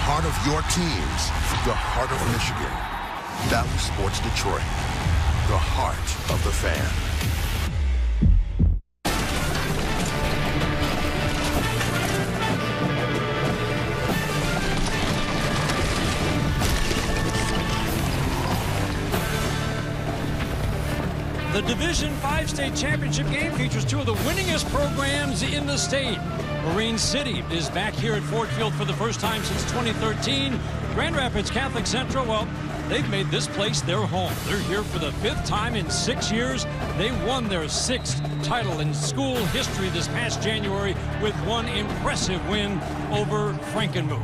heart of your teams, the heart of Michigan. Bally Sports Detroit, the heart of the fan. The Division 5 state championship game features two of the winningest programs in the state. Marine City is back here at Ford Field for the first time since 2013. Grand Rapids Catholic Central, well, they've made this place their home. They're here for the 5th time in 6 years. They won their 6th title in school history this past January with one impressive win over Frankenmuth.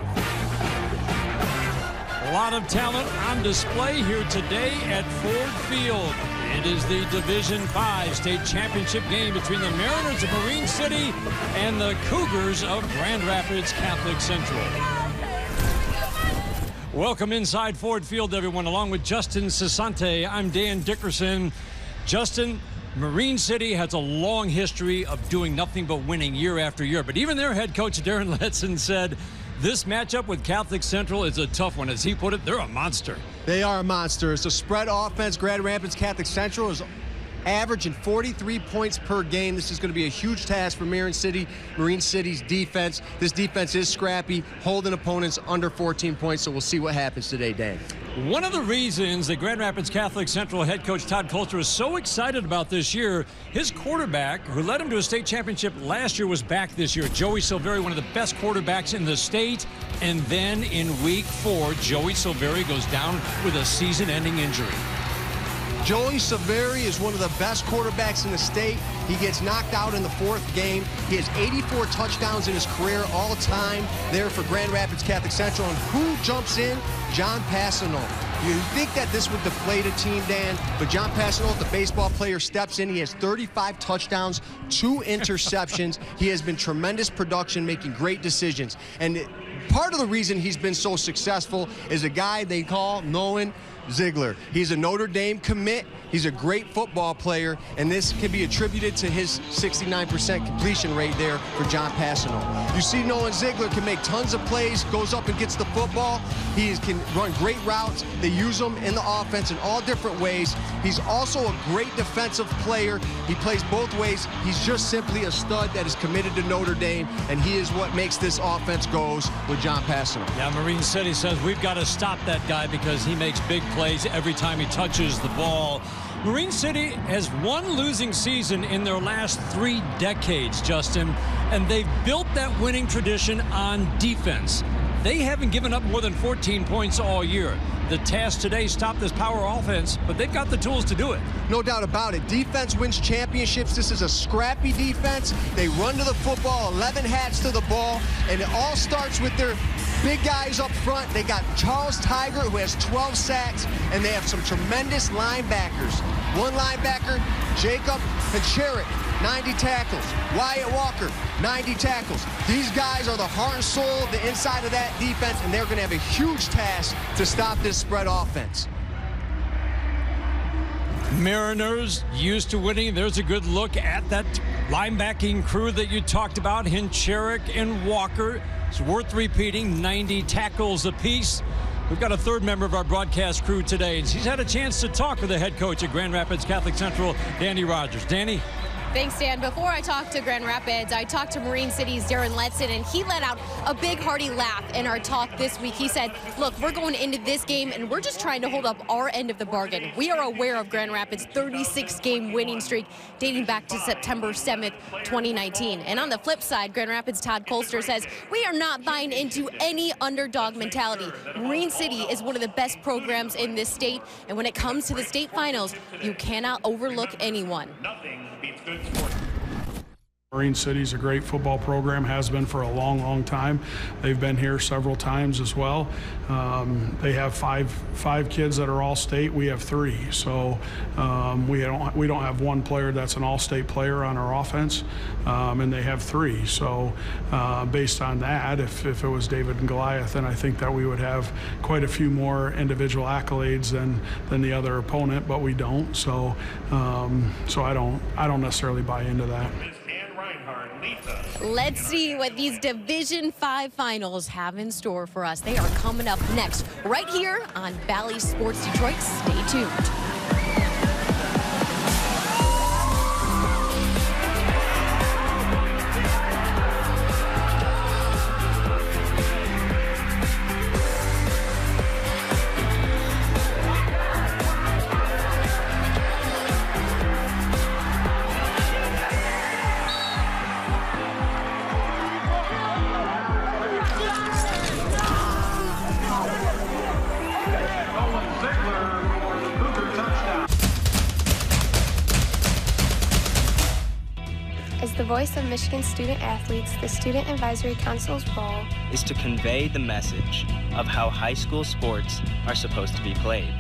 A lot of talent on display here today at Ford Field. It is the Division 5 state championship game between the Mariners of Marine City and the Cougars of Grand Rapids Catholic Central. Welcome inside Ford Field, everyone. Along with Justin Cessante, I'm Dan Dickerson. Justin, Marine City has a long history of doing nothing but winning year after year. But even their head coach, Darren Letson, said this matchup with Catholic Central is a tough one. As he put it, they're a monster. They are a monster. It's a spread offense. Grand Rapids Catholic Central is averaging 43 points per game. This is going to be a huge task for Marine City's defense. This defense is scrappy, holding opponents under 14 points, so we'll see what happens today, Dan. One of the reasons that Grand Rapids Catholic Central head coach Todd Coulter is so excited about this year, his quarterback, who led him to a state championship last year, was back this year. Joey Silveri, one of the best quarterbacks in the state. And then in week 4, Joey Silveri goes down with a season-ending injury. Joey Silveri is one of the best quarterbacks in the state. He gets knocked out in the 4th game. He has 84 touchdowns in his career all time there for Grand Rapids Catholic Central. And who jumps in? John Passano. You think that this would deflate a team, Dan, but John Passano, the baseball player, steps in. He has 35 touchdowns, 2 interceptions. He has been tremendous production, making great decisions. And part of the reason he's been so successful is a guy they call Nolan Ziegler. He's a Notre Dame commit. He's a great football player, and this can be attributed to his 69% completion rate there for John Passano. You see Nolan Ziegler can make tons of plays, goes up and gets the football. He can run great routes. They use him in the offense in all different ways. He's also a great defensive player. He plays both ways. He's just simply a stud that is committed to Notre Dame, and he is what makes this offense goes with John Passano. Yeah, Marine City says we've got to stop that guy because he makes big plays every time he touches the ball. Marine City has one losing season in their last 3 decades, Justin, and they've built that winning tradition on defense. They haven't given up more than 14 points all year. The task today, stop this power offense, but they've got the tools to do it. No doubt about it. Defense wins championships. This is a scrappy defense. They run to the football, 11 hats to the ball, and it all starts with their big guys up front. They got Charles Tiger, who has 12 sacks, and they have some tremendous linebackers. One linebacker, Jacob Pacherik, 90 tackles. Wyatt Walker, 90 tackles. These guys are the heart and soul of the inside of that defense, and they're going to have a huge task to stop this spread offense. Mariners used to winning. There's a good look at that linebacking crew that you talked about, Hincherik and Walker. It's worth repeating, 90 tackles apiece. We've got a 3rd member of our broadcast crew today, and he's had a chance to talk with the head coach at Grand Rapids Catholic Central, Dannie Rogers. Danny? Thanks, Dan. Before I talked to Grand Rapids, I talked to Marine City's Darren Letson, and he let out a big hearty laugh in our talk this week. He said, look, we're going into this game, and we're just trying to hold up our end of the bargain. We are aware of Grand Rapids' 36-game winning streak dating back to September 7th, 2019. And on the flip side, Grand Rapids' Todd Coulter says, we are not buying into any underdog mentality. Marine City is one of the best programs in this state, and when it comes to the state finals, you cannot overlook anyone. Nothing beats good sports. Marine City's a great football program, has been for a long, long time. They've been here several times as well. They have five kids that are all-state. We have 3. So we don't have one player that's an all-state player on our offense, and they have 3. So based on that, if it was David and Goliath, then I think that we would have quite a few more individual accolades than the other opponent, but we don't. So I don't necessarily buy into that. Let's see what these Division 5 finals have in store for us. They are coming up next, right here on Bally Sports Detroit. Stay tuned. As the voice of Michigan student athletes, the Student Advisory Council's role is to convey the message of how high school sports are supposed to be played.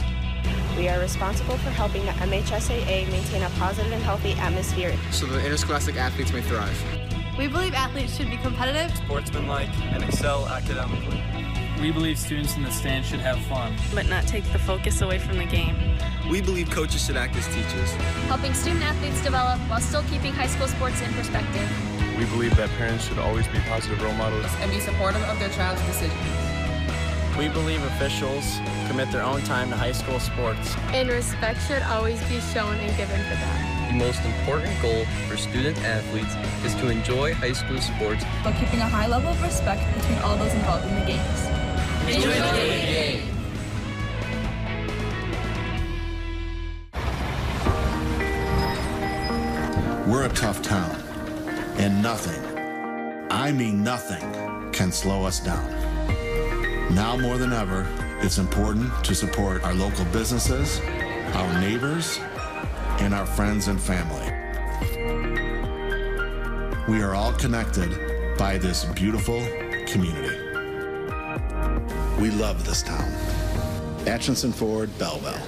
We are responsible for helping the MHSAA maintain a positive and healthy atmosphere so that interscholastic athletes may thrive. We believe athletes should be competitive, sportsmanlike, and excel academically. We believe students in the stands should have fun, but not take the focus away from the game. We believe coaches should act as teachers, helping student athletes develop while still keeping high school sports in perspective. We believe that parents should always be positive role models and be supportive of their child's decisions. We believe officials commit their own time to high school sports, and respect should always be shown and given for that. The most important goal for student athletes is to enjoy high school sports, but keeping a high level of respect between all those involved in the games. Enjoy the game. We're a tough town, and nothing, I mean nothing, can slow us down. Now more than ever, it's important to support our local businesses, our neighbors, and our friends and family. We are all connected by this beautiful community. We love this town. Atchison Ford, Belleville.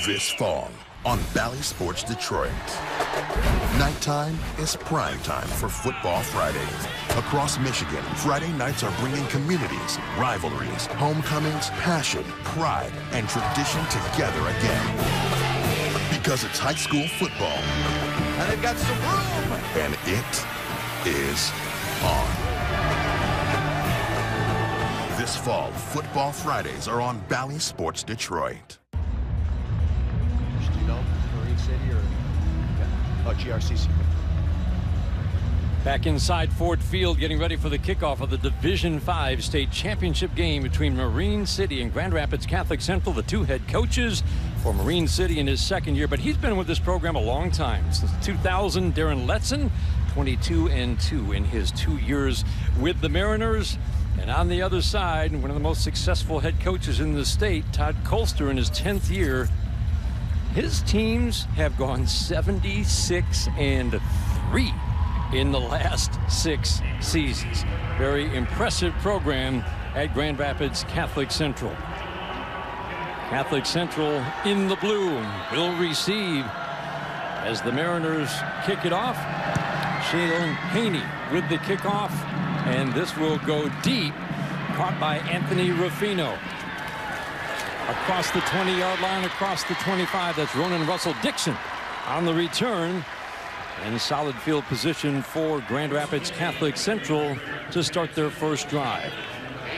This fall on Bally Sports Detroit. Nighttime is prime time for Football Fridays. Across Michigan, Friday nights are bringing communities, rivalries, homecomings, passion, pride, and tradition together again. Because it's high school football. And they've got some room. And it is on. This fall, Football Fridays are on Bally Sports Detroit. GRCC. Back inside Ford Field, getting ready for the kickoff of the Division 5 state championship game between Marine City and Grand Rapids Catholic Central, the two head coaches for Marine City in his second year. But he's been with this program a long time, since 2000. Darren Letson, 22-2 in his 2 years with the Mariners. And on the other side, one of the most successful head coaches in the state, Todd Colster, in his 10th year. His teams have gone 76-3 in the last 6 seasons. Very impressive program at Grand Rapids Catholic Central. Catholic Central in the blue will receive as the Mariners kick it off. Shane Haney with the kickoff, and this will go deep, caught by Anthony Ruffino. Across the 20-yard line, across the 25. That's Ronan Russell Dixon on the return. And solid field position for Grand Rapids Catholic Central to start their first drive.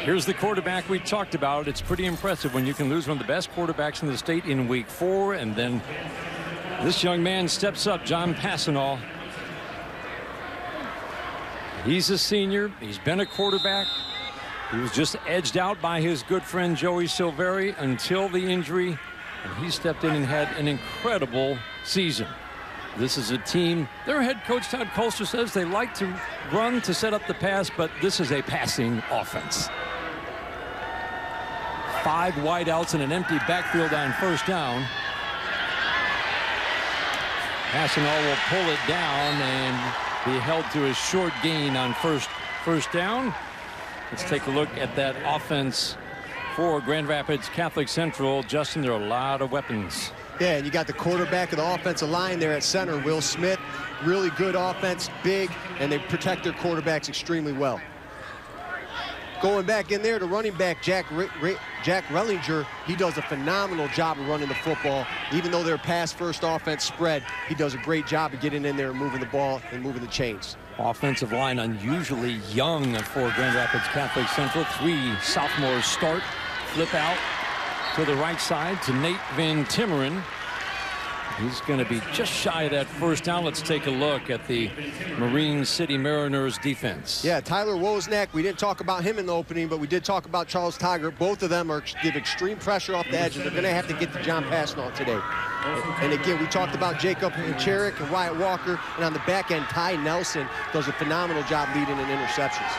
Here's the quarterback we talked about. It's pretty impressive when you can lose one of the best quarterbacks in the state in week 4. And then this young man steps up, John Passanal. He's a senior. He's been a quarterback. He was just edged out by his good friend Joey Silveri until the injury, and he stepped in and had an incredible season. This is a team, their head coach Todd Colster says they like to run to set up the pass, but this is a passing offense. 5 wideouts and an empty backfield on first down. Passanal will pull it down and be held to a short gain on first down. Let's take a look at that offense for Grand Rapids Catholic Central. Justin, there are a lot of weapons. Yeah, and you got the quarterback of the offensive line there at center, Will Smith. Really good offense, big, and they protect their quarterbacks extremely well. Going back in there, the running back, Jack Jack Rellinger, he does a phenomenal job of running the football. Even though they're pass-first offense spread, he does a great job of getting in there and moving the ball and moving the chains. Offensive line unusually young for Grand Rapids Catholic Central. 3 sophomores start. Flip out to the right side to Nate Van Timmeren. He's going to be just shy of that first down. Let's take a look at the Marine City Mariners defense. Yeah, Tyler Wozniak, we didn't talk about him in the opening, but we did talk about Charles Tiger. Both of them give extreme pressure off the edge, and they're going to have to get to John Pasnault today. And again, we talked about Jacob Hincherick and Wyatt Walker, and on the back end, Ty Nelson does a phenomenal job leading in interceptions.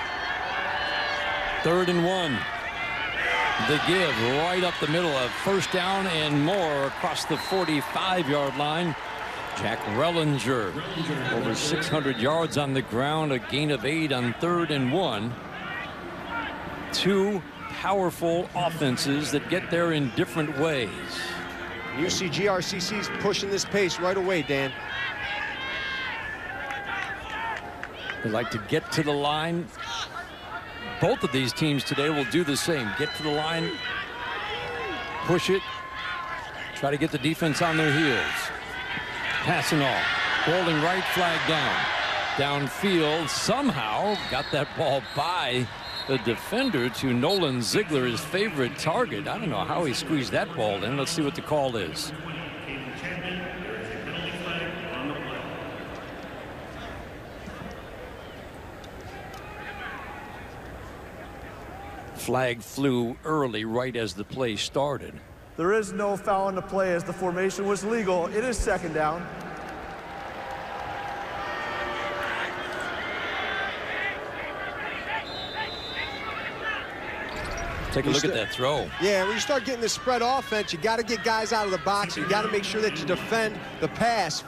3rd and 1. The give right up the middle of first down and more across the 45-yard line. Jack Rellinger over 600 yards on the ground, a gain of 8 on 3rd and 1. 2 powerful offenses that get there in different ways. You see GRCC's pushing this pace right away, Dan. They like to get to the line. Both of these teams today will do the same. Get to the line, push it, try to get the defense on their heels. Passing off, rolling right, flag down. Downfield, somehow got that ball by the defender to Nolan Ziegler, his favorite target. I don't know how he squeezed that ball in. Let's see what the call is. Flag flew early, right as the play started. There is no foul in the play as the formation was legal. It is 2nd down. Take a look at that throw. Yeah, when you start getting the spread offense, you got to get guys out of the box. You got to make sure that you defend the pass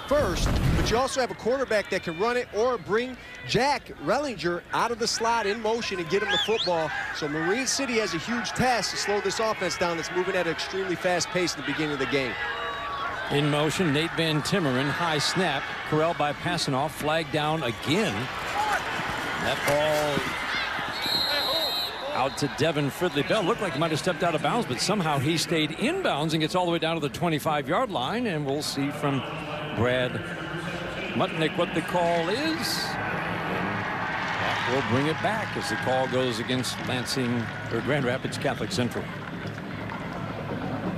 first, but you also have a quarterback that can run it or bring Jack Rellinger out of the slot in motion and get him the football. So Marine City has a huge task to slow this offense down that's moving at an extremely fast pace at the beginning of the game. In motion, Nate Van Timmeren, high snap, corralled by Passanoff, flag down again. That ball out to Devin Fridley Bell. Looked like he might have stepped out of bounds, but somehow he stayed inbounds and gets all the way down to the 25-yard line, and we'll see from Brad Mutnick what the call is. And we'll bring it back as the call goes against Lansing or Grand Rapids Catholic Central.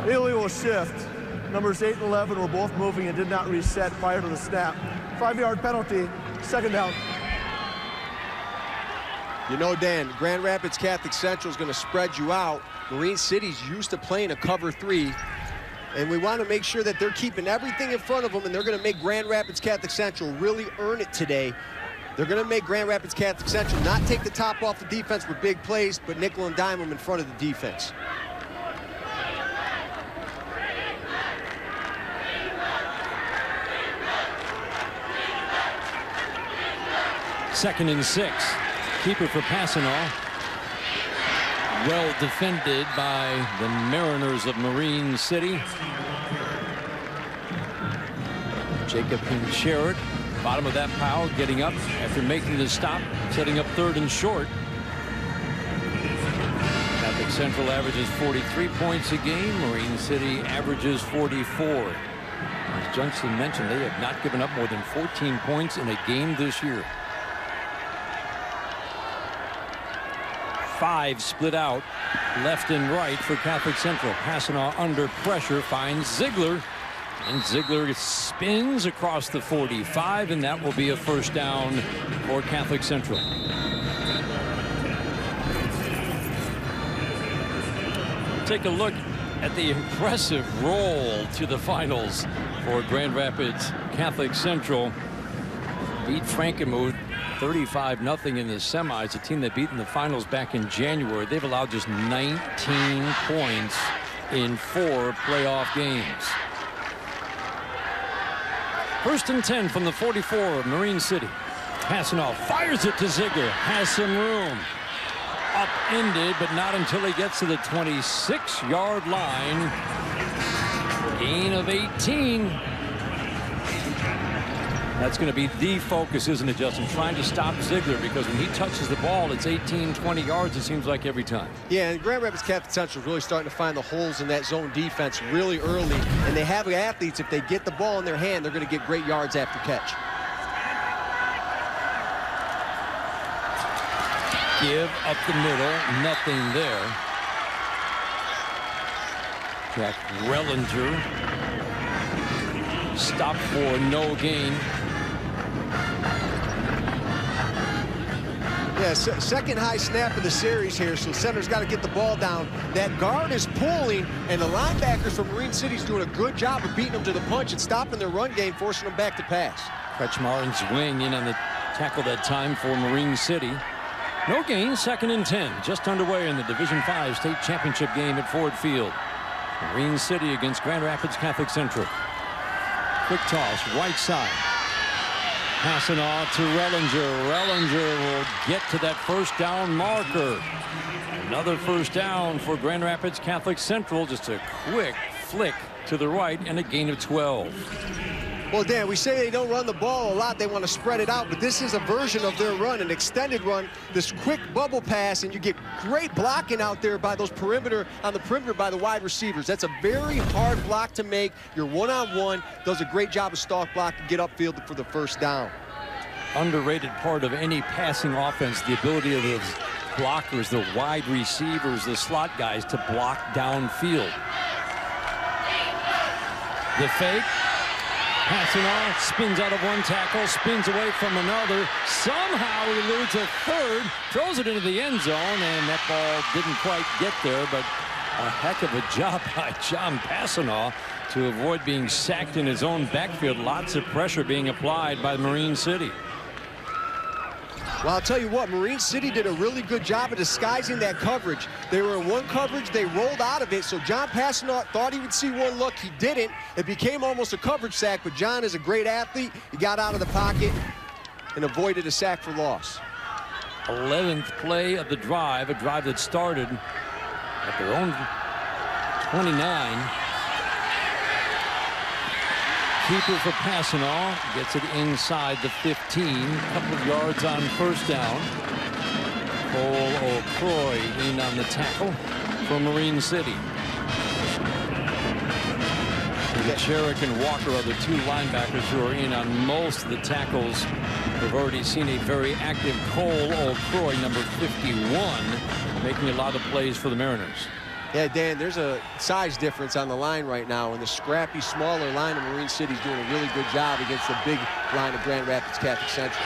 Illegal shift. Numbers 8 and 11 were both moving and did not reset prior to the snap. 5-yard penalty, 2nd down. You know, Dan, Grand Rapids Catholic Central is going to spread you out. Marine City's used to playing a cover 3. And we want to make sure that they're keeping everything in front of them, and they're going to make Grand Rapids Catholic Central really earn it today. They're going to make Grand Rapids Catholic Central not take the top off the defense with big plays, but nickel and dime them in front of the defense. Second and 6. Keeper for Passanoff. Well defended by the Mariners of Marine City. Jacob Hincherick, bottom of that pile, getting up after making the stop, setting up 3rd and short. Catholic Central averages 43 points a game. Marine City averages 44. As Johnson mentioned, they have not given up more than 14 points in a game this year. 5 split out left and right for Catholic Central. Passanoff under pressure finds Ziegler, and Ziegler spins across the 45, and that will be a first down for Catholic Central. Take a look at the impressive roll to the finals for Grand Rapids Catholic Frankenmuth beat Frankenmuth 35-0 in the semis, a team they beat in the finals back in January. They've allowed just 19 points in 4 playoff games. 1st and 10 from the 44 of Marine City. Passanoff fires it to Ziegler. Has some room. Upended, but not until he gets to the 26-yard line. Gain of 18. That's going to be the focus, isn't it, Justin? Trying to stop Ziegler, because when he touches the ball, it's 18, 20 yards, it seems like, every time. Yeah, and Grand Rapids Catholic Central is really starting to find the holes in that zone defense really early. And they have athletes, if they get the ball in their hand, they're going to get great yards after catch. Give up the middle, nothing there. Jack Rellinger. Stop for no gain. Yeah, second high snap of the series here, so center's got to get the ball down. That guard is pulling, and the linebackers from Marine City's doing a good job of beating them to the punch and stopping their run game, forcing them back to pass. Kretschmartin's wing in on the tackle that time for Marine City. No gain, 2nd and 10, just underway in the Division 5 state championship game at Ford Field. Marine City against Grand Rapids Catholic Central. Quick toss, right side. Passing off to Rellinger. Rellinger will get to that first down marker. Another first down for Grand Rapids Catholic Central. Just a quick flick to the right and a gain of 12. Well, Dan, we say they don't run the ball a lot. They want to spread it out, but this is a version of their run, an extended run, this quick bubble pass, and you get great blocking out there by those on the perimeter by the wide receivers. That's a very hard block to make. You're one-on-one, does a great job of stalk block to get upfield for the first down. Underrated part of any passing offense, the ability of those blockers, the wide receivers, the slot guys to block downfield. The fake. Passing off, spins out of one tackle, spins away from another. Somehow eludes a third, throws it into the end zone, and that ball didn't quite get there, but a heck of a job by John Passanaugh to avoid being sacked in his own backfield. Lots of pressure being applied by Marine City. Well, I'll tell you what, Marine City did a really good job of disguising that coverage. They were in one coverage, they rolled out of it, so John Passanaugh thought he would see one look. He didn't. It became almost a coverage sack, but John is a great athlete. He got out of the pocket and avoided a sack for loss. 11th play of the drive, a drive that started at their own 29. Keeper for Passanaugh, gets it inside the 15, a couple of yards on first down. Cole O'Croy in on the tackle for Marine City. Cherrick and Walker are the two linebackers who are in on most of the tackles. We've already seen a very active Cole O'Croy, number 51, making a lot of plays for the Mariners. Yeah, Dan, there's a size difference on the line right now, and the scrappy, smaller line of Marine City is doing a really good job against the big line of Grand Rapids Catholic Central.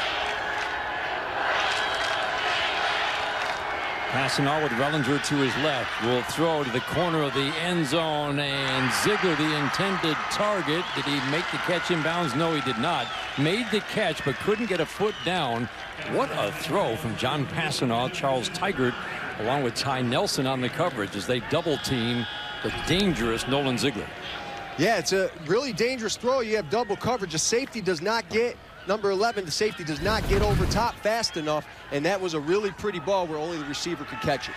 Passanaugh with Rellinger to his left. Will throw to the corner of the end zone, and Ziegler, the intended target. Did he make the catch inbounds? No, he did not. Made the catch, but couldn't get a foot down. What a throw from John Passanaugh. Charles Tigert, along with Ty Nelson on the coverage as they double team the dangerous Nolan Ziegler. Yeah, it's a really dangerous throw. You have double coverage. The safety does not get, number 11, the safety does not get over top fast enough, and that was a really pretty ball where only the receiver could catch it.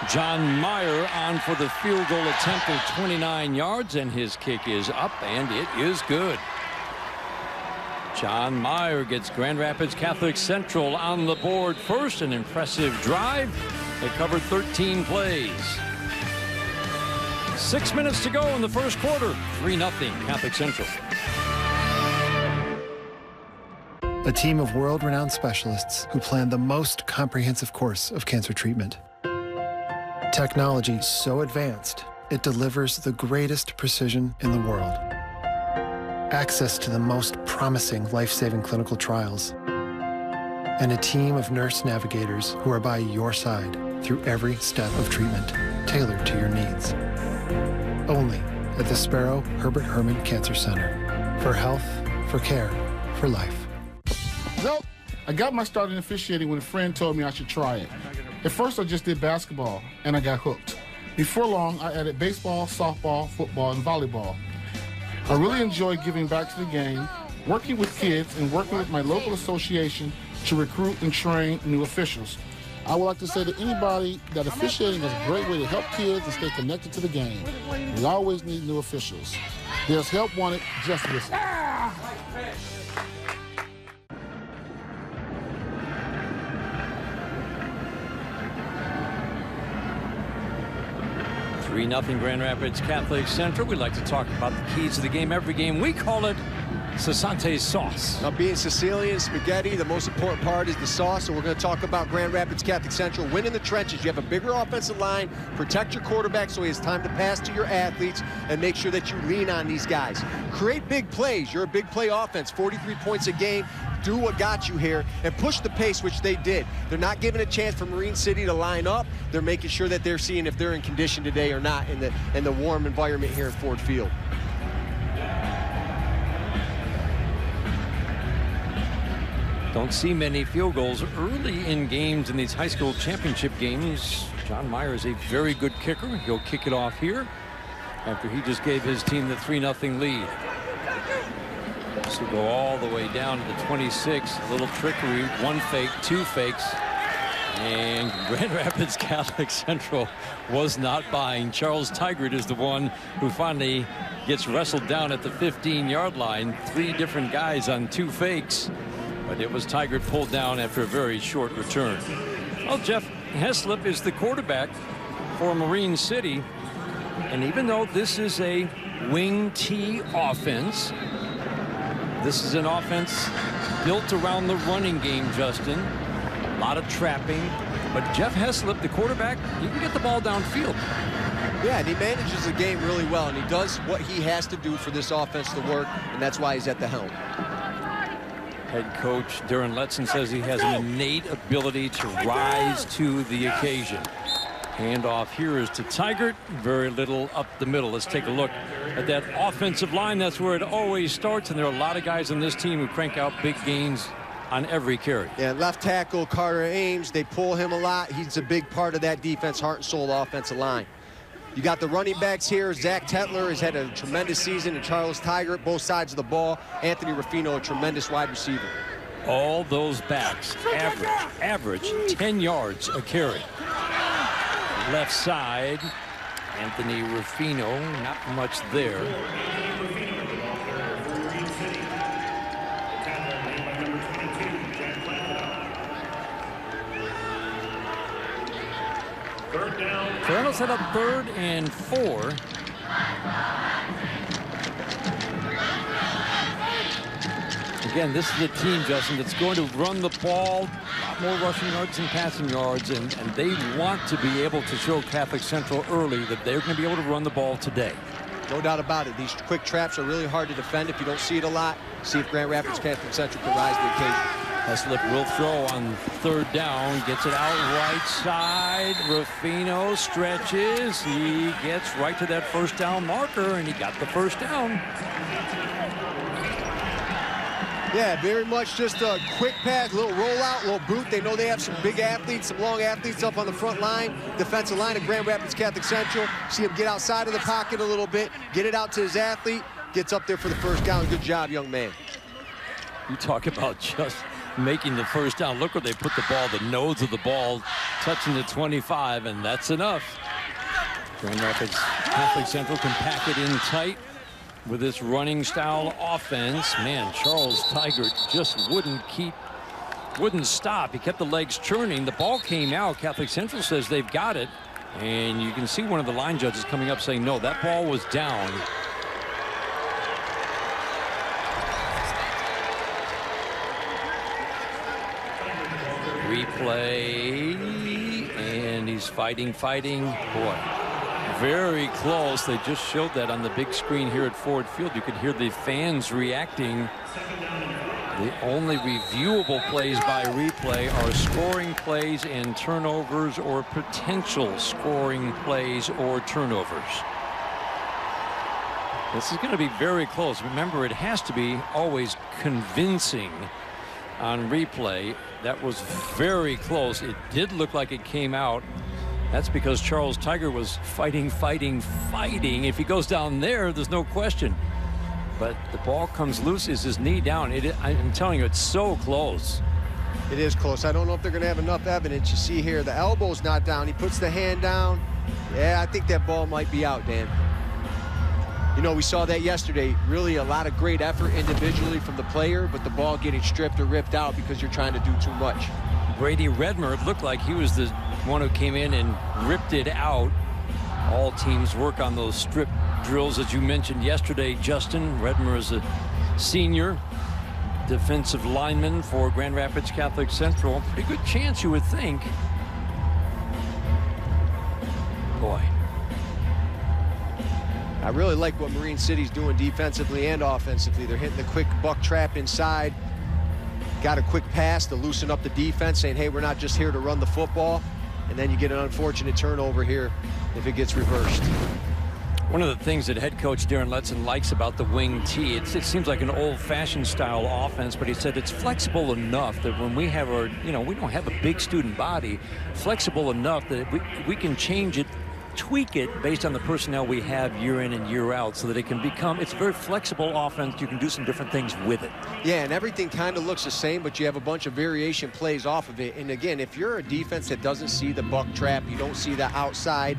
John Meyer on for the field goal attempt of 29 yards, and his kick is up, and it is good. John Meyer gets Grand Rapids Catholic Central on the board first. An impressive drive. They covered 13 plays. 6 minutes to go in the first quarter. 3-0 Catholic Central. A team of world-renowned specialists who plan the most comprehensive course of cancer treatment. Technology so advanced, it delivers the greatest precision in the world. Access to the most promising life-saving clinical trials. And a team of nurse navigators who are by your side through every step of treatment, tailored to your needs. Only at the Sparrow Herbert Herman Cancer Center. For health, for care, for life. Well, I got my start in officiating when a friend told me I should try it. At first, I just did basketball, and I got hooked. Before long, I added baseball, softball, football, and volleyball. I really enjoy giving back to the game, working with kids, and working with my local association to recruit and train new officials. I would like to say to anybody that officiating is a great way to help kids and stay connected to the game. We always need new officials. There's help wanted, just listen. 3-0 Grand Rapids Catholic Central. We like to talk about the keys to the game every game. We call it Cessante sauce. Now, being Sicilian spaghetti, the most important part is the sauce. So we're going to talk about Grand Rapids Catholic Central. Win in the trenches. You have a bigger offensive line. Protect your quarterback so he has time to pass to your athletes, and make sure that you lean on these guys. Create big plays. You're a big play offense. 43 points a game. Do what got you here and push the pace, which they did. They're not giving a chance for Marine City to line up. They're making sure that they're seeing if they're in condition today or not in the warm environment here at Ford Field. Don't see many field goals early in games in these high school championship games. John Meyer is a very good kicker. He'll kick it off here after he just gave his team the 3-0 lead. So go all the way down to the 26. A little trickery, 1 fake, 2 fakes. And Grand Rapids Catholic Central was not buying. Charles Tigert is the one who finally gets wrestled down at the 15-yard line. 3 different guys on 2 fakes. But it was Tigert pulled down after a very short return. Well, Jeff Heslip is the quarterback for Marine City. And even though this is a wing T offense, this is an offense built around the running game, Justin. A lot of trapping. But Jeff Heslip, the quarterback, he can get the ball downfield. Yeah, and he manages the game really well, and he does what he has to do for this offense to work, and that's why he's at the helm. Head coach Darren Letson says he has an innate ability to rise to the occasion. Handoff here is to Tigert. Very little up the middle. Let's take a look at that offensive line. That's where it always starts, and there are a lot of guys on this team who crank out big gains on every carry. Yeah, left tackle Carter Ames, they pull him a lot. He's a big part of that defense, heart and soul offensive line. You got the running backs here. Zach Tetler has had a tremendous season, and Charles Tigert, both sides of the ball. Anthony Ruffino, a tremendous wide receiver. All those backs average 10 yards a carry. Left side, Anthony Ruffino, not much there. Toronto set up 3rd and 4. Again, this is a team, Justin, that's going to run the ball, a lot more rushing yards and passing yards, and they want to be able to show Catholic Central early that they're going to be able to run the ball today. No doubt about it. These quick traps are really hard to defend if you don't see it a lot. See if Grand Rapids Catholic Central can rise to the occasion. Heslip will throw on 3rd down, gets it out right side. Ruffino stretches. He gets right to that 1st down marker, and he got the 1st down. Yeah, very much just a quick pass, little rollout, little boot. They know they have some big athletes, some long athletes up on the front line, defensive line of Grand Rapids Catholic Central. See him get outside of the pocket a little bit, get it out to his athlete, gets up there for the 1st down. Good job, young man. You talk about just making the 1st down. Look where they put the ball, the nose of the ball, touching the 25, and that's enough. Grand Rapids Catholic Central can pack it in tight with this running style offense. Man, Charles Tigert just wouldn't stop. He kept the legs churning. The ball came out. Catholic Central says they've got it. And you can see one of the line judges coming up saying, no, that ball was down. Replay, and he's fighting. Boy, very close. They just showed that on the big screen here at Ford Field. You could hear the fans reacting. The only reviewable plays by replay are scoring plays and turnovers, or potential scoring plays or turnovers. This is going to be very close. Remember, it has to be always convincing on replay. That was very close. It did look like it came out. That's because Charles Tigert was fighting. If he goes down there, there's no question. But the ball comes loose. Is his knee down? I'm telling you, it's so close. It is close. I don't know if they're going to have enough evidence. You see here, the elbow's not down. He puts the hand down. Yeah, I think that ball might be out, Dan. You know, we saw that yesterday. Really a lot of great effort individually from the player, but the ball getting stripped or ripped out because you're trying to do too much. Brady Redmer, it looked like he was the one who came in and ripped it out. All teams work on those strip drills, as you mentioned yesterday, Justin. Redmer is a senior defensive lineman for Grand Rapids Catholic Central. Pretty good chance, you would think. Boy. I really like what Marine City's doing defensively and offensively. They're hitting the quick buck trap inside. Got a quick pass to loosen up the defense, saying, hey, we're not just here to run the football. And then you get an unfortunate turnover here if it gets reversed. One of the things that head coach Darren Letson likes about the wing T, it seems like an old-fashioned style offense, but he said it's flexible enough that when we have our, we don't have a big student body, flexible enough that we can change it, tweak it based on the personnel we have year in and year out, so that it can become, it's a very flexible offense. You can do some different things with it. Yeah, and everything kind of looks the same, but you have a bunch of variation plays off of it. And again, if you're a defense that doesn't see the buck trap, you don't see the outside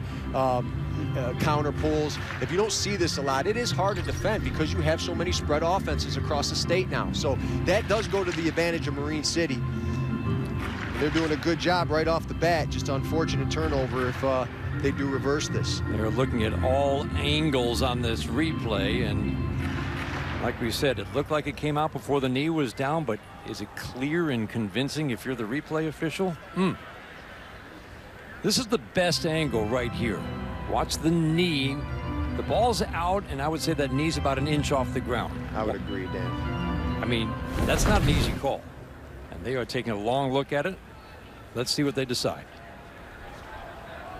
counter pulls, if you don't see this a lot, it is hard to defend because you have so many spread offenses across the state now. So that does go to the advantage of Marine City. They're doing a good job right off the bat. Just unfortunate turnover if they do reverse this. They're looking at all angles on this replay, and like we said, it looked like it came out before the knee was down, but is it clear and convincing if you're the replay official? This is the best angle right here. Watch the knee. The ball's out, and I would say that knee's about an inch off the ground. I would agree, Dan. I mean, that's not an easy call. And they are taking a long look at it. Let's see what they decide.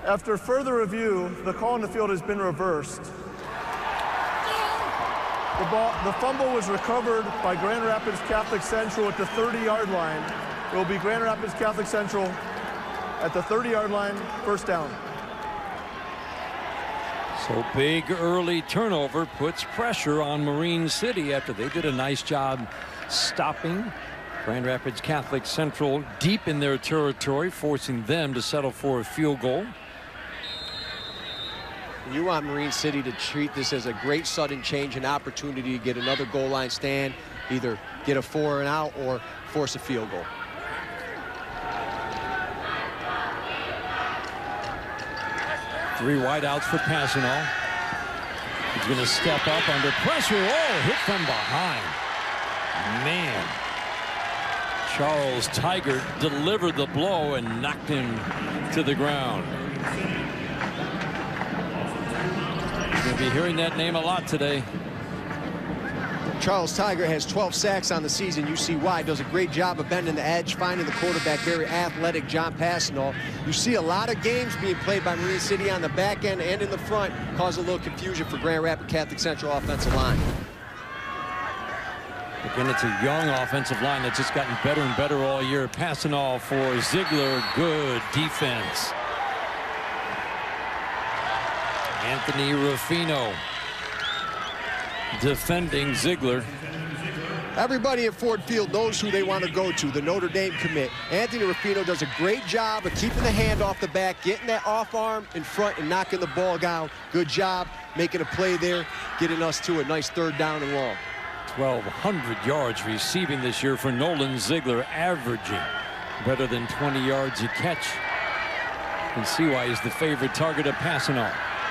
After further review, the call in the field has been reversed. The fumble was recovered by Grand Rapids Catholic Central at the 30-yard line. It will be Grand Rapids Catholic Central at the 30-yard line, first down. So big early turnover puts pressure on Marine City after they did a nice job stopping Grand Rapids Catholic Central deep in their territory, forcing them to settle for a field goal. You want Marine City to treat this as a great sudden change, an opportunity to get another goal line stand, either get a 4 and out or force a field goal. Three wideouts for Passanal. He's going to step up under pressure. Oh, hit from behind. Man. Charles Tiger delivered the blow and knocked him to the ground. You're going to be hearing that name a lot today. Charles Tiger has 12 sacks on the season. You see why. Does a great job of bending the edge, finding the quarterback, very athletic John Passanal. You see a lot of games being played by Marine City on the back end and in the front, cause a little confusion for Grand Rapids Catholic Central offensive line. Again, it's a young offensive line that's just gotten better and better all year. Passanal for Ziegler. Good defense. Anthony Ruffino defending Ziegler. Everybody at Ford Field knows who they want to go to, the Notre Dame commit. Anthony Ruffino does a great job of keeping the hand off the back, getting that off arm in front and knocking the ball down. Good job making a play there, getting us to a nice 3rd down and long. 1,200 yards receiving this year for Nolan Ziegler, averaging better than 20 yards a catch. You can see why he's the favorite target of Passanal.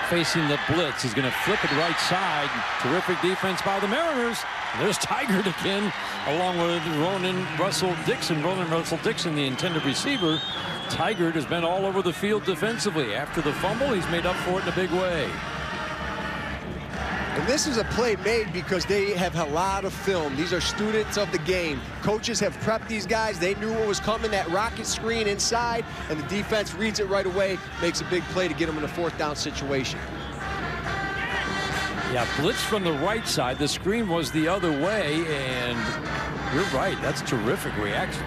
Facing the blitz, he's going to flip it right side. Terrific defense by the Mariners. There's Tigert again, along with Ronan Russell Dixon. Ronan Russell Dixon, the intended receiver. Tigert has been all over the field defensively. After the fumble, he's made up for it in a big way. And this is a play made because they have a lot of film. These are students of the game. Coaches have prepped these guys. They knew what was coming, that rocket screen inside, and the defense reads it right away, makes a big play to get them in a 4th down situation. Yeah, blitz from the right side. The screen was the other way, and you're right. That's a terrific reaction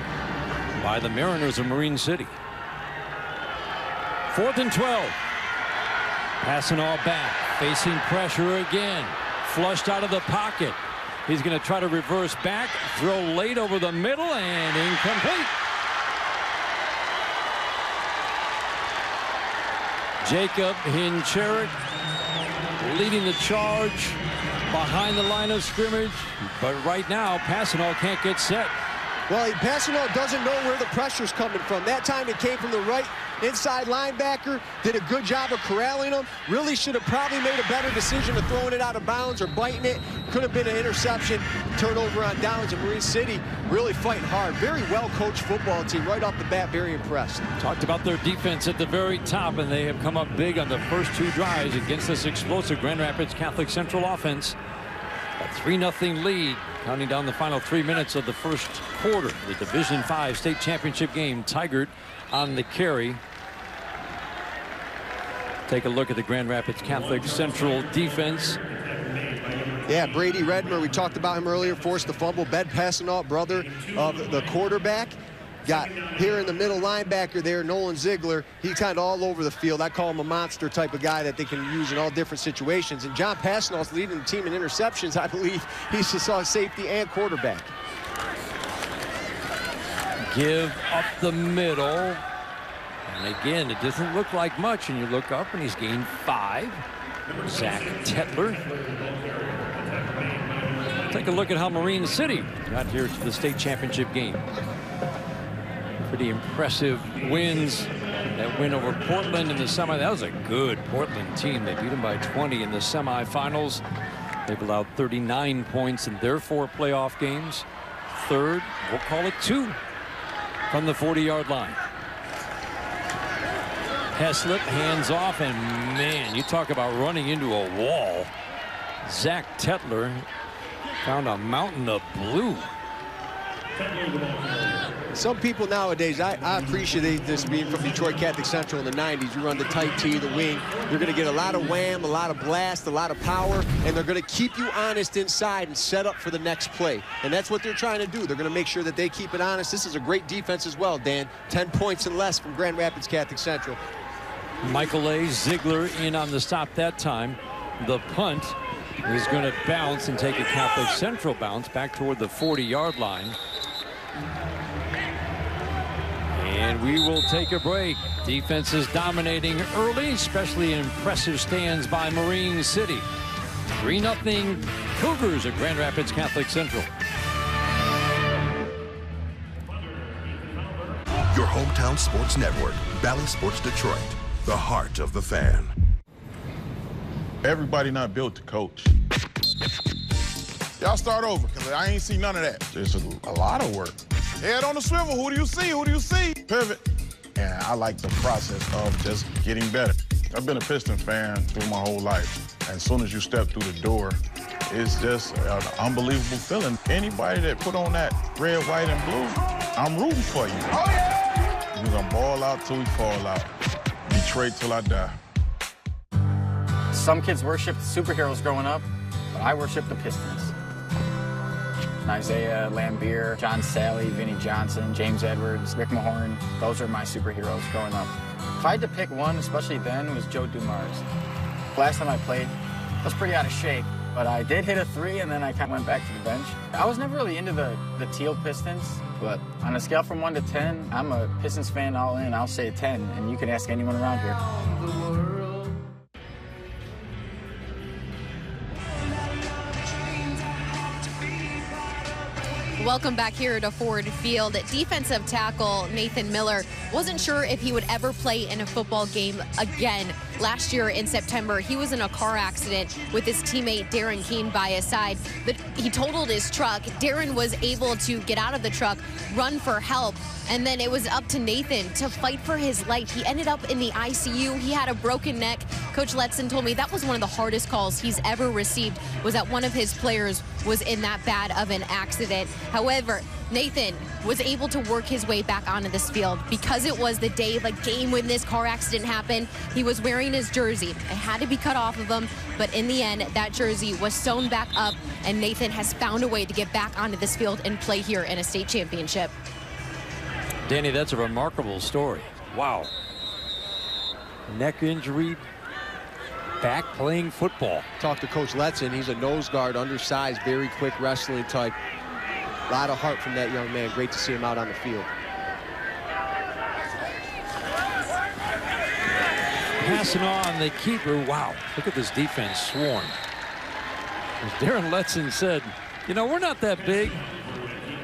by the Mariners of Marine City. 4th and 12. Passanal back, facing pressure again. Flushed out of the pocket. He's going to try to reverse back, throw late over the middle, and incomplete. Jacob Hincherick leading the charge behind the line of scrimmage. But right now, Passanal can't get set. Well, Passanal doesn't know where the pressure's coming from. That time it came from the right inside linebacker. Did a good job of corralling him. Really should have probably made a better decision of throwing it out of bounds or biting it. Could have been an interception. Turnover on downs, and Marine City really fighting hard. Very well-coached football team right off the bat. Very impressed. Talked about their defense at the very top, and they have come up big on the first 2 drives against this explosive Grand Rapids Catholic Central offense. A 3-0 lead, counting down the final 3 minutes of the first quarter. The Division 5 state championship game. Tigert on the carry. Take a look at the Grand Rapids Catholic Central defense. Yeah, Brady Redmer, we talked about him earlier, forced the fumble. Ben Passanal, brother of the quarterback. Got here in the middle linebacker there, Nolan Ziegler. He's kind of all over the field. I call him a monster type of guy that they can use in all different situations. And John Passanal's leading the team in interceptions. I believe he's just on safety and quarterback. Give up the middle. And again, it doesn't look like much, and you look up and he's gained 5. Zach Tetler. Take a look at how Marine City got here to the state championship game. Pretty impressive wins. That win over Portland in the semi. That was a good Portland team. They beat them by 20 in the semifinals. They've allowed 39 points in their 4 playoff games. Third, we'll call it 2 from the 40-yard line. Heslip hands off, and man, you talk about running into a wall. Zach Tetler found a mountain of blue. Some people nowadays, I appreciate this being from Detroit Catholic Central in the 90s. You run the tight T, the wing. You're going to get a lot of wham, a lot of blast, a lot of power, and they're going to keep you honest inside and set up for the next play. And that's what they're trying to do. They're going to make sure that they keep it honest. This is a great defense as well, Dan. 10 points and less from Grand Rapids Catholic Central. Michael A. Ziegler in on the stop that time. The punt is going to bounce and take a Catholic Central bounce back toward the 40-yard line. And we will take a break. Defense is dominating early, especially impressive stands by Marine City. 3-0 Cougars at Grand Rapids Catholic Central. Your hometown sports network, Bally Sports Detroit, the heart of the fan. Everybody not built to coach. Y'all start over, because I ain't see none of that. There's a lot of work. Head on the swivel, who do you see? Who do you see? Pivot. And I like the process of just getting better. I've been a Piston fan through my whole life. And as soon as you step through the door, it's just an unbelievable feeling. Anybody that put on that red, white, and blue, I'm rooting for you. Oh, yeah! We're gonna ball out till we fall out. Detroit till I die. Some kids worship superheroes growing up, but I worship the Pistons. Isaiah Lambier, John Sally, Vinnie Johnson, James Edwards, Rick Mahorn. Those are my superheroes growing up. If I had to pick one, especially then, it was Joe Dumars. Last time I played, I was pretty out of shape, but I did hit a 3, and then I kind of went back to the bench. I was never really into the teal Pistons, but on a scale from 1 to 10, I'm a Pistons fan all in. I'll say a 10, and you can ask anyone around here. Welcome back here to Ford Field. Defensive tackle Nathan Miller wasn't sure if he would ever play in a football game again. Last year in September, he was in a car accident with his teammate Darren Keene by his side. But he totaled his truck. Darren was able to get out of the truck, run for help, and then it was up to Nathan to fight for his life. He ended up in the ICU. He had a broken neck. Coach Letson told me that was one of the hardest calls he's ever received, was that one of his players was in that bad of an accident. However, Nathan was able to work his way back onto this field because it was the day of the game when this car accident happened. He was wearing his jersey. It had to be cut off of him, but in the end, that jersey was sewn back up, and Nathan has found a way to get back onto this field and play here in a state championship. Danny, that's a remarkable story. Wow. Neck injury, back playing football. Talk to Coach Letson. He's a nose guard, undersized, very quick wrestling type. A lot of heart from that young man. Great to see him out on the field. Passing on the keeper. Wow, look at this defense swarm. As Darren Letson said, you know, we're not that big.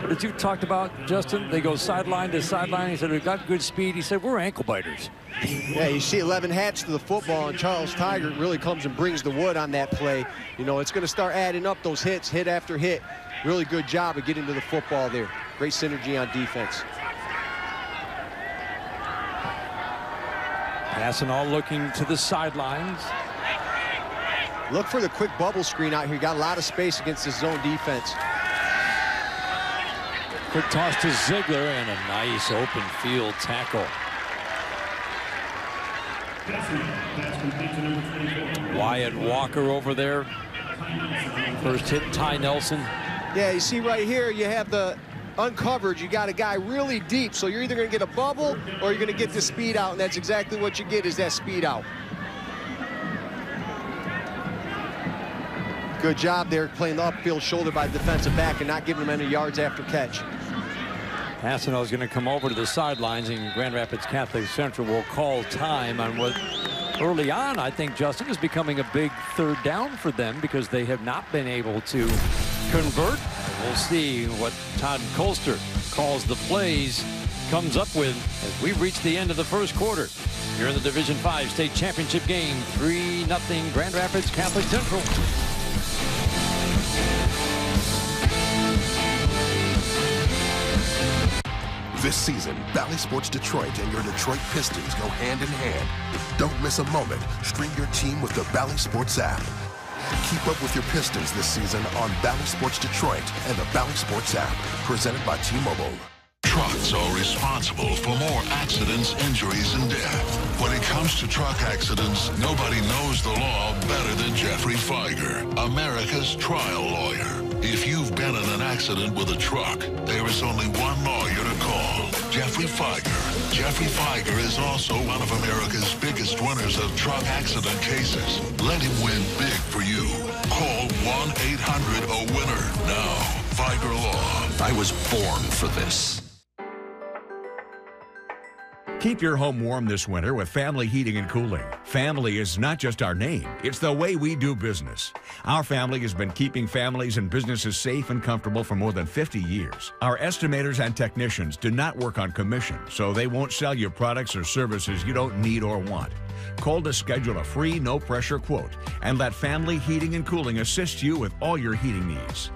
But as you talked about, Justin, they go sideline to sideline. He said, we've got good speed. He said, we're ankle biters. Yeah, you see 11 hats to the football, and Charles Tigert really comes and brings the wood on that play. You know, it's going to start adding up those hits, hit after hit. Really good job of getting to the football there. Great synergy on defense. Passanal looking to the sidelines. Look for the quick bubble screen out here. Got a lot of space against the zone defense. Quick toss to Ziegler and a nice open field tackle. Wyatt Walker over there. First hit, Ty Nelson. Yeah, you see right here, you have the uncovered. You got a guy really deep, so you're either going to get a bubble or you're going to get the speed out, and that's exactly what you get is that speed out. Good job there playing the upfield shoulder by the defensive back and not giving him any yards after catch. Passanal is going to come over to the sidelines, and Grand Rapids Catholic Central will call time on what early on, I think, Justin, is becoming a big third down for them because they have not been able to convert. We'll see what Todd Colster calls the plays, comes up with as we reach the end of the first quarter. Here in the Division 5 state championship game, 3-0 Grand Rapids Catholic Central. This season, Bally Sports Detroit and your Detroit Pistons go hand in hand. Don't miss a moment. Stream your team with the Bally Sports app. Keep up with your Pistons this season on Bally Sports Detroit and the Bally Sports app, presented by T-Mobile. Trucks are responsible for more accidents, injuries, and death. When it comes to truck accidents, nobody knows the law better than Jeffrey Feiger, America's trial lawyer. If you've been in an accident with a truck, there is only one lawyer to call, Jeffrey Feiger. Jeffrey Feiger is also one of America's biggest winners of truck accident cases. Let him win big for you. Call 1-800-A-WINNER now. Feiger Law. I was born for this. Keep your home warm this winter with Family Heating and Cooling. Family is not just our name, it's the way we do business. Our family has been keeping families and businesses safe and comfortable for more than 50 years. Our estimators and technicians do not work on commission, so they won't sell you products or services you don't need or want. Call to schedule a free, no-pressure quote and let Family Heating and Cooling assist you with all your heating needs.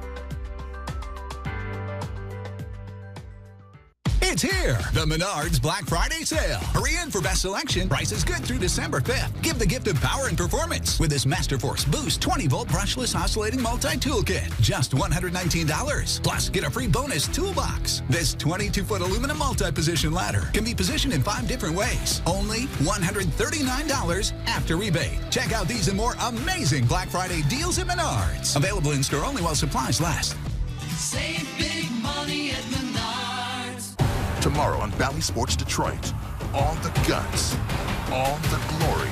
It's here, the Menards Black Friday sale. Hurry in for best selection. Prices good through December 5th. Give the gift of power and performance with this Masterforce Boost 20-volt brushless oscillating multi-tool kit. Just $119. Plus, get a free bonus toolbox. This 22-foot aluminum multi-position ladder can be positioned in 5 different ways. Only $139 after rebate. Check out these and more amazing Black Friday deals at Menards. Available in store only while supplies last. Save big money at Menards. Tomorrow on Bally Sports Detroit, all the guts, all the glory,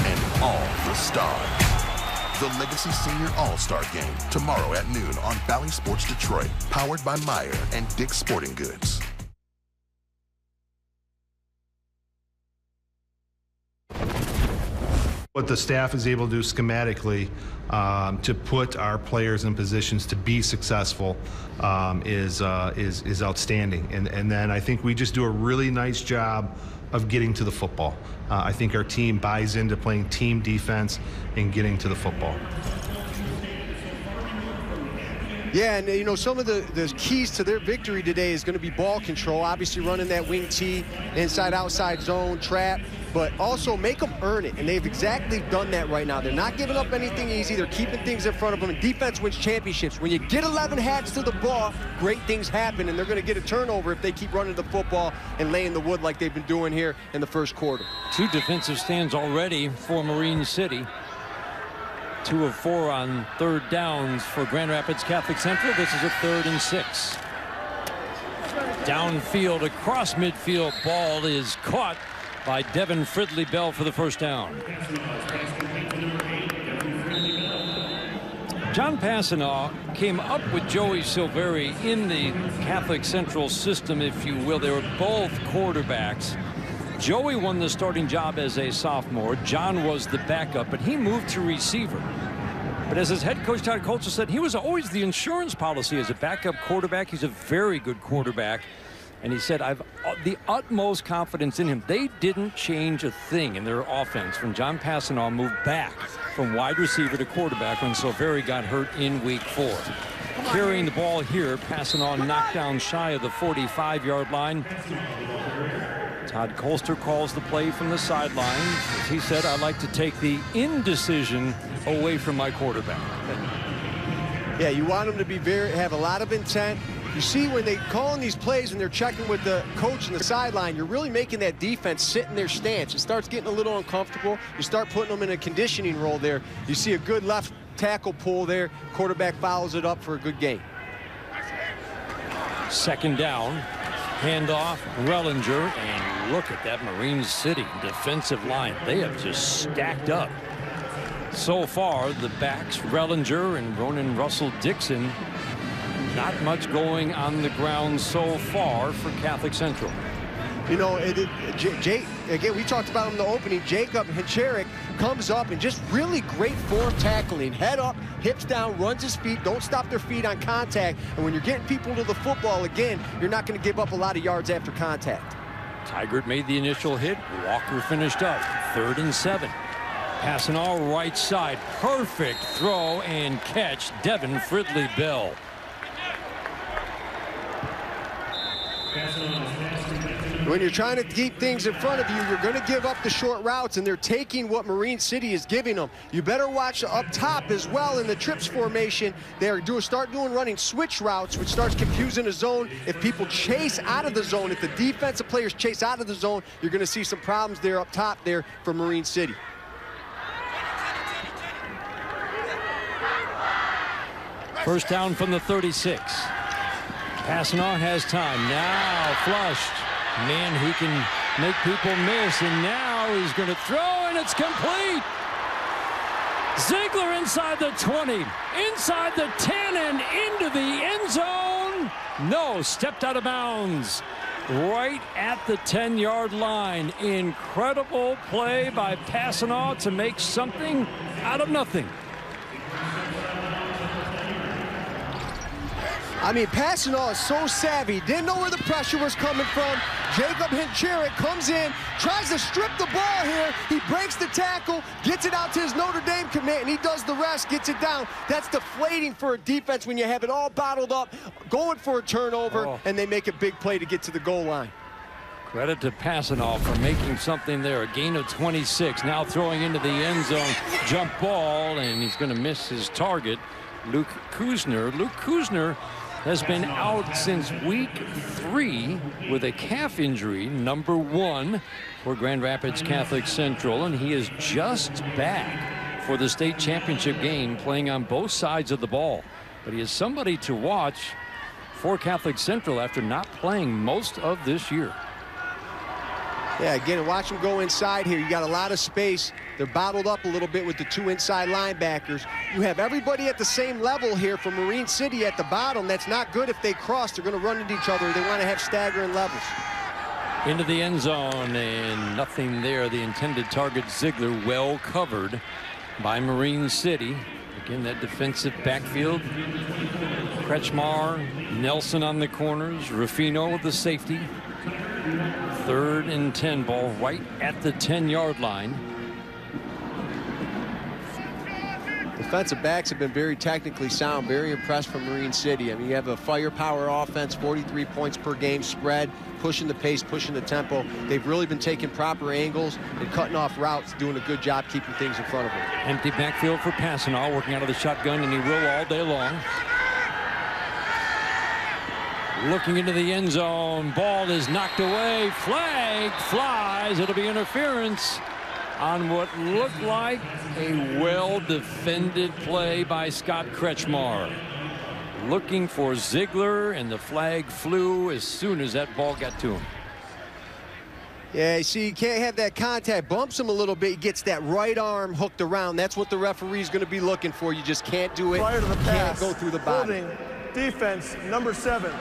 and all the stars. The Legacy Senior All-Star Game, tomorrow at noon on Bally Sports Detroit, powered by Meyer and Dick's Sporting Goods. What the staff is able to do schematically to put our players in positions to be successful is outstanding. And then I think we just do a really nice job of getting to the football. I think our team buys into playing team defense and getting to the football. Yeah, and you know, some of the keys to their victory today is going to be ball control, obviously running that wing T, inside outside zone trap, but also make them earn it, and they've exactly done that right now. They're not giving up anything easy. They're keeping things in front of them, and defense wins championships. When you get 11 hats to the ball, great things happen, and they're going to get a turnover if they keep running the football and laying the wood like they've been doing here in the first quarter. 2 defensive stands already for Marine City. 2 of 4 on third downs for Grand Rapids Catholic Central. This is a 3rd and 6. Downfield across midfield, ball is caught by Devin Fridley Bell for the first down. John Passanal came up with Joey Silveri in the Catholic Central system, if you will. They were both quarterbacks. Joey won the starting job as a sophomore. John was the backup, but he moved to receiver. But as his head coach, Todd Coulter, said, he was always the insurance policy as a backup quarterback. He's a very good quarterback. And he said, I've the utmost confidence in him. They didn't change a thing in their offense when John Passanaugh moved back from wide receiver to quarterback when Silveri got hurt in week 4. Carrying the ball here, Passanaugh knocked down shy of the 45-yard line. Todd Coulter calls the play from the sideline. As he said, I like to take the indecision away from my quarterback. Yeah, you want them to be have a lot of intent. You see when they call in these plays and they're checking with the coach on the sideline, you're really making that defense sit in their stance. It starts getting a little uncomfortable. You start putting them in a conditioning role there. You see a good left tackle pull there. Quarterback follows it up for a good gain. Second down. Handoff, Rellinger, and look at that Marine City defensive line. They have just stacked up. So far, the backs, Rellinger and Ronan Russell Dixon, not much going on the ground so far for Catholic Central. You know, again, we talked about him in the opening. Jacob Hencherik comes up and just really great form tackling. Head up, hips down, runs his feet, don't stop their feet on contact. And when you're getting people to the football, again, you're not going to give up a lot of yards after contact. Tigert made the initial hit. Walker finished up. 3rd and 7. Passanaugh right side. Perfect throw and catch. Devin Fridley Bell. When you're trying to keep things in front of you, you're going to give up the short routes, and they're taking what Marine City is giving them. You better watch up top as well in the trips formation. They're start doing running switch routes, which starts confusing the zone. If people chase out of the zone, if the defensive players chase out of the zone, you're going to see some problems there up top there for Marine City. First down from the 36. Passanaugh has time. Now flushed. Man, he can make people miss, and now he's going to throw, and it's complete. Ziegler inside the 20, inside the 10, and into the end zone. No, stepped out of bounds. Right at the 10-yard line. Incredible play by Passanaugh to make something out of nothing. I mean, Passanaugh is so savvy. Didn't know where the pressure was coming from. Jacob Hencherik comes in, tries to strip the ball here. He breaks the tackle, gets it out to his Notre Dame commit, and he does the rest, gets it down. That's deflating for a defense when you have it all bottled up, going for a turnover, and they make a big play to get to the goal line. Credit to Passanaugh for making something there. A gain of 26. Now throwing into the end zone. Jump ball, and he's going to miss his target. Luke Kuzner. Luke Kuzner has been out since week 3 with a calf injury, number 1 for Grand Rapids Catholic Central, and he is just back for the state championship game, playing on both sides of the ball. But he is somebody to watch for Catholic Central after not playing most of this year. Yeah, again, watch them go inside here. You got a lot of space. They're bottled up a little bit with the 2 inside linebackers. You have everybody at the same level here from Marine City at the bottom. That's not good if they cross. They're going to run into each other. They want to have staggering levels. Into the end zone, and nothing there. The intended target, Ziegler, well covered by Marine City. Again, that defensive backfield. Kretschmar, Nelson on the corners, Ruffino with the safety. 3rd and 10, ball right at the 10-yard line. Defensive backs have been very technically sound, very impressed from Marine City. I mean, you have a firepower offense, 43 points per game spread, pushing the pace, pushing the tempo. They've really been taking proper angles and cutting off routes, doing a good job keeping things in front of them. Empty backfield for Passanaugh, working out of the shotgun, and he will all day long. Looking into the end zone. Ball is knocked away. Flag flies. It'll be interference on what looked like a well-defended play by Scott Kretschmar. Looking for Ziegler, and the flag flew as soon as that ball got to him. Yeah, you see, you can't have that contact. Bumps him a little bit. He gets that right arm hooked around. That's what the referee's going to be looking for. You just can't do it. Prior to the pass, can't go through the body. Holding defense, number 7.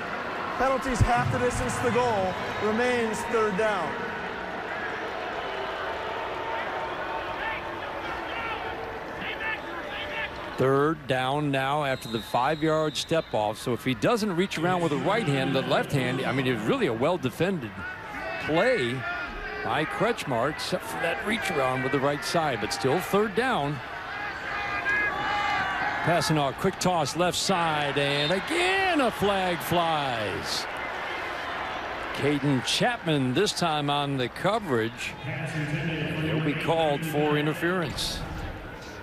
Penalties half the distance to the goal. Remains 3rd down. Third down now after the 5-yard step off. So if he doesn't reach around with the right hand, the left hand, I mean, it's really a well-defended play by Kretschmar, except for that reach around with the right side, but still third down. Passing off, quick toss left side, and again a flag flies. Caden Chapman this time on the coverage. He'll be called for interference.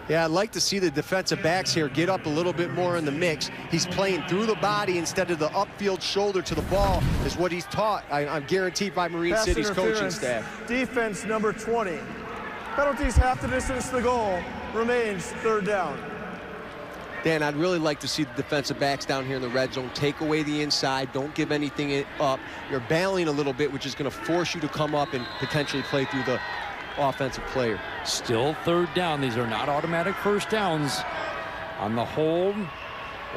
Yeah, I'd like to see the defensive backs here get up a little bit more in the mix. He's playing through the body instead of the upfield shoulder to the ball is what he's taught, I'm guaranteed, by Marine Pass City's coaching staff. Defense number 20. Penalties half the distance to the goal. Remains third down. Dan, I'd really like to see the defensive backs down here in the red zone take away the inside. Don't give anything up. You're bailing a little bit, which is going to force you to come up and potentially play through the offensive player. Still third down. These are not automatic first downs on the hold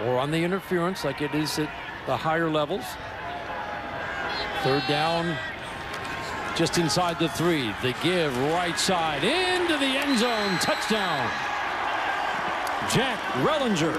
or on the interference like it is at the higher levels. Third down just inside the 3. The give right side into the end zone. Touchdown. Jack Rellinger.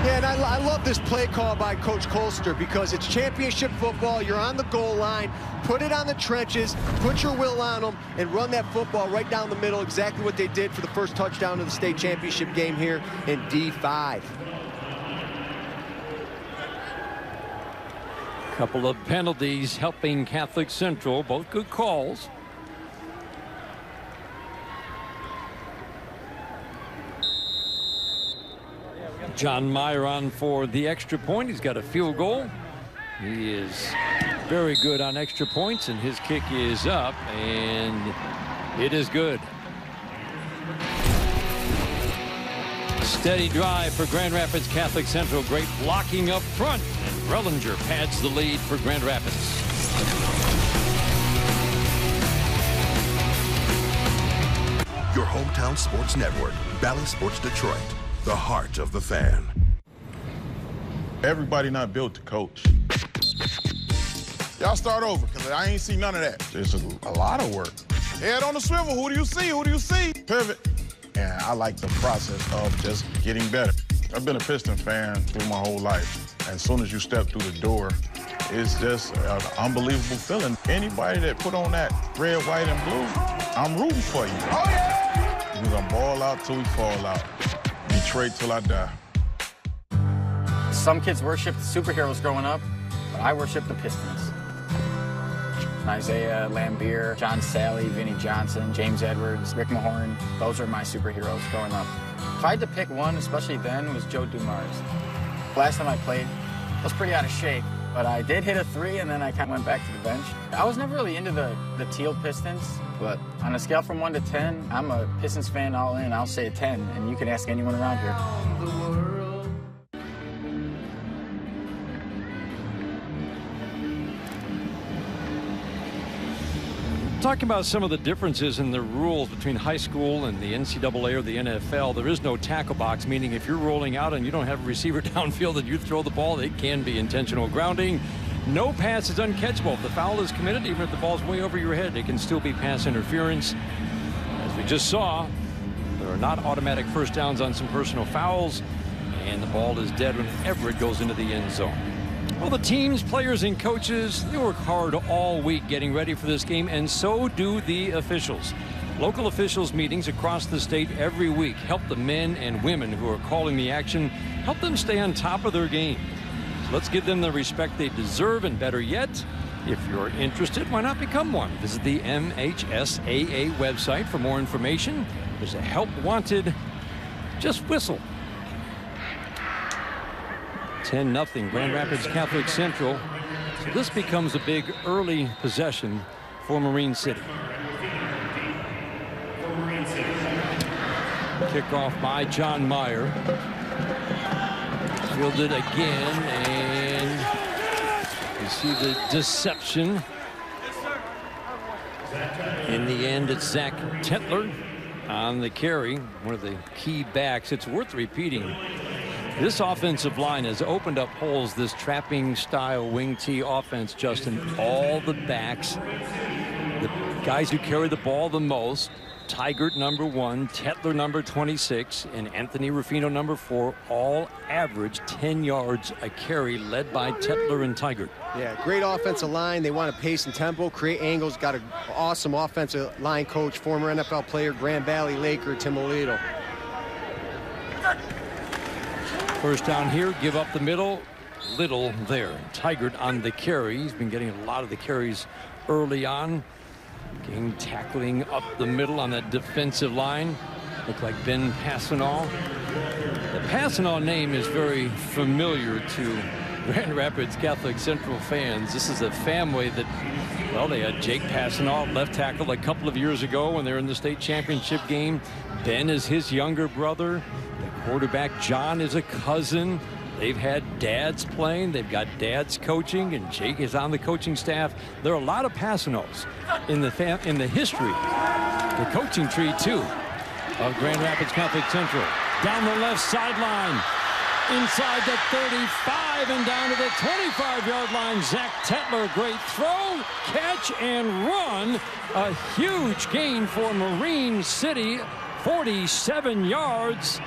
Yeah, and I love this play call by Coach Colster because it's championship football. You're on the goal line. Put it on the trenches. Put your will on them and run that football right down the middle. Exactly what they did for the first touchdown of the state championship game here in D5. Couple of penalties helping Catholic Central. Both good calls. John Meyer on for the extra point. He's got a field goal. He is very good on extra points, and his kick is up, and it is good. Steady drive for Grand Rapids Catholic Central. Great blocking up front, and Rellinger pads the lead for Grand Rapids. Your hometown sports network, Bally Sports Detroit. The heart of the fan. Everybody not built to coach. Y'all start over, because I ain't see none of that. It's a lot of work. Head on the swivel. Who do you see? Who do you see? Pivot. And I like the process of just getting better. I've been a Piston fan through my whole life. As soon as you step through the door, it's just an unbelievable feeling. Anybody that put on that red, white, and blue, I'm rooting for you. Oh, yeah! We're going to ball out till we fall out. Detroit till I die. Some kids worship the superheroes growing up, but I worship the Pistons. Isaiah Lambier, John Sally, Vinnie Johnson, James Edwards, Rick Mahorn. Those are my superheroes growing up. If I had to pick one, especially then, was Joe Dumars. Last time I played, I was pretty out of shape, but I did hit a 3, and then I kind of went back to the bench. I was never really into the teal Pistons, but on a scale from 1 to 10, I'm a Pistons fan all in. I'll say a 10, and you can ask anyone around here. Talking about some of the differences in the rules between high school and the NCAA or the NFL, there is no tackle box, meaning if you're rolling out and you don't have a receiver downfield and you throw the ball, it can be intentional grounding. No pass is uncatchable. If the foul is committed, even if the ball's way over your head, it can still be pass interference. As we just saw, there are not automatic first downs on some personal fouls, and the ball is dead whenever it goes into the end zone. Well, the teams, players, and coaches, they work hard all week getting ready for this game, and so do the officials. Local officials meetings across the state every week help the men and women who are calling the action, help them stay on top of their game. So let's give them the respect they deserve, and better yet, if you're interested, why not become one? Visit the MHSAA website for more information. There's a help wanted. Just whistle. 10-0 Grand Rapids Catholic Central. So this becomes a big early possession for Marine City. Kickoff by John Meyer. Fielded again, and you see the deception. In the end, it's Zach Tetler on the carry, one of the key backs. It's worth repeating. This offensive line has opened up holes, this trapping style wing T offense, Justin. All the backs, the guys who carry the ball the most, Tigert number 1, Tetler number 26, and Anthony Rufino number 4, all average 10 yards a carry, led by Tetler and Tigert. Yeah, great offensive line. They want to pace and tempo, create angles. Got an awesome offensive line coach, former NFL player, Grand Valley Laker, Tim Olito. First down here, give up the middle. Little there. Tigert on the carry. He's been getting a lot of the carries early on. Getting tackling up the middle on that defensive line. Look like Ben Passanal. The Passanal name is very familiar to Grand Rapids Catholic Central fans. This is a family that, well, they had Jake Passanal, left tackle, a couple of years ago when they were in the state championship game. Ben is his younger brother. The quarterback, John, is a cousin. They've had dads playing. They've got dads coaching, and Jake is on the coaching staff. There are a lot of Passanals in the history, the coaching tree, too, of Grand Rapids Catholic Central. Down the left sideline, inside the 35 and down to the 25-yard line. Zach Tetler, great throw, catch, and run. A huge gain for Marine City, 47 yards.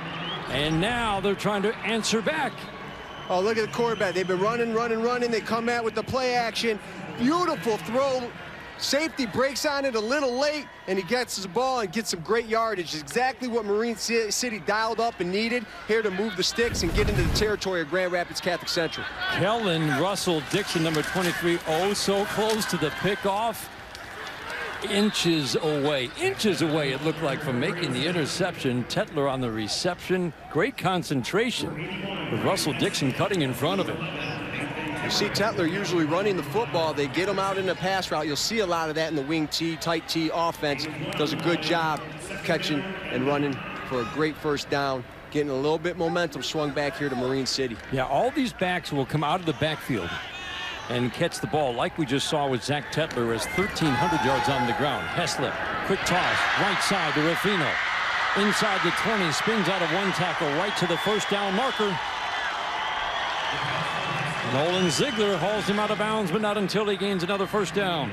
And now they're trying to answer back. Oh, look at the quarterback. They've been running. They come out with the play action. Beautiful throw. Safety breaks on it a little late, and he gets the ball and gets some great yardage. Exactly what Marine City dialed up and needed here to move the sticks and get into the territory of Grand Rapids Catholic Central. Kellen Russell Dixon, number 23, oh so close to the pickoff. Inches away it looked like, from making the interception. Tetler on the reception. Great concentration with Russell Dixon cutting in front of him. You see Tetler usually running the football. They get him out in the pass route. You'll see a lot of that in the wing T, tight T offense. Does a good job catching and running for a great first down. Getting a little bit momentum swung back here to Marine City. Yeah, all these backs will come out of the backfield and catch the ball like we just saw with Zach Tetler, as 1,300 yards on the ground. Heslip, quick toss, right side to Rufino. Inside the 20, spins out of one tackle, right to the first down marker. Nolan Ziegler hauls him out of bounds, but not until he gains another first down.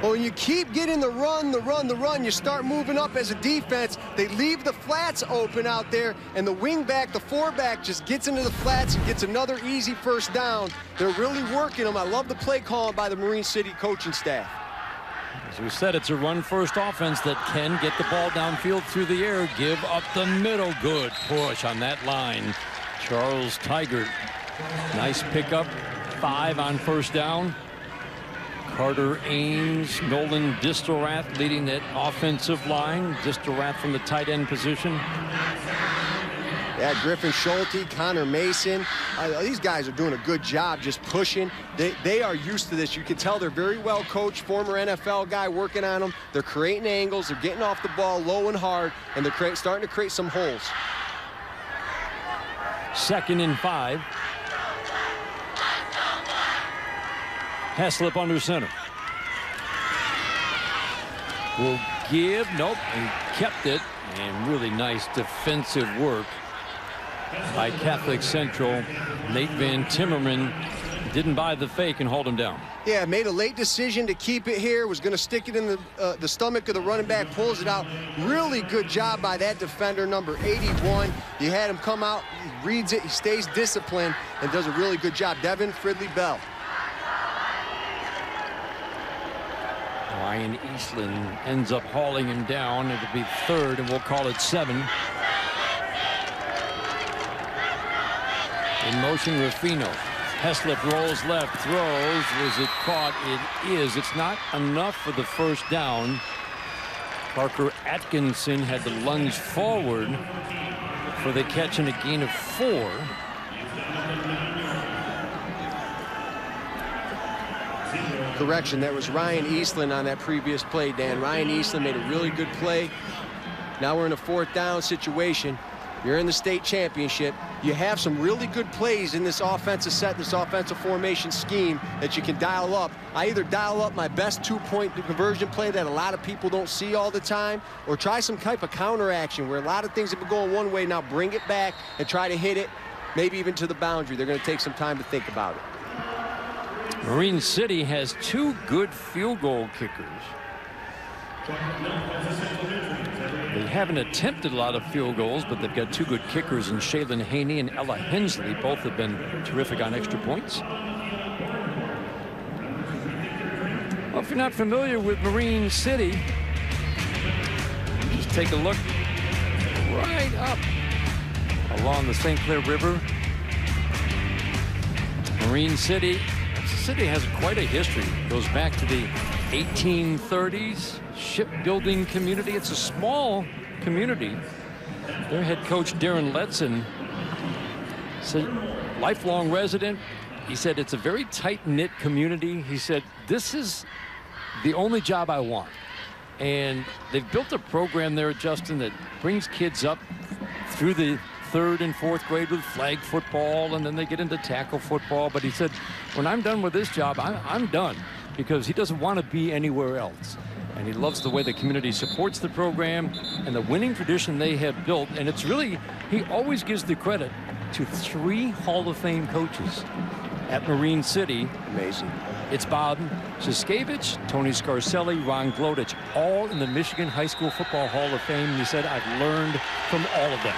Well, when you keep getting the run, you start moving up as a defense. They leave the flats open out there, and the wing back, the four back, just gets into the flats and gets another easy first down. They're really working them. I love the play calling by the Marine City coaching staff. As we said, it's a run-first offense that can get the ball downfield through the air. Give up the middle. Good push on that line. Charles Tigert. Nice pickup. 5 on first down. Carter Ames, Nolan Distelrath leading that offensive line. Distelrath from the tight end position. Yeah, Griffin Schulte, Connor Mason. These guys are doing a good job just pushing. They are used to this. You can tell they're very well coached, former NFL guy working on them. They're creating angles. They're getting off the ball low and hard, and they're starting to create some holes. 2nd and 5. Heslip under center. Will give. Nope. He kept it. And really nice defensive work by Catholic Central. Nate Van Timmerman didn't buy the fake and hold him down. Yeah, made a late decision to keep it here. Was going to stick it in the stomach of the running back. Pulls it out. Really good job by that defender, number 81. You had him come out. He reads it. He stays disciplined and does a really good job. Devin Fridley Bell. Ryan Eastland ends up hauling him down. It'll be 3rd, and we'll call it 7. In motion, Rufino. Heslip rolls left, throws. Was it caught? It is. It's not enough for the first down. Parker Atkinson had to lunge forward for the catch and a gain of 4. Correction, that was Ryan Eastland on that previous play, Dan. Ryan Eastland made a really good play. Now we're in a 4th down situation. You're in the state championship. You have some really good plays in this offensive set, this offensive formation scheme that you can dial up. I either dial up my best two-point conversion play that a lot of people don't see all the time, or try some type of counter action where a lot of things have been going one way. Now bring it back and try to hit it, maybe even to the boundary. They're going to take some time to think about it. Marine City has 2 good field goal kickers. They haven't attempted a lot of field goals, but they've got 2 good kickers in Shaylin Haney and Ella Hensley. Both have been terrific on extra points. Well, if you're not familiar with Marine City, just take a look right up along the St. Clair River. Marine City has quite a history. It goes back to the 1830s. Shipbuilding community. It's a small community. Their head coach Darren Letson said, lifelong resident. He said it's a very tight-knit community. He said this is the only job I want. And they've built a program there, Justin, that brings kids up through the 3rd and 4th grade with flag football, and then they get into tackle football. But he said, when I'm done with this job, I'm done, because he doesn't want to be anywhere else. And he loves the way the community supports the program and the winning tradition they have built. And it's really, he always gives the credit to 3 Hall of Fame coaches at Marine City. Amazing. It's Bob Siskevich, Tony Scarcelli, Ron Glodich, all in the Michigan High School Football Hall of Fame. And he said, I've learned from all of them.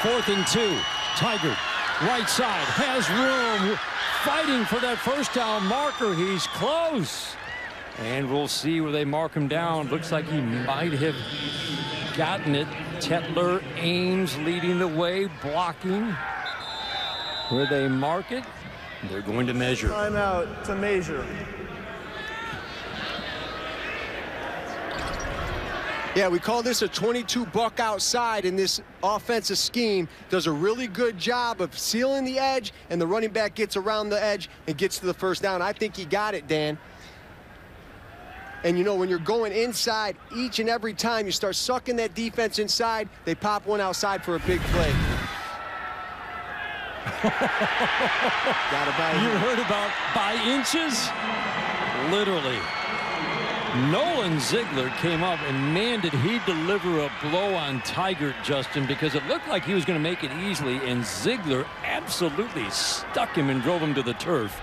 4th and 2. Tiger, right side, has room, fighting for that first down marker. He's close. And we'll see where they mark him down. Looks like he might have gotten it. Tetler, Ames leading the way, blocking. Where they mark it, they're going to measure. Timeout to measure. Yeah, we call this a 22 buck outside, in this offensive scheme does a really good job of sealing the edge, and the running back gets around the edge and gets to the first down. I think he got it, Dan. And, you know, when you're going inside, each and every time you start sucking that defense inside, they pop one outside for a big play. You heard about by inches? Literally. Nolan Ziegler came up, and man, did he deliver a blow on Tiger, Justin, because it looked like he was going to make it easily, and Ziegler absolutely stuck him and drove him to the turf,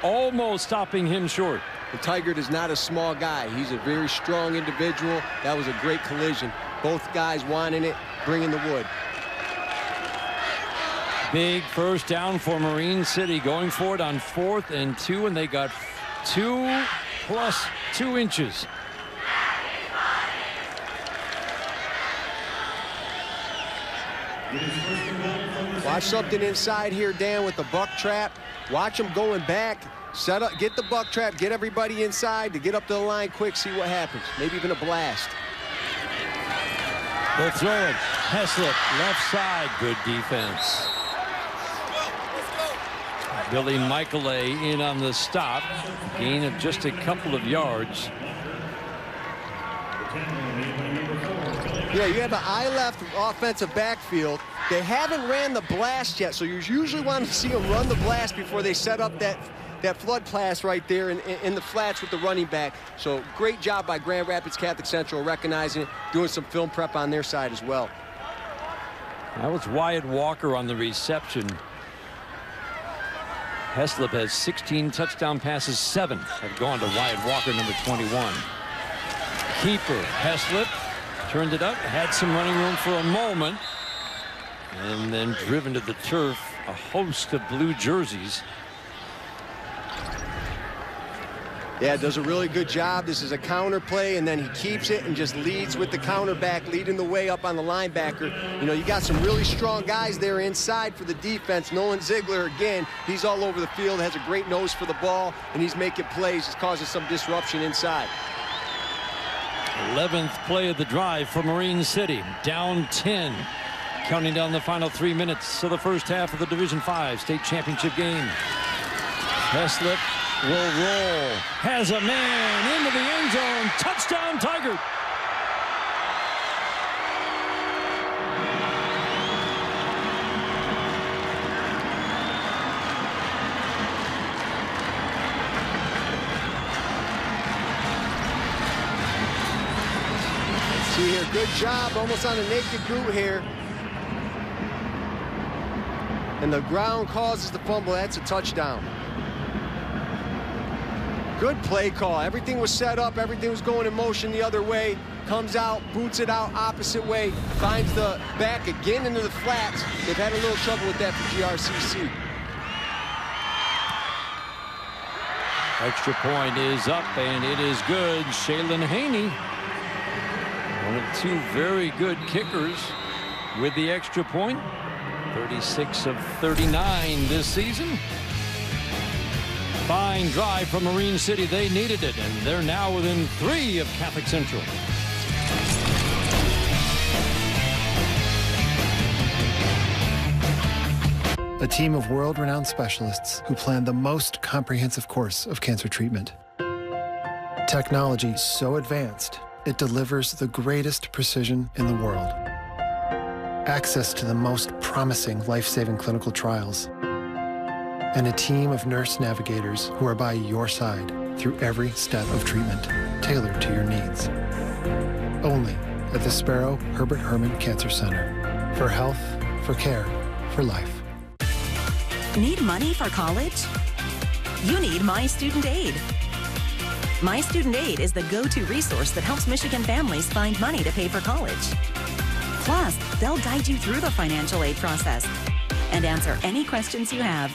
almost stopping him short. The Tiger is not a small guy. He's a very strong individual. That was a great collision. Both guys wanting it, bringing the wood. Big first down for Marine City, going for it on 4th and 2, and they got 2 plus 2 inches. Watch something inside here, Dan, with the buck trap. Watch them going back. Set up, get the buck trap, get everybody inside to get up to the line quick, see what happens. Maybe even a blast. They'll throw it. Heslip, left side. Good defense. Billy Michaelay in on the stop. Gain of just a couple of yards. Yeah, you have an eye left offensive backfield. They haven't ran the blast yet, so you usually want to see them run the blast before they set up that flood pass right there in the flats with the running back. So great job by Grand Rapids Catholic Central recognizing it, doing some film prep on their side as well. That was Wyatt Walker on the reception. Heslip has 16 touchdown passes, 7 have gone to Wyatt Walker, number 21. Keeper, Heslip, turned it up, had some running room for a moment, and then driven to the turf, a host of blue jerseys. Yeah, does a really good job. This is a counter play, and then he keeps it and just leads with the counter back, leading the way up on the linebacker. You know, you got some really strong guys there inside for the defense. Nolan Ziegler, again, he's all over the field, has a great nose for the ball, and he's making plays. He's causing some disruption inside. 11th play of the drive for Marine City. Down 10. Counting down the final 3 minutes of the first half of the Division 5 state championship game. Heslip will roll. Has a man into the end zone. Touchdown, Tiger. See here, good job, almost on a naked boot here. And the ground causes the fumble. That's a touchdown. Good play call. Everything was set up. Everything was going in motion the other way. Comes out, boots it out opposite way, finds the back again into the flats. They've had a little trouble with that for GRCC. Extra point is up, and it is good. Shaylin Haney, one of two very good kickers with the extra point. 36 of 39 this season. Fine drive from Marine City. They needed it, and they're now within 3 of Catholic Central. A team of world-renowned specialists who plan the most comprehensive course of cancer treatment. Technology so advanced, it delivers the greatest precision in the world. Access to the most promising life-saving clinical trials. And a team of nurse navigators who are by your side through every step of treatment, tailored to your needs. Only at the Sparrow Herbert Herman Cancer Center. For health, for care, for life. Need money for college? You need My Student Aid. My Student Aid is the go-to resource that helps Michigan families find money to pay for college. Plus, they'll guide you through the financial aid process and answer any questions you have.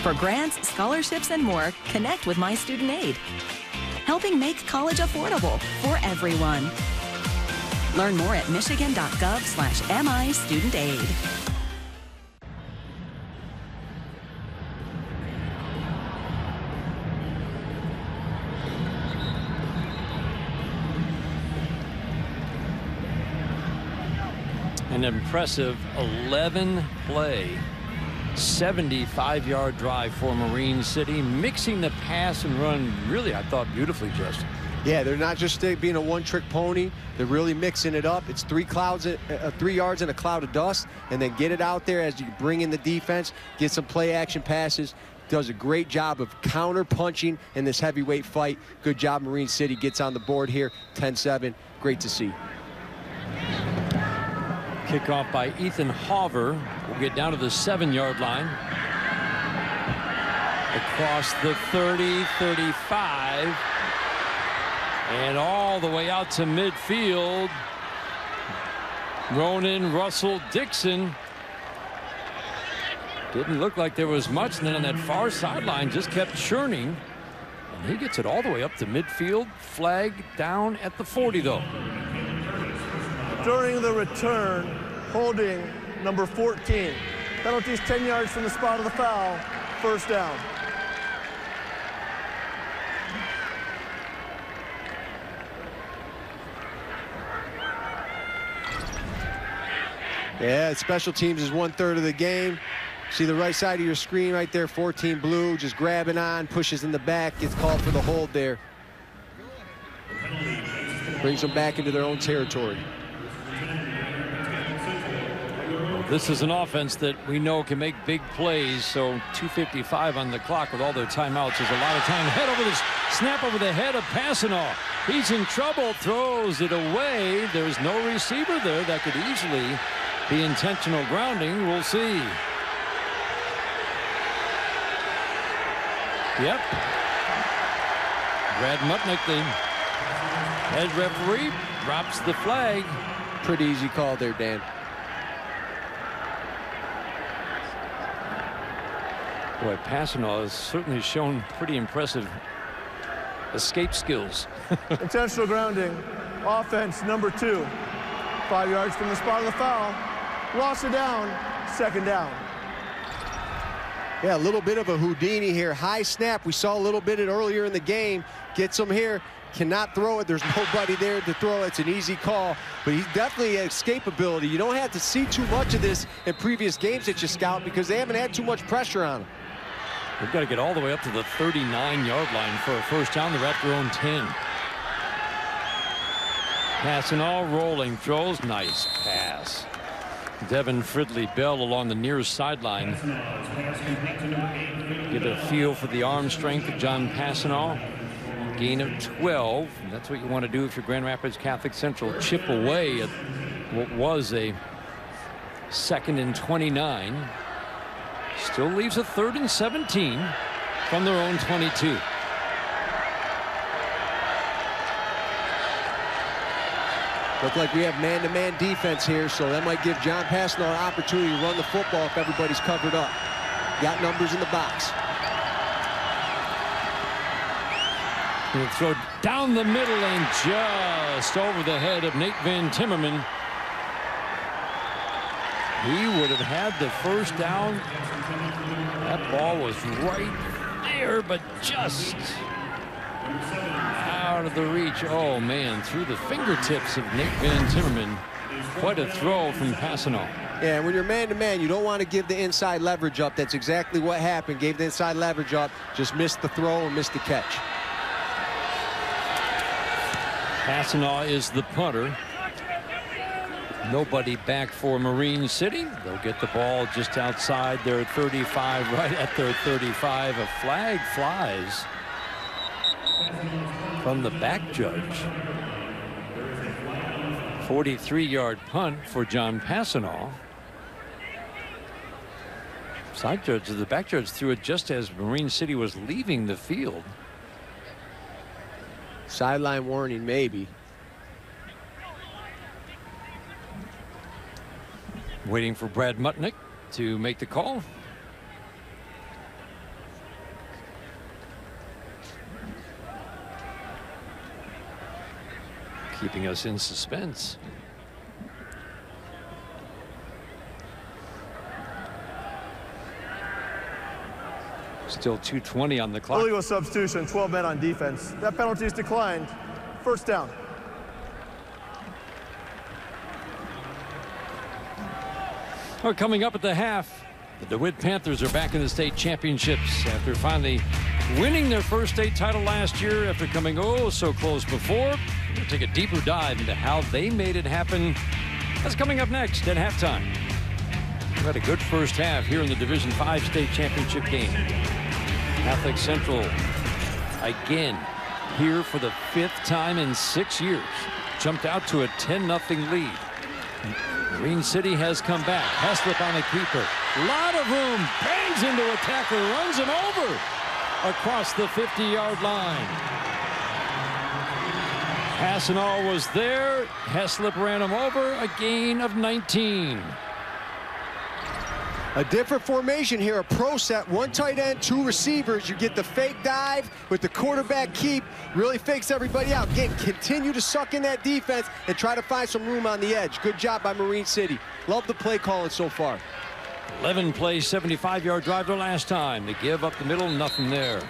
For grants, scholarships, and more, connect with My Student Aid, helping make college affordable for everyone. Learn more at michigan.gov/MIStudentAid. An impressive 11-play, 75-yard drive for Marine City, mixing the pass and run, really, I thought, beautifully, Justin. Yeah, they're not just being a one-trick pony. They're really mixing it up. It's 3 yards and a cloud of dust, and then get it out there as you bring in the defense, get some play-action passes. Does a great job of counter-punching in this heavyweight fight. Good job, Marine City gets on the board here, 10-7. Great to see. Kickoff by Ethan Hauver. Will get down to the 7-yard line. Across the 30, 35. And all the way out to midfield. Ronan Russell Dixon. Didn't look like there was much. And then on that far sideline just kept churning. And he gets it all the way up to midfield. Flag down at the 40, though. During the return, holding number 14. Penalties 10 yards from the spot of the foul. First down. Yeah, special teams is 1/3 of the game. See the right side of your screen right there, 14 blue, just grabbing on, pushes in the back, gets called for the hold there. Brings them back into their own territory. This is an offense that we know can make big plays, so 2:55 on the clock with all their timeouts. There's a lot of time. Head over this snap over the head of Passanaw. He's in trouble, throws it away. There's no receiver there. That could easily be intentional grounding. We'll see. Yep. Brad Mutnick, the head referee, drops the flag. Pretty easy call there, Dan. Boy, Passanaw has certainly shown pretty impressive escape skills. Intentional grounding. Offense number 2. 5 yards from the spot of the foul. Loss it down. Second down. Yeah, a little bit of a Houdini here. High snap. We saw a little bit earlier in the game. Gets him here. Cannot throw it. There's nobody there to throw. It's an easy call, but he's definitely an escapability. You don't have to see too much of this in previous games that you scout because they haven't had too much pressure on him. They've got to get all the way up to the 39-yard line for a first down. They're at their own 10. Passanaw rolling, throws, nice pass. Devin Fridley Bell along the near sideline. Get a feel for the arm strength of John Passanaw. gain of 12. And that's what you want to do if you're Grand Rapids Catholic Central. Chip away at what was a 2nd and 29. Still leaves a 3rd and 17 from their own 22. Look like we have man-to-man defense here, so that might give John Passano an opportunity to run the football if everybody's covered up. Got numbers in the box. He'll throw down the middle and just over the head of Nate Van Timmerman. He would have had the first down. That ball was right there, but just out of the reach. Oh, man, through the fingertips of Nate Van Timmerman. Quite a throw from Passano. Yeah, when you're man-to-man, you don't want to give the inside leverage up. That's exactly what happened. Gave the inside leverage up, just missed the throw and missed the catch. Passano is the punter. Nobody back for Marine City. They'll get the ball just outside their 35, right at their 35. A flag flies from the back judge. 43-yard punt for John Passano. Side judge, the back judge threw it just as Marine City was leaving the field. Sideline warning, maybe. Waiting for Brad Mutnick to make the call. Keeping us in suspense. Still 2:20 on the clock. Illegal substitution, 12 men on defense. That penalty is declined. First down. Well, coming up at the half, the DeWitt Panthers are back in the state championships after finally winning their first state title last year after coming oh so close before. We'll take a deeper dive into how they made it happen. That's coming up next at halftime. We had a good first half here in the Division 5 state championship game. Catholic Central again here for the 5th time in 6 years. Jumped out to a 10-0 lead. Marine City has come back. Heslip on the keeper. Lot of room. Bangs into a tackler. Runs him over across the 50-yard line. Passano was there. Heslip ran him over. A gain of 19. A different formation here, a pro set, 1 tight end, 2 receivers. You get the fake dive with the quarterback keep, really fakes everybody out. Again, continue to suck in that defense and try to find some room on the edge. Good job by Marine City. Love the play calling so far. 11 plays, 75-yard drive their last time. They give up the middle, nothing there.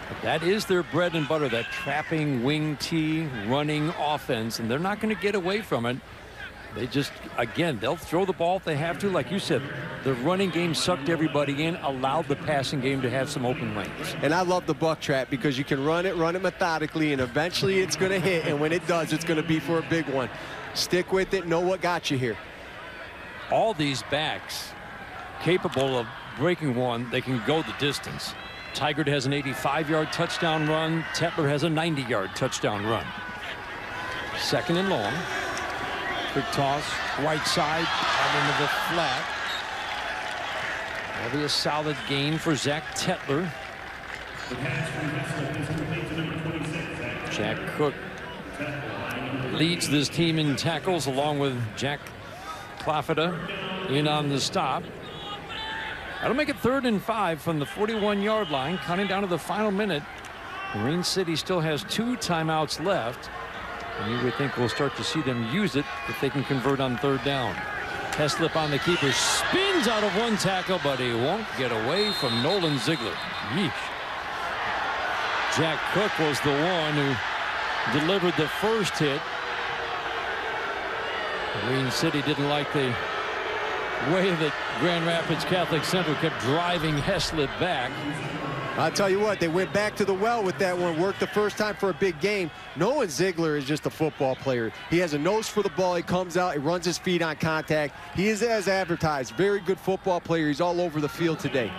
But that is their bread and butter, that trapping, wing tee, running offense, and they're not going to get away from it. They just, again, they'll throw the ball if they have to. Like you said, the running game sucked everybody in, allowed the passing game to have some open lanes. And I love the buck trap because you can run it methodically, and eventually it's going to hit. And when it does, it's going to be for a big one. Stick with it. Know what got you here. All these backs capable of breaking one, they can go the distance. Tigert has an 85-yard touchdown run. Tetler has a 90-yard touchdown run. 2nd and long. Quick toss, right side, out into the flat. That'll be a solid gain for Zach Tetler. Jack Cook leads this team in tackles along with Jack Clafeta in on the stop. That'll make it 3rd and 5 from the 41-yard line, counting down to the final minute. Marine City still has 2 timeouts left. And you would think we'll start to see them use it if they can convert on 3rd down. Heslip on the keeper, spins out of 1 tackle, but he won't get away from Nolan Ziegler. Yeesh. Jack Cook was the one who delivered the first hit. Marine City didn't like the way that Grand Rapids Catholic Central kept driving Heslip back. I'll tell you what, they went back to the well with that one. Worked the first time for a big game. Nolan Ziegler is just a football player. He has a nose for the ball. He comes out. He runs his feet on contact. He is as advertised. Very good football player. He's all over the field today.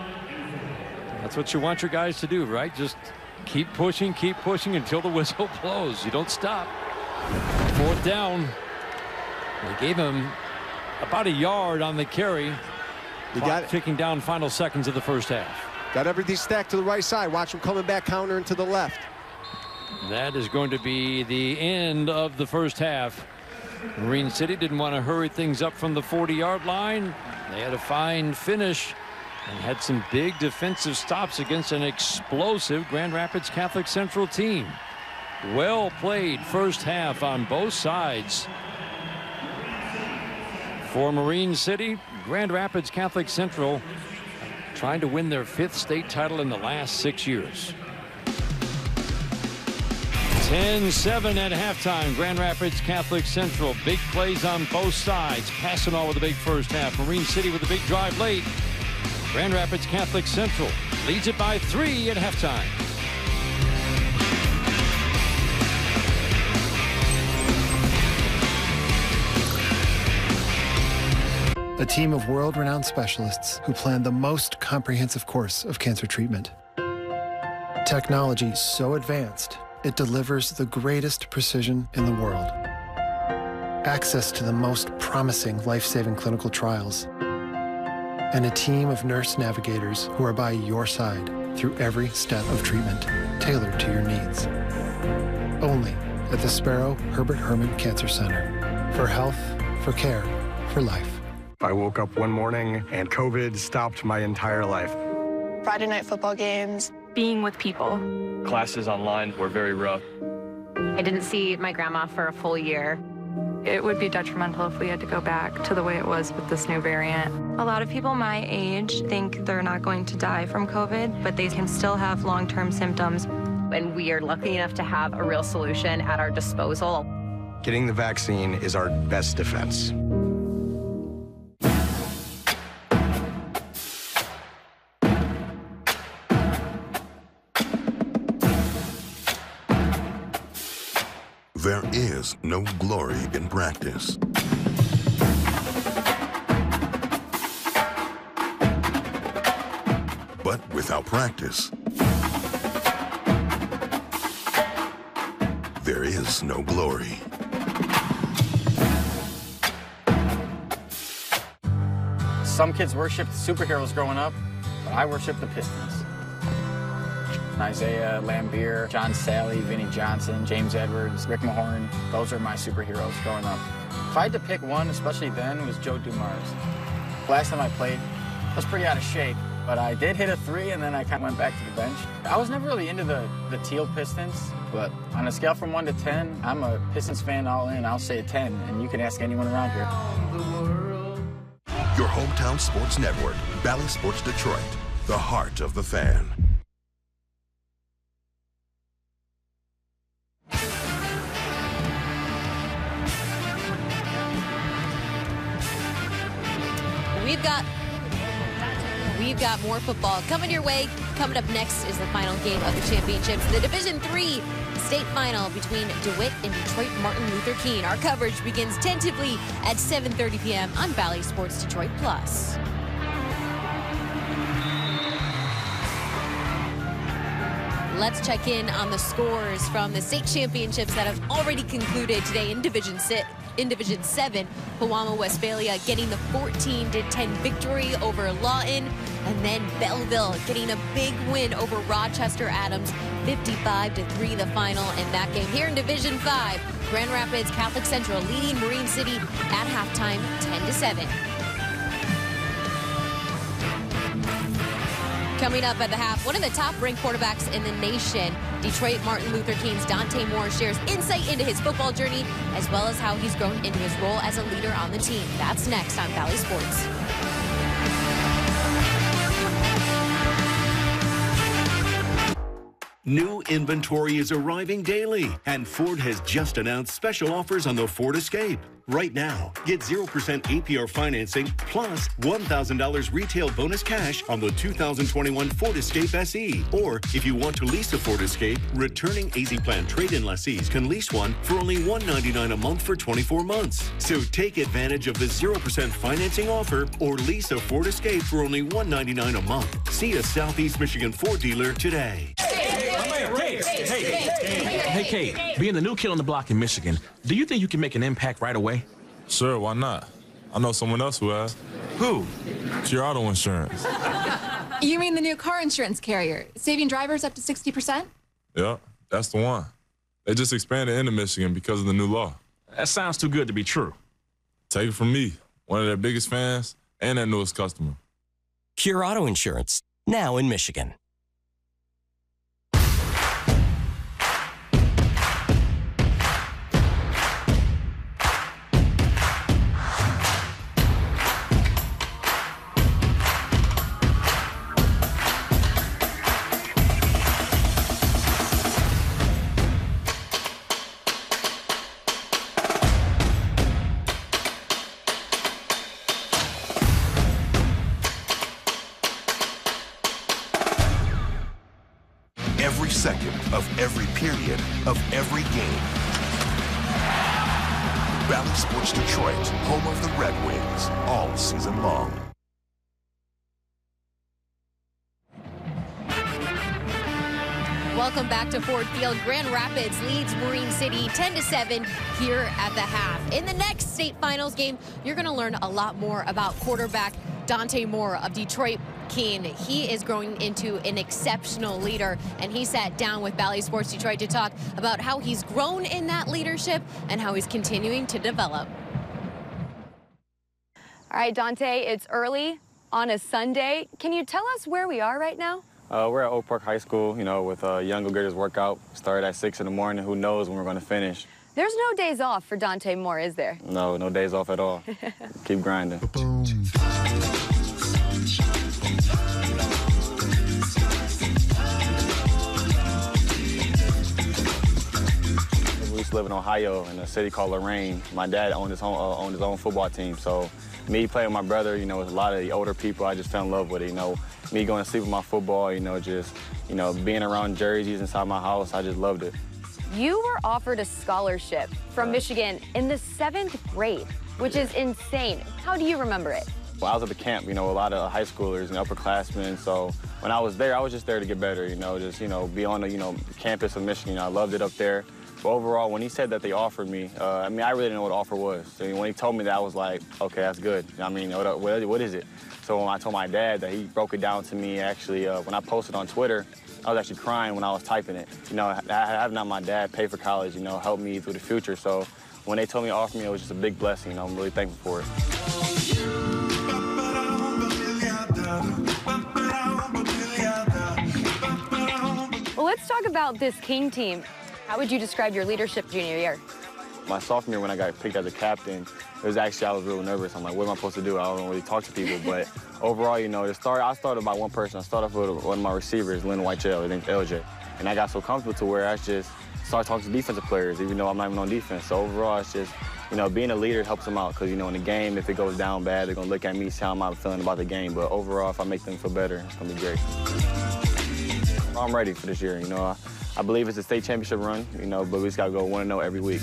That's what you want your guys to do, right? Just Keep pushing until the whistle blows. You don't stop. 4th down. They gave him about a yard on the carry. You got it. Ticking down final seconds of the first half. Got everything stacked to the right side. Watch him coming back, countering to the left. That is going to be the end of the first half. Marine City didn't want to hurry things up from the 40-yard line. They had a fine finish and had some big defensive stops against an explosive Grand Rapids Catholic Central team. Well played first half on both sides. For Marine City, Grand Rapids Catholic Central trying to win their 5th state title in the last 6 years. 10-7 at halftime. Grand Rapids Catholic Central. Big plays on both sides. Passing all with a big first half. Marine City with a big drive late. Grand Rapids Catholic Central leads it by 3 at halftime. A team of world-renowned specialists who plan the most comprehensive course of cancer treatment. Technology so advanced, it delivers the greatest precision in the world. Access to the most promising life-saving clinical trials. And a team of nurse navigators who are by your side through every step of treatment, tailored to your needs. Only at the Sparrow Herbert Herman Cancer Center. For health, for care, for life. I woke up one morning and COVID stopped my entire life. Friday night football games. Being with people. Classes online were very rough. I didn't see my grandma for a full year. It would be detrimental if we had to go back to the way it was with this new variant. A lot of people my age think they're not going to die from COVID, but they can still have long-term symptoms. And we are lucky enough to have a real solution at our disposal. Getting the vaccine is our best defense. There is no glory in practice. But without practice, there is no glory. Some kids worship superheroes growing up, but I worship the Pistons. Isaiah, Lambeer, John Sally, Vinnie Johnson, James Edwards, Rick Mahorn. Those are my superheroes growing up. If I had to pick one, especially then, it was Joe Dumars. Last time I played, I was pretty out of shape, but I did hit a 3 and then I kind of went back to the bench. I was never really into the teal Pistons, but on a scale from 1 to 10, I'm a Pistons fan all in. I'll say a 10, and you can ask anyone around here. Your hometown sports network, Bally Sports Detroit, the heart of the fan. We've got more football coming your way. Coming up next is the final game of the championships, the Division III state final between DeWitt and Detroit Martin Luther King. Our coverage begins tentatively at 7:30 p.m. on Bally Sports Detroit Plus. Let's check in on the scores from the state championships that have already concluded today in Division 7. Pewamo Westphalia getting the 14-10 victory over Lawton, and then Belleville getting a big win over Rochester Adams, 55-3 the final in that game. Here in Division 5, Grand Rapids Catholic Central leading Marine City at halftime 10-7. Coming up at the half, one of the top-ranked quarterbacks in the nation, Detroit Martin Luther King's Dante Moore shares insight into his football journey, as well as how he's grown into his role as a leader on the team. That's next on Bally Sports. New inventory is arriving daily, and Ford has just announced special offers on the Ford Escape. Right now, get 0% APR financing plus $1,000 retail bonus cash on the 2021 Ford Escape SE. Or if you want to lease a Ford Escape, returning AZ Plan trade-in lessees can lease one for only $199 a month for 24 months. So take advantage of the 0% financing offer or lease a Ford Escape for only $199 a month. See a Southeast Michigan Ford dealer today. Hey, Kate, being the new kid on the block in Michigan, do you think you can make an impact right away? Sure, why not? I know someone else who has. Who? It's your auto insurance. You mean the new car insurance carrier, saving drivers up to 60%? Yeah, that's the one. They just expanded into Michigan because of the new law. That sounds too good to be true. Take it from me, one of their biggest fans and their newest customer. Pure Auto Insurance, now in Michigan. Every second of every period of every game. Bally Sports Detroit, home of the Red Wings, all season long. Welcome back to Ford Field. Grand Rapids leads Marine City 10-7 here at the half. In the next state finals game, you're going to learn a lot more about quarterback Dante Moore of Detroit Keene. He is growing into an exceptional leader, and he sat down with Bally Sports Detroit to talk about how he's grown in that leadership and how he's continuing to develop. All right, Dante, it's early on a Sunday. Can you tell us where we are right now? We're at Oak Park High School, you know, with a young go-getters workout. Started at 6 in the morning. Who knows when we're going to finish? There's no days off for Dante Moore, is there? No days off at all. Keep grinding. We used to live in Ohio in a city called Lorraine. My dad owned his own football team, so me playing with my brother, you know, with a lot of the older people, I just fell in love with it, you know. Me going to sleep with my football, you know, just, you know, being around jerseys inside my house, I just loved it. You were offered a scholarship from Michigan in the 7th grade, which is insane. How do you remember it? Well, I was at the camp, you know, a lot of high schoolers and upperclassmen, so when I was there, I was just there to get better, you know, just, you know, be on the, you know, campus of Michigan. I loved it up there. But overall, when he said that they offered me, I mean, I really didn't know what the offer was. So when he told me that, I was like, okay, that's good. I mean, what is it? So when I told my dad that, he broke it down to me, actually, when I posted on Twitter, I was actually crying when I was typing it. You know, having my dad pay for college, you know, helped me through the future. So when they told me to offer me, it was just a big blessing. You know, I'm really thankful for it. Well, let's talk about this King team. How would you describe your leadership junior year? My sophomore year, when I got picked as a captain, it was actually, I was real nervous. I'm like, what am I supposed to do? I don't really talk to people. But overall, you know, I started by one person. I started off with one of my receivers, Lynn Whitechell, named LJ. And I got so comfortable to where I just started talking to defensive players, even though I'm not even on defense. So overall, it's just, you know, being a leader helps them out. Because, you know, in the game, if it goes down bad, they're going to look at me, see how I'm feeling about the game. But overall, if I make them feel better, it's going to be great. I'm ready for this year, you know. I believe it's a state championship run, you know, but we just got to go 1-0 every week.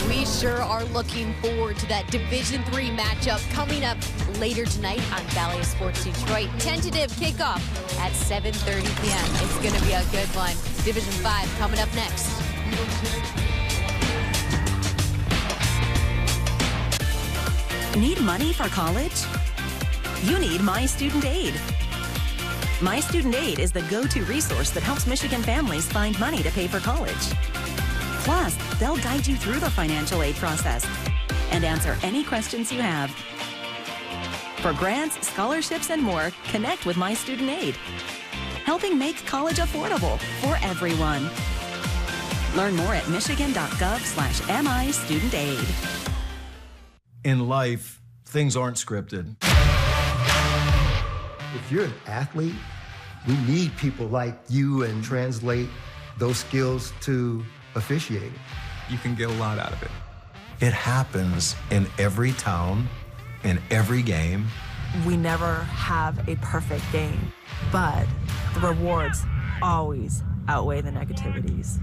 We sure are looking forward to that Division III matchup coming up later tonight on Bally Sports Detroit. Tentative kickoff at 7:30 p.m. It's going to be a good one. Division 5 coming up next. Need money for college? You need My Student Aid. My Student Aid is the go-to resource that helps Michigan families find money to pay for college. Plus, they'll guide you through the financial aid process and answer any questions you have. For grants, scholarships, and more, connect with My Student Aid, helping make college affordable for everyone. Learn more at michigan.gov/MIStudentAid. In life, things aren't scripted. If you're an athlete, we need people like you and translate those skills to officiating. You can get a lot out of it. It happens in every town, in every game. We never have a perfect game, but the rewards always outweigh the negativities.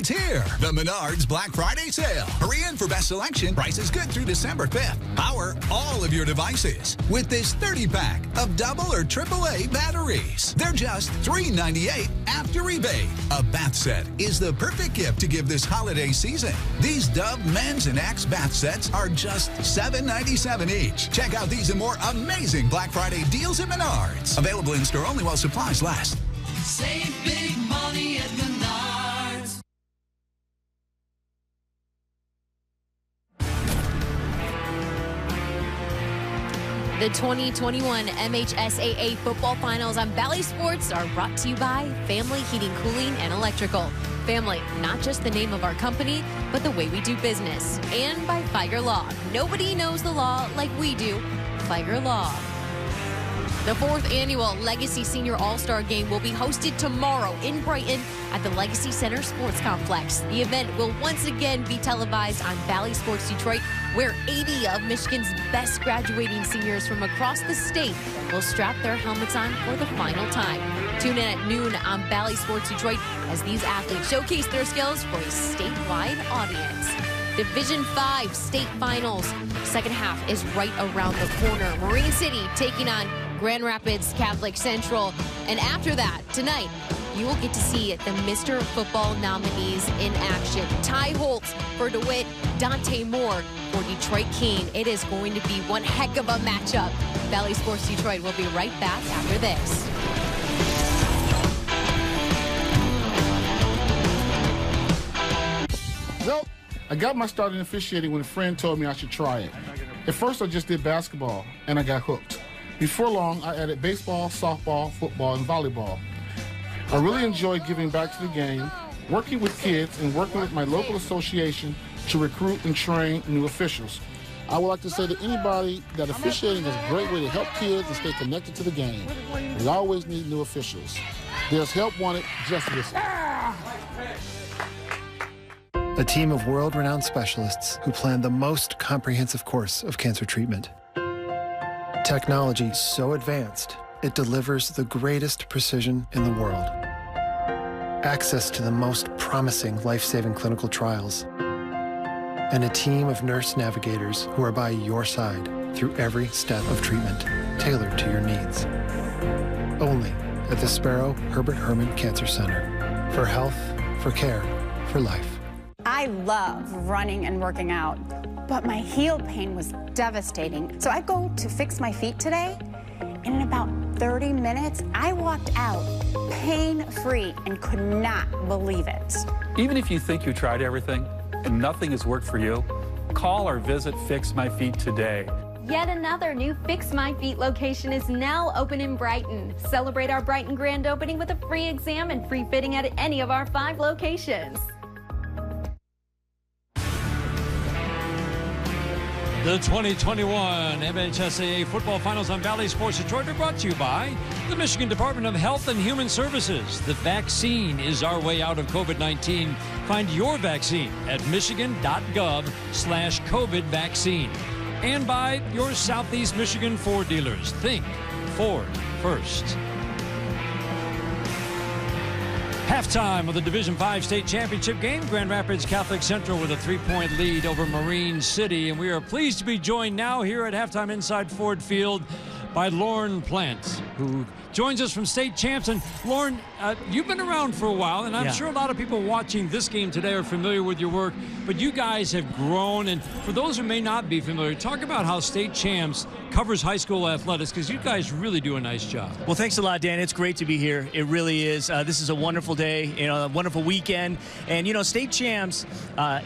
It's here, the Menards Black Friday sale. Hurry in for best selection. Prices good through December 5th. Power all of your devices with this 30-pack of double or AAA batteries. They're just $3.98 after rebate. A bath set is the perfect gift to give this holiday season. These Dove men's and Axe bath sets are just $7.97 each. Check out these and more amazing Black Friday deals at Menards. Available in store only while supplies last. Save big money at Menards. The 2021 MHSAA football finals on Bally Sports are brought to you by Family Heating, Cooling, and Electrical. Family, not just the name of our company, but the way we do business. And by Fire Law. Nobody knows the law like we do. Fire Law. The 4th annual Legacy Senior All-Star Game will be hosted tomorrow in Brighton at the Legacy Center Sports Complex. The event will once again be televised on Bally Sports Detroit, where 80 of Michigan's best graduating seniors from across the state will strap their helmets on for the final time. Tune in at noon on Bally Sports Detroit as these athletes showcase their skills for a statewide audience. Division 5 state finals. Second half is right around the corner. Marine City taking on Grand Rapids Catholic Central. And after that, tonight, you will get to see the Mr. Football nominees in action. Ty Holtz for DeWitt, Dante Moore for Detroit Keene. It is going to be one heck of a matchup. Bally Sports Detroit will be right back after this. Well, I got my start in officiating when a friend told me I should try it. At first, I just did basketball, and I got hooked. Before long, I added baseball, softball, football, and volleyball. I really enjoyed giving back to the game, working with kids, and working with my local association to recruit and train new officials. I would like to say to anybody that officiating is a great way to help kids and stay connected to the game. We always need new officials. There's help wanted, just listen. A team of world-renowned specialists who plan the most comprehensive course of cancer treatment. Technology so advanced, it delivers the greatest precision in the world. Access to the most promising life-saving clinical trials. And a team of nurse navigators who are by your side through every step of treatment, tailored to your needs. Only at the Sparrow Herbert Herman Cancer Center. For health, for care, for life. I love running and working out, but my heel pain was devastating. So I go to fix my feet today, and in about 30 minutes, I walked out pain-free and could not believe it. Even if you think you tried everything and nothing has worked for you, call or visit Fix My Feet today. Yet another new Fix My Feet location is now open in Brighton. Celebrate our Brighton grand opening with a free exam and free fitting at any of our 5 locations. The 2021 MHSAA football finals on Bally Sports Detroit are brought to you by the Michigan Department of Health and Human Services. The vaccine is our way out of COVID-19. Find your vaccine at michigan.gov/COVID vaccine. And by your Southeast Michigan Ford dealers. Think Ford first. Halftime of the Division 5 state championship game. Grand Rapids Catholic Central with a 3-point lead over Marine City. And we are pleased to be joined now here at halftime inside Ford Field by Lauren Plant, who joins us from state champs. And Lauren, you've been around for a while, and I'm sure a lot of people watching this game today are familiar with your work, but you guys have grown. And for those who may not be familiar, talk about how state champs covers high school athletics, because you guys really do a nice job. Well, thanks a lot, Dan. It's great to be here. It really is. This is a wonderful day, a wonderful weekend. And, state champs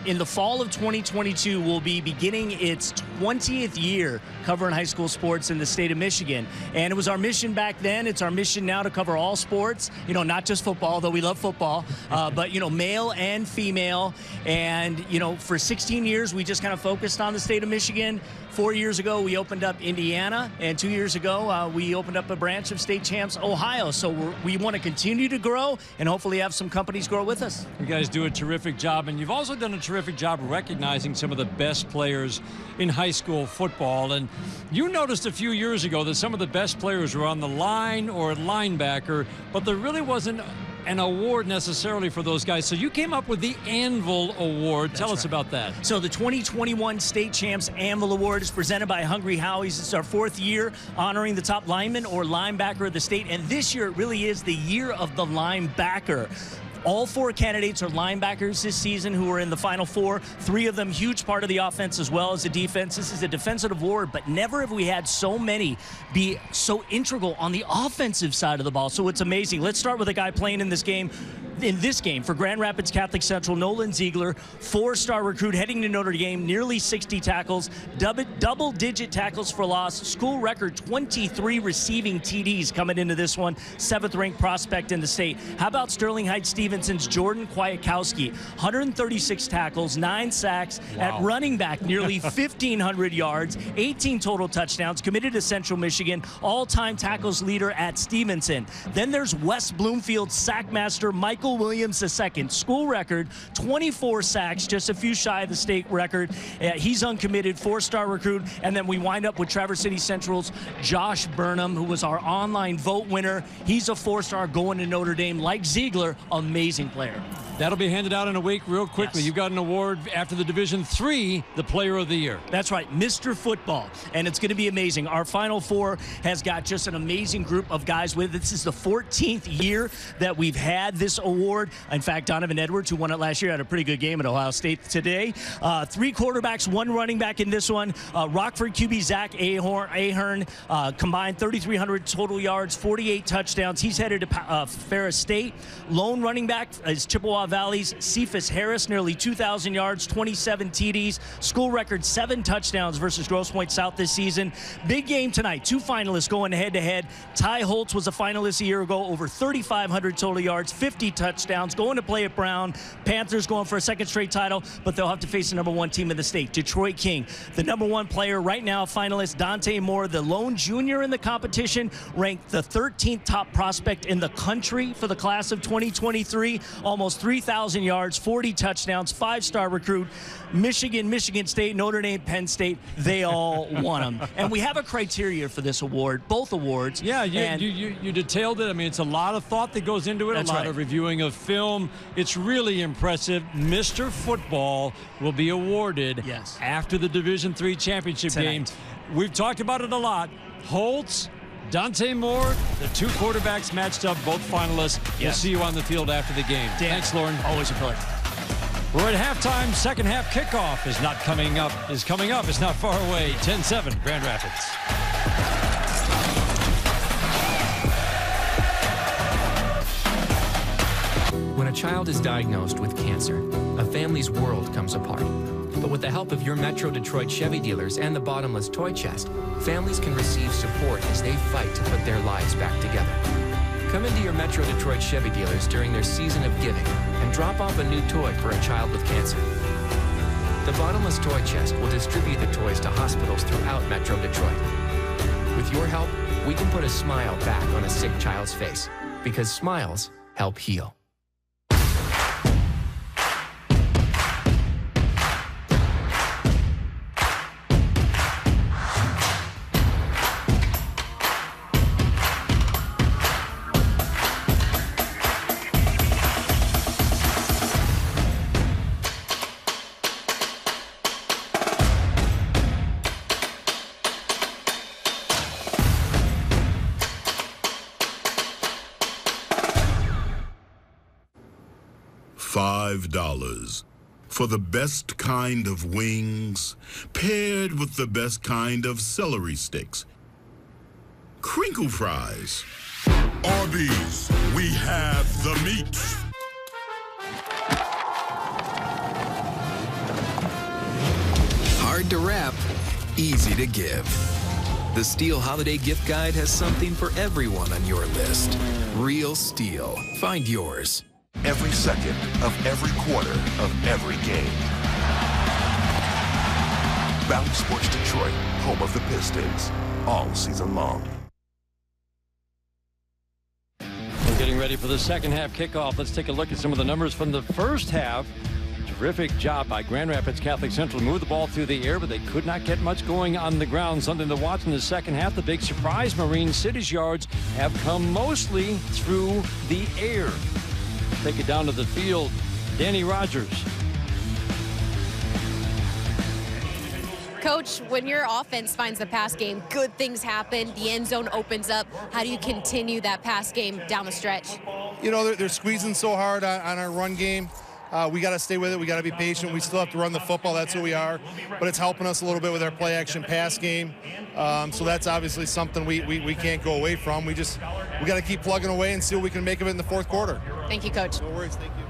in the fall of 2022 will be beginning its 20th year covering high school sports in the state of Michigan. And it was our mission back then. It's our mission now to cover all sports, not just football, though we love football, but, male and female. And, for 16 years, we just kind of focused on the state of Michigan. 4 years ago, we opened up Indiana, and 2 years ago, we opened up a branch of State Champs Ohio. So we want to continue to grow and hopefully have some companies grow with us. You guys do a terrific job, and you've also done a terrific job recognizing some of the best players in high school football. And you noticed a few years ago that some of the best players were on the line or linebacker, but there really wasn't an award necessarily for those guys. So you came up with the Anvil Award. Tell us about that. So the 2021 State Champs Anvil Award is presented by Hungry Howie's. It's our 4th year honoring the top lineman or linebacker of the state. And this year it really is the year of the linebacker. All 4 candidates are linebackers this season who are in the Final Four. 3 of them huge part of the offense as well as the defense. This is a defensive award, but never have we had so many be so integral on the offensive side of the ball. So it's amazing. Let's start with a guy playing in this game. In this game for Grand Rapids Catholic Central, Nolan Ziegler, 4-star recruit heading to Notre Dame, nearly 60 tackles, double-digit tackles for loss, school record 23 receiving TDs coming into this one, 7th-ranked prospect in the state. How about Sterling Heights-Stevenson's Jordan Kwiatkowski, 136 tackles, 9 sacks, at running back, nearly 1,500 yards, 18 total touchdowns, committed to Central Michigan, all-time tackles leader at Stevenson. Then there's West Bloomfield sackmaster Michael Williams II, school record, 24 sacks, just a few shy of the state record. He's uncommitted, 4-star recruit. And then we wind up with Traverse City Central's Josh Burnham, who was our online vote winner. He's a 4-star going to Notre Dame. Like Ziegler, amazing player. That'll be handed out in a week real quickly. Yes. You've got an award after the Division III, the Player of the Year. That's right, Mr. Football, and it's going to be amazing. Our Final Four has got just an amazing group of guys with it. This is the 14th year that we've had this award. In fact, Donovan Edwards, who won it last year, had a pretty good game at Ohio State today. 3 quarterbacks, 1 running back in this one. Rockford QB Zach Ahern, combined 3,300 total yards, 48 touchdowns. He's headed to Ferris State. Lone running back is Chippewa Valley's Cephas Harris, nearly 2,000 yards, 27 TDs, school record 7 touchdowns versus Grosse Pointe South this season. Big game tonight, 2 finalists going head-to-head. Ty Holtz was a finalist a year ago, over 3,500 total yards, 50 touchdowns, going to play at Brown. Panthers going for a 2nd straight title, but they'll have to face the #1 team in the state, Detroit King. The #1 player right now, finalist Dante Moore, the lone junior in the competition, ranked the 13th top prospect in the country for the class of 2023, almost 3,000 yards, 40 touchdowns, 5-star recruit. Michigan, Michigan State, Notre Dame, Penn State, they all won them. And we have a criteria for this award, both awards. Yeah, you detailed it. I mean, it's a lot of thought that goes into it, a lot of reviewing of film. It's really impressive. Mr. Football will be awarded after the Division III championship game. We've talked about it a lot. Holtz, Dante Moore, the 2 quarterbacks matched up, both finalists. We'll see you on the field after the game. Thanks, Lauren. Always a pleasure. We're at halftime. Second half kickoff is coming up. It's not far away. 10-7, Grand Rapids. When a child is diagnosed with cancer, a family's world comes apart. But with the help of your Metro Detroit Chevy dealers and the Bottomless Toy Chest, families can receive support as they fight to put their lives back together. Come into your Metro Detroit Chevy dealers during their season of giving and drop off a new toy for a child with cancer. The Bottomless Toy Chest will distribute the toys to hospitals throughout Metro Detroit. With your help, we can put a smile back on a sick child's face, because smiles help heal. $5 for the best kind of wings, paired with the best kind of celery sticks. Crinkle fries. Arby's, we have the meat. Hard to wrap, easy to give. The Steel Holiday Gift Guide has something for everyone on your list. Real Steel. Find yours. Every second of every quarter of every game. Bally Sports Detroit, home of the Pistons, all season long. We're getting ready for the second half kickoff. Let's take a look at some of the numbers from the first half. Terrific job by Grand Rapids Catholic Central to move the ball through the air, but they could not get much going on the ground. Something to watch in the second half. The big surprise, Marine City's yards have come mostly through the air. take it down to the field. Dannie Rogers. Coach, when your offense finds the pass game, good things happen. The end zone opens up. How do you continue that pass game down the stretch? You know, they're squeezing so hard on our run game. We got to stay with it. We got to be patient. We still have to run the football. That's who we are. But it's helping us a little bit with our play-action pass game. So that's obviously something we can't go away from. We got to keep plugging away and see what we can make of it in the fourth quarter. Thank you, Coach. No worries. Thank you.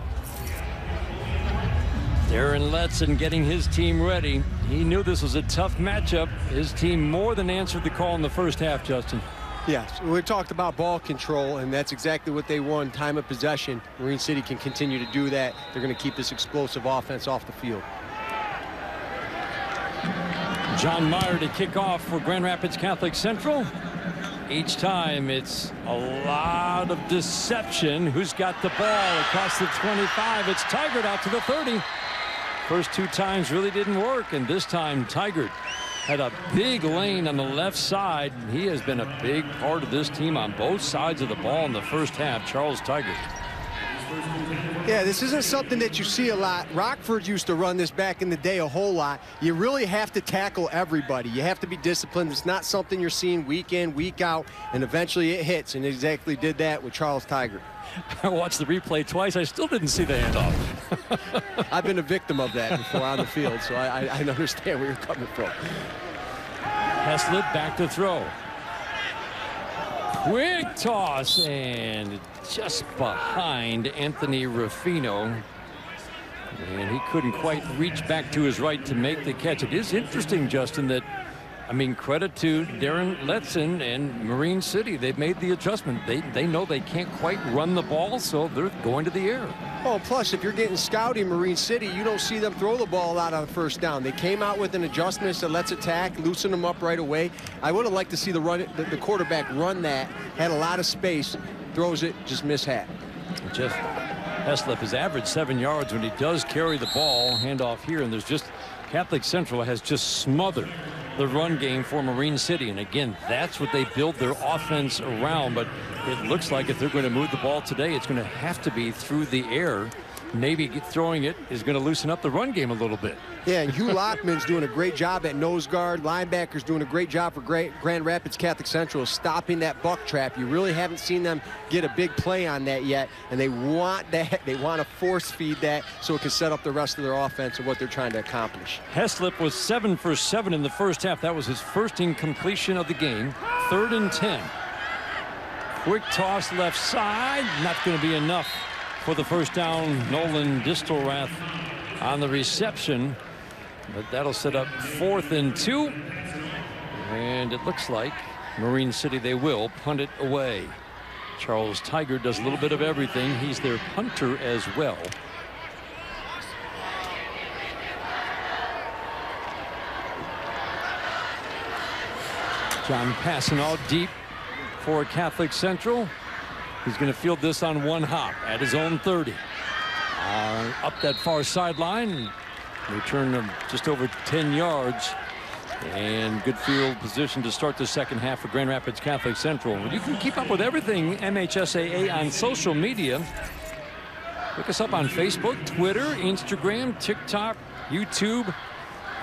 Darren Letson getting his team ready. He knew this was a tough matchup. His team more than answered the call in the first half, Justin. Yes, we talked about ball control, and that's exactly what they won, time of possession. Marine City can continue to do that. They're going to keep this explosive offense off the field. John Meyer to kick off for Grand Rapids Catholic Central. Each time it's a lot of deception. Who's got the ball across the 25? It's Tigert out to the 30. First two times really didn't work, and this time Tigert had a big lane on the left side. He has been a big part of this team on both sides of the ball in the first half. Charles Tigert. Yeah, this isn't something that you see a lot. Rockford used to run this back in the day a whole lot. You really have to tackle everybody. You have to be disciplined. It's not something you're seeing week in, week out, and eventually it hits, and exactly did that with Charles Tigert. I watched the replay twice. I still didn't see the handoff. I've been a victim of that before on the field, so I understand where you're coming from. Heslett back to throw. Quick toss, and just behind Anthony Ruffino. And he couldn't quite reach back to his right to make the catch. It is interesting, Justin, that, I mean, credit to Darren Letson and Marine City. They've made the adjustment. They know they can't quite run the ball, so they're going to the air. Oh, plus, if you're getting scouting Marine City, you don't see them throw the ball out on first down. They came out with an adjustment that let's attack, loosen them up right away. I would have liked to see the quarterback run that, had a lot of space, throws it, just mishap. Just Heslett has averaged 7 yards when he does carry the ball. Handoff here, and there's just Catholic Central has just smothered the run game for Marine City. And again, that's what they build their offense around. But it looks like if they're going to move the ball today, it's going to have to be through the air. Maybe throwing it is going to loosen up the run game a little bit. Yeah, and Hugh Lockman's doing a great job at nose guard. Linebackers doing a great job for Grand Rapids Catholic Central stopping that buck trap. You really haven't seen them get a big play on that yet, and they want that. They want to force feed that so it can set up the rest of their offense and what they're trying to accomplish. Heslett was 7 for 7 in the first half. That was his first incompletion of the game. 3rd and 10. Quick toss left side. Not going to be enough for the first down. Nolan Distelrath on the reception, but that'll set up 4th and 2, and it looks like Marine City, they will punt it away. Charles Tigert does a little bit of everything. He's their punter as well. John Passanault deep for Catholic Central. He's going to field this on one hop at his own 30. Up that far sideline. Return of just over 10 yards. And good field position to start the second half for Grand Rapids Catholic Central. You can keep up with everything MHSAA on social media. Look us up on Facebook, Twitter, Instagram, TikTok, YouTube.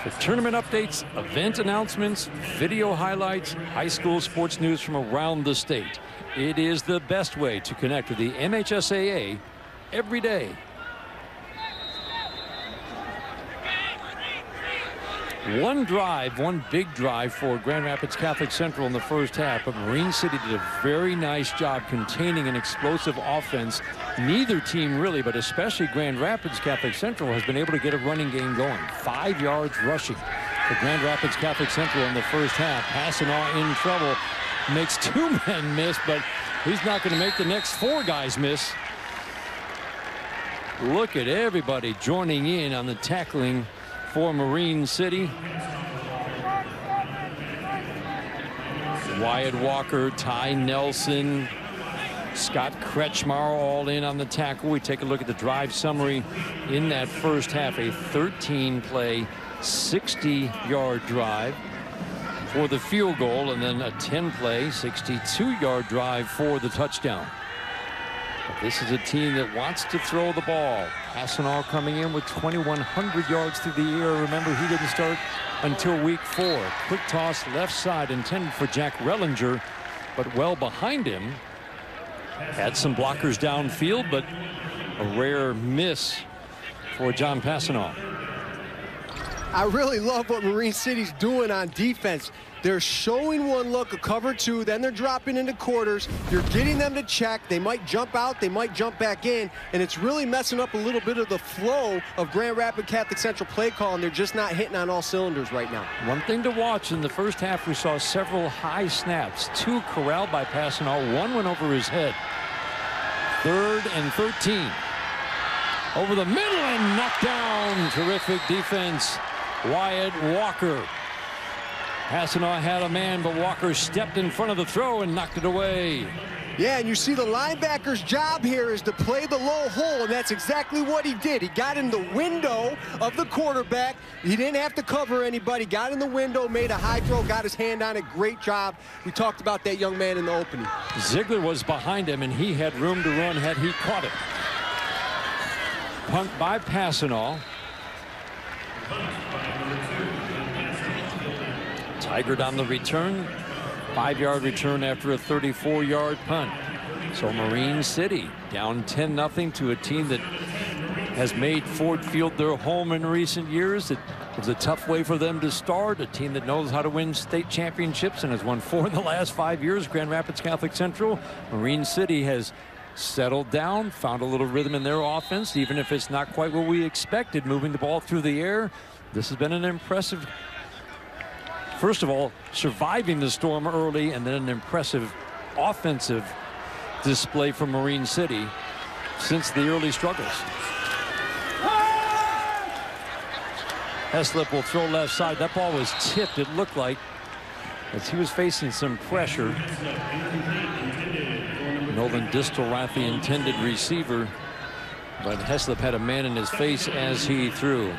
For tournament updates, event announcements, video highlights, high school sports news from around the state. It is the best way to connect with the MHSAA every day. One big drive for Grand Rapids Catholic Central in the first half, but Marine City did a very nice job containing an explosive offense. Neither team really, but especially Grand Rapids Catholic Central, has been able to get a running game going. 5 yards rushing for Grand Rapids Catholic Central in the first half. Passanault in trouble. Makes 2 men miss, but he's not going to make the next 4 guys miss. Look at everybody joining in on the tackling for Marine City. Wyatt Walker, Ty Nelson, Scott Kretschmar all in on the tackle. We take a look at the drive summary in that first half. A 13-play, 60-yard drive for the field goal, and then a 10-play, 62-yard drive for the touchdown. This is a team that wants to throw the ball. Hassanal coming in with 2,100 yards through the air. Remember, he didn't start until week 4. Quick toss left side intended for Jack Rellinger, but well behind him. Had some blockers downfield, but a rare miss for John Hassanal. I really love what Marine City's doing on defense. They're showing one look, a cover 2, then they're dropping into quarters. You're getting them to check. They might jump out, they might jump back in, and it's really messing up a little bit of the flow of Grand Rapids Catholic Central play call, and they're just not hitting on all cylinders right now. One thing to watch, in the first half we saw several high snaps. 2 corralled by Hassanal, 1 went over his head. 3rd and 13. Over the middle and knocked down. Terrific defense. Wyatt Walker. Hassanal had a man, but Walker stepped in front of the throw and knocked it away. Yeah, and you see the linebacker's job here is to play the low hole, and that's exactly what he did. He got in the window of the quarterback. He didn't have to cover anybody. Got in the window, made a high throw, got his hand on it. Great job. We talked about that young man in the opening. Ziegler was behind him, and he had room to run had he caught it. Punt by Hassanal. Tigert on the return. 5-yard return after a 34-yard punt. So Marine City down 10-0 to a team that has made Ford Field their home in recent years. It was a tough way for them to start. A team that knows how to win state championships and has won 4 in the last 5 years. Grand Rapids Catholic Central. Marine City has settled down, found a little rhythm in their offense, even if it's not quite what we expected, moving the ball through the air. This has been an impressive, first of all, surviving the storm early, and then an impressive offensive display from Marine City since the early struggles. Heslip will throw left side. That ball was tipped, it looked like, as he was facing some pressure. Nolan Distelrath, the intended receiver, but Heslip had a man in his face as he threw.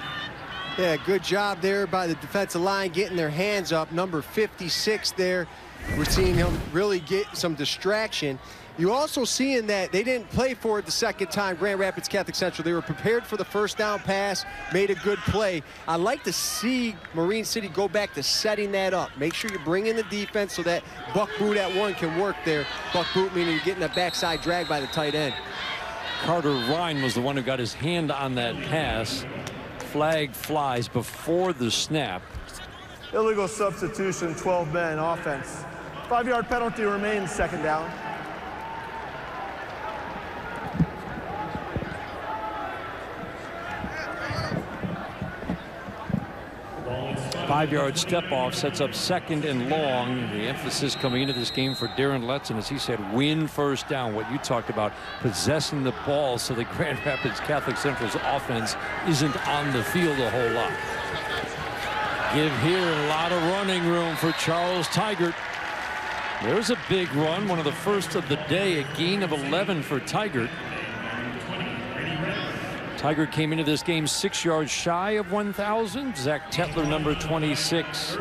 Yeah, good job there by the defensive line getting their hands up. Number 56 there. We're seeing him really get some distraction. You also seeing that they didn't play for it the second time, Grand Rapids Catholic Central. They were prepared for the first down pass, made a good play. I like to see Marine City go back to setting that up. Make sure you bring in the defense so that buck boot at 1 can work there. Buck boot meaning you're getting a backside drag by the tight end. Carter Ryan was the one who got his hand on that pass. Flag flies before the snap. Illegal substitution, 12 men offense. 5-yard penalty remains, second down. Five-yard step off sets up 2nd and long. The emphasis coming into this game for Darren Letson, as he said, win first down. What you talked about, possessing the ball so that Grand Rapids Catholic Central's offense isn't on the field a whole lot. Give here a lot of running room for Charles Tigert. There's a big run, one of the first of the day, a gain of 11 for Tigert. Tigert came into this game 6 yards shy of 1,000. Zach Tetler, number 26,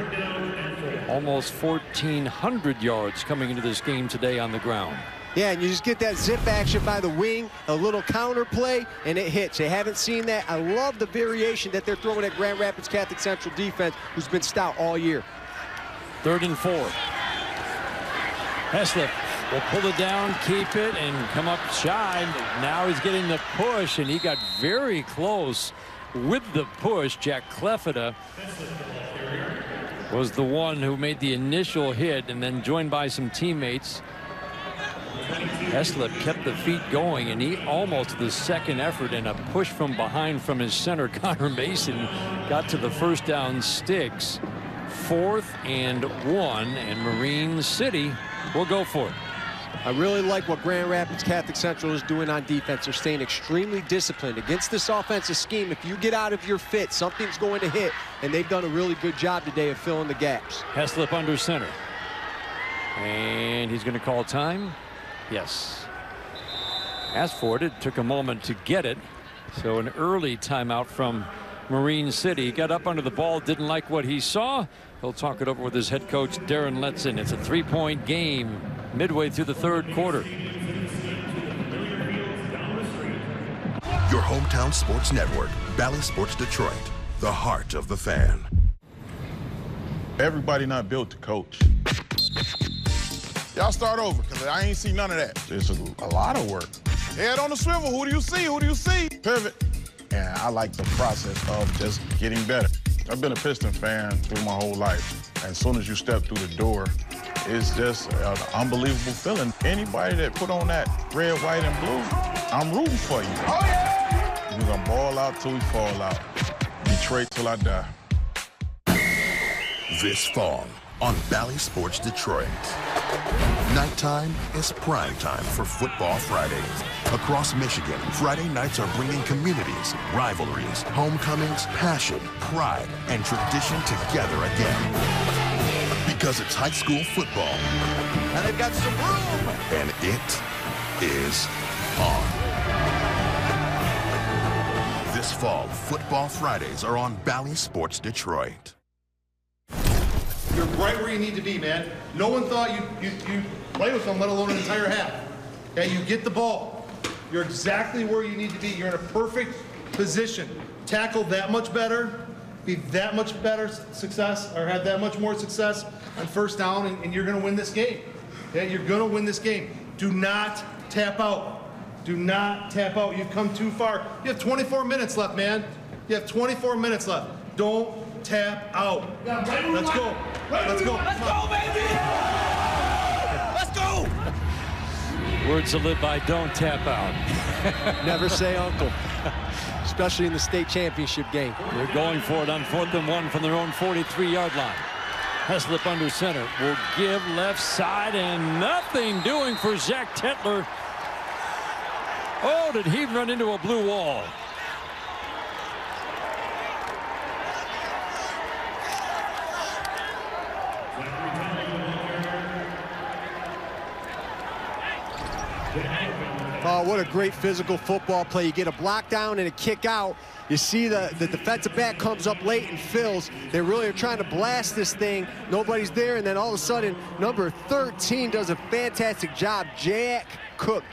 almost 1,400 yards coming into this game today on the ground. Yeah, and you just get that zip action by the wing, a little counter play, and it hits. You haven't seen that. I love the variation that they're throwing at Grand Rapids Catholic Central defense, who's been stout all year. 3rd and 4. Heslip will pull it down, keep it, and come up shy. Now he's getting the push, and he got very close with the push. Jack Clefida was the one who made the initial hit, and then joined by some teammates. Heslip kept the feet going, and he almost the second effort, and a push from behind from his center, Connor Mason, got to the first down sticks. 4th and 1, and Marine City will go for it. I really like what Grand Rapids Catholic Central is doing on defense. They're staying extremely disciplined against this offensive scheme. If you get out of your fit, something's going to hit, and they've done a really good job today of filling the gaps. Heslip under center, and he's going to call time. Yes. Asked for it. It took a moment to get it. So an early timeout from Marine City. He got up under the ball, didn't like what he saw. He'll talk it over with his head coach, Darren Letson. It's a 3-point game midway through the 3rd quarter. hometown sports network, Bally Sports Detroit, the heart of the fan. Everybody not built to coach. Y'all start over, because I ain't see none of that. It's a lot of work. Head on the swivel, who do you see? Who do you see? Pivot. And I like the process of just getting better. I've been a Piston fan through my whole life. As soon as you step through the door, it's just an unbelievable feeling. Anybody that put on that red, white, and blue, I'm rooting for you. Oh, yeah! We're gonna ball out till we fall out. Detroit till I die. This fall on Bally Sports Detroit. Nighttime is prime time for Football Fridays. Across Michigan, Friday nights are bringing communities, rivalries, homecomings, passion, pride, and tradition together again. Because it's high school football. And they've got some room. And it is on. This fall, Football Fridays are on Bally Sports Detroit. You're right where you need to be, man. No one thought you'd play with them, let alone an entire half. Okay, you get the ball. You're exactly where you need to be. You're in a perfect position. Tackle that much better, be that much better success, or have that much more success on first down, and you're going to win this game. Okay, you're going to win this game. Do not tap out. Do not tap out. You've come too far. You have 24 minutes left, man. You have 24 minutes left. Don't tap out. Let's go. Let's go. Let's go, baby! Let's go! Words to live by, don't tap out. Never say uncle, especially in the state championship game. They're going for it on 4th and 1 from their own 43-yard line. Heslip under center will give left side, and nothing doing for Zach Tetler. Oh, did he run into a blue wall? Oh, what a great physical football play. You get a block down and a kick out. You see the defensive back comes up late and fills. They really are trying to blast this thing. Nobody's there, and then all of a sudden, number 13 does a fantastic job. Jack Cook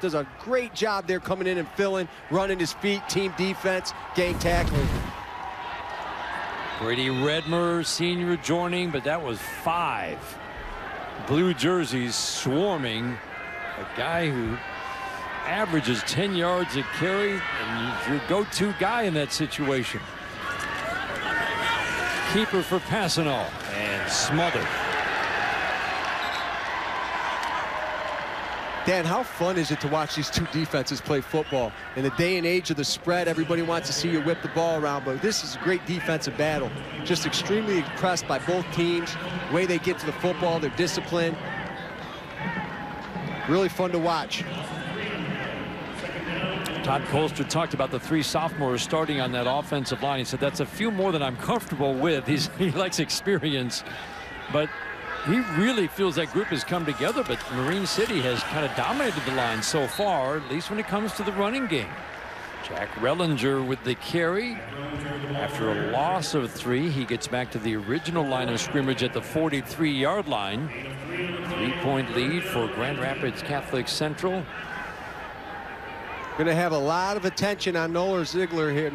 does a great job there coming in and filling, running his feet, team defense, gang tackling. Brady Redmer, senior, joining, but that was 5 blue jerseys swarming a guy who averages 10 yards a carry, and your go-to guy in that situation. Keeper for Passanal, and smothered. Dan, how fun is it to watch these two defenses play football? In the day and age of the spread, everybody wants to see you whip the ball around, but this is a great defensive battle. Just extremely impressed by both teams, the way they get to the football, their discipline. Really fun to watch. Todd Colster talked about the 3 sophomores starting on that offensive line. He said that's a few more than I'm comfortable with. He likes experience, but he really feels that group has come together. But Marine City has kind of dominated the line so far, at least when it comes to the running game. Jack Rellinger with the carry. After a loss of 3, he gets back to the original line of scrimmage at the 43-yard line. 3-point lead for Grand Rapids Catholic Central. Going to have a lot of attention on Nolan Ziegler here.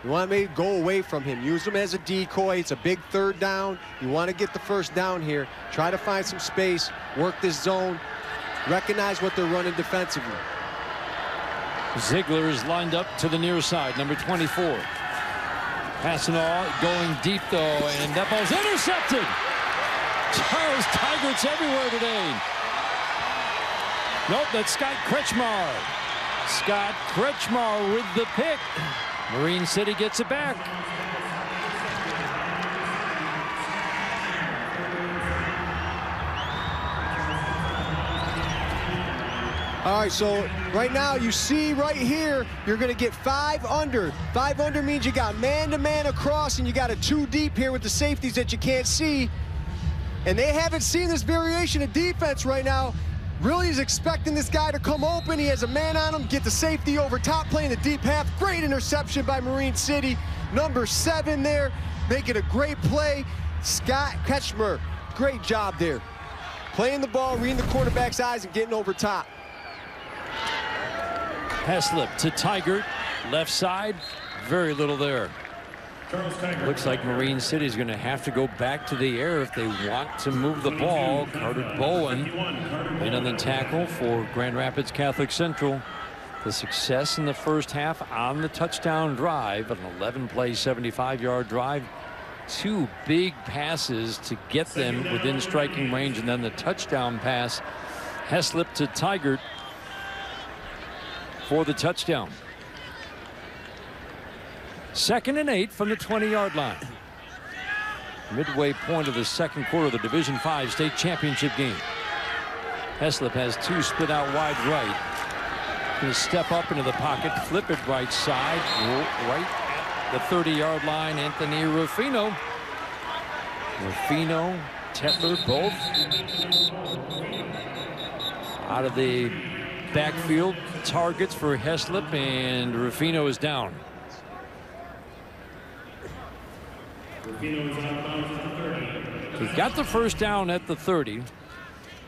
You want to maybe go away from him. Use him as a decoy. It's a big 3rd down. You want to get the 1st down here. Try to find some space. Work this zone. Recognize what they're running defensively. Ziegler is lined up to the near side, number 24. Passanal going deep, though, and that ball's intercepted. Charles Tigers everywhere today. Nope, that's Scott Kretschmar. Scott Kretschmar with the pick. Marine City gets it back. All right, so right now you see right here, you're going to get 5 under. 5 under means you got man-to-man across, and you got a 2 deep here with the safeties that you can't see. And they haven't seen this variation of defense right now. Really is expecting this guy to come open. He has a man on him, get the safety over top, playing the deep half. Great interception by Marine City. Number 7 there, making a great play. Scott Kretschmer, great job there. Playing the ball, reading the quarterback's eyes, and getting over top. Heslip to Tigert, left side, very little there. Looks like Marine City is going to have to go back to the air if they want to move the ball. Carter Bowen in on the tackle for Grand Rapids Catholic Central. The success in the first half on the touchdown drive, an 11-play, 75-yard drive. 2 big passes to get them within striking range, and then the touchdown pass. Heslip to Tigert for the touchdown. 2nd and 8 from the 20-yard line. Midway point of the second quarter of the Division V state championship game. Heslip has 2 split out wide right. Going to step up into the pocket, flip it right side, right at the 30-yard line. Anthony Rufino. Rufino, Tetler, both out of the backfield. Targets for Heslip, and Rufino is down. He got the first down at the 30.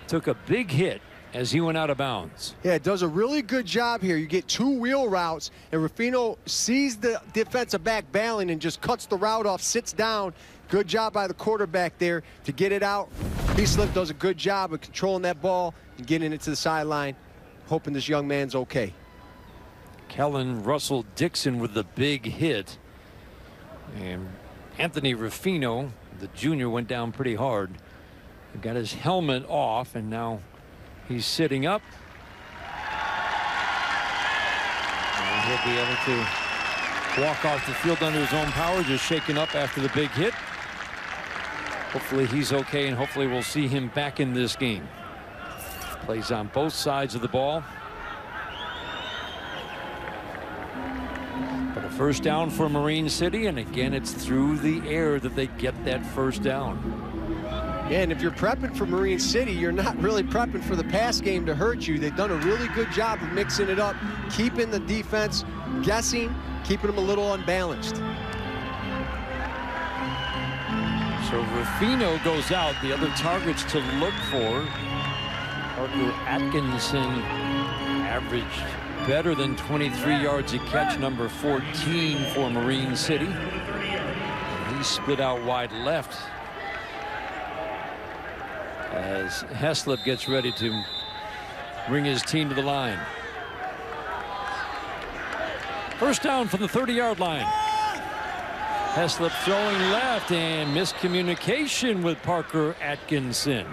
Took a big hit as he went out of bounds. Yeah, it does a really good job here. You get 2 wheel routes, and Rufino sees the defensive back bailing and just cuts the route off, sits down. Good job by the quarterback there to get it out. Heslip does a good job of controlling that ball and getting it to the sideline, hoping this young man's okay. Kellen Russell Dixon with the big hit. And Anthony Rufino, the junior, went down pretty hard. He got his helmet off, and now he's sitting up. And he'll be able to walk off the field under his own power, just shaken up after the big hit. Hopefully he's okay, and hopefully we'll see him back in this game. Plays on both sides of the ball. But a first down for Marine City, and again, it's through the air that they get that first down. Yeah, and if you're prepping for Marine City, you're not really prepping for the pass game to hurt you. They've done a really good job of mixing it up, keeping the defense guessing, keeping them a little unbalanced. So Rufino goes out. The other targets to look for. Parker Atkinson averaged better than 23 yards a catch, number 14 for Marine City. And he split out wide left as Heslip gets ready to bring his team to the line. First down from the 30-yard line. Heslip throwing left, and miscommunication with Parker Atkinson.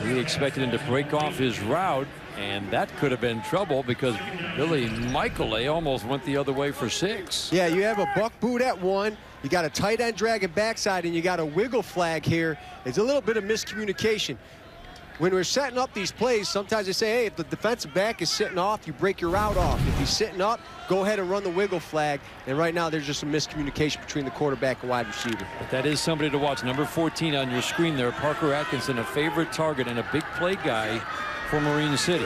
He expected him to break off his route, and that could have been trouble because Billy Michael almost went the other way for 6. Yeah, you have a buck boot at 1. You got a tight end dragging backside, and you got a wiggle flag here. It's a little bit of miscommunication. When we're setting up these plays, sometimes they say, hey, if the defensive back is sitting off, you break your route off. If he's sitting up, go ahead and run the wiggle flag. And right now, there's just some miscommunication between the quarterback and wide receiver. But that is somebody to watch. Number 14 on your screen there, Parker Atkinson, a favorite target and a big play guy for Marine City.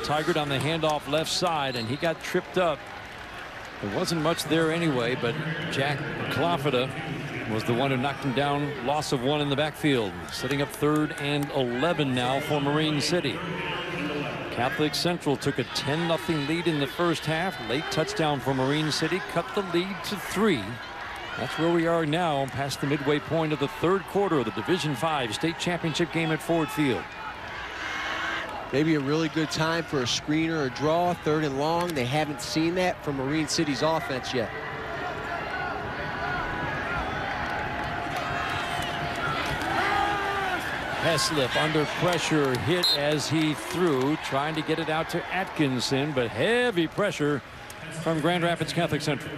Tigert on the handoff left side, and he got tripped up. There wasn't much there anyway, but Jack Clofida was the one who knocked him down. Loss of 1 in the backfield. Setting up 3rd and 11 now for Marine City. Catholic Central took a 10-0 lead in the first half. Late touchdown for Marine City. Cut the lead to 3. That's where we are now, past the midway point of the 3rd quarter of the Division V state championship game at Ford Field. Maybe a really good time for a screen or a draw, 3rd and long. They haven't seen that from Marine City's offense yet. Heslip under pressure, hit as he threw, trying to get it out to Atkinson, but heavy pressure from Grand Rapids Catholic Central.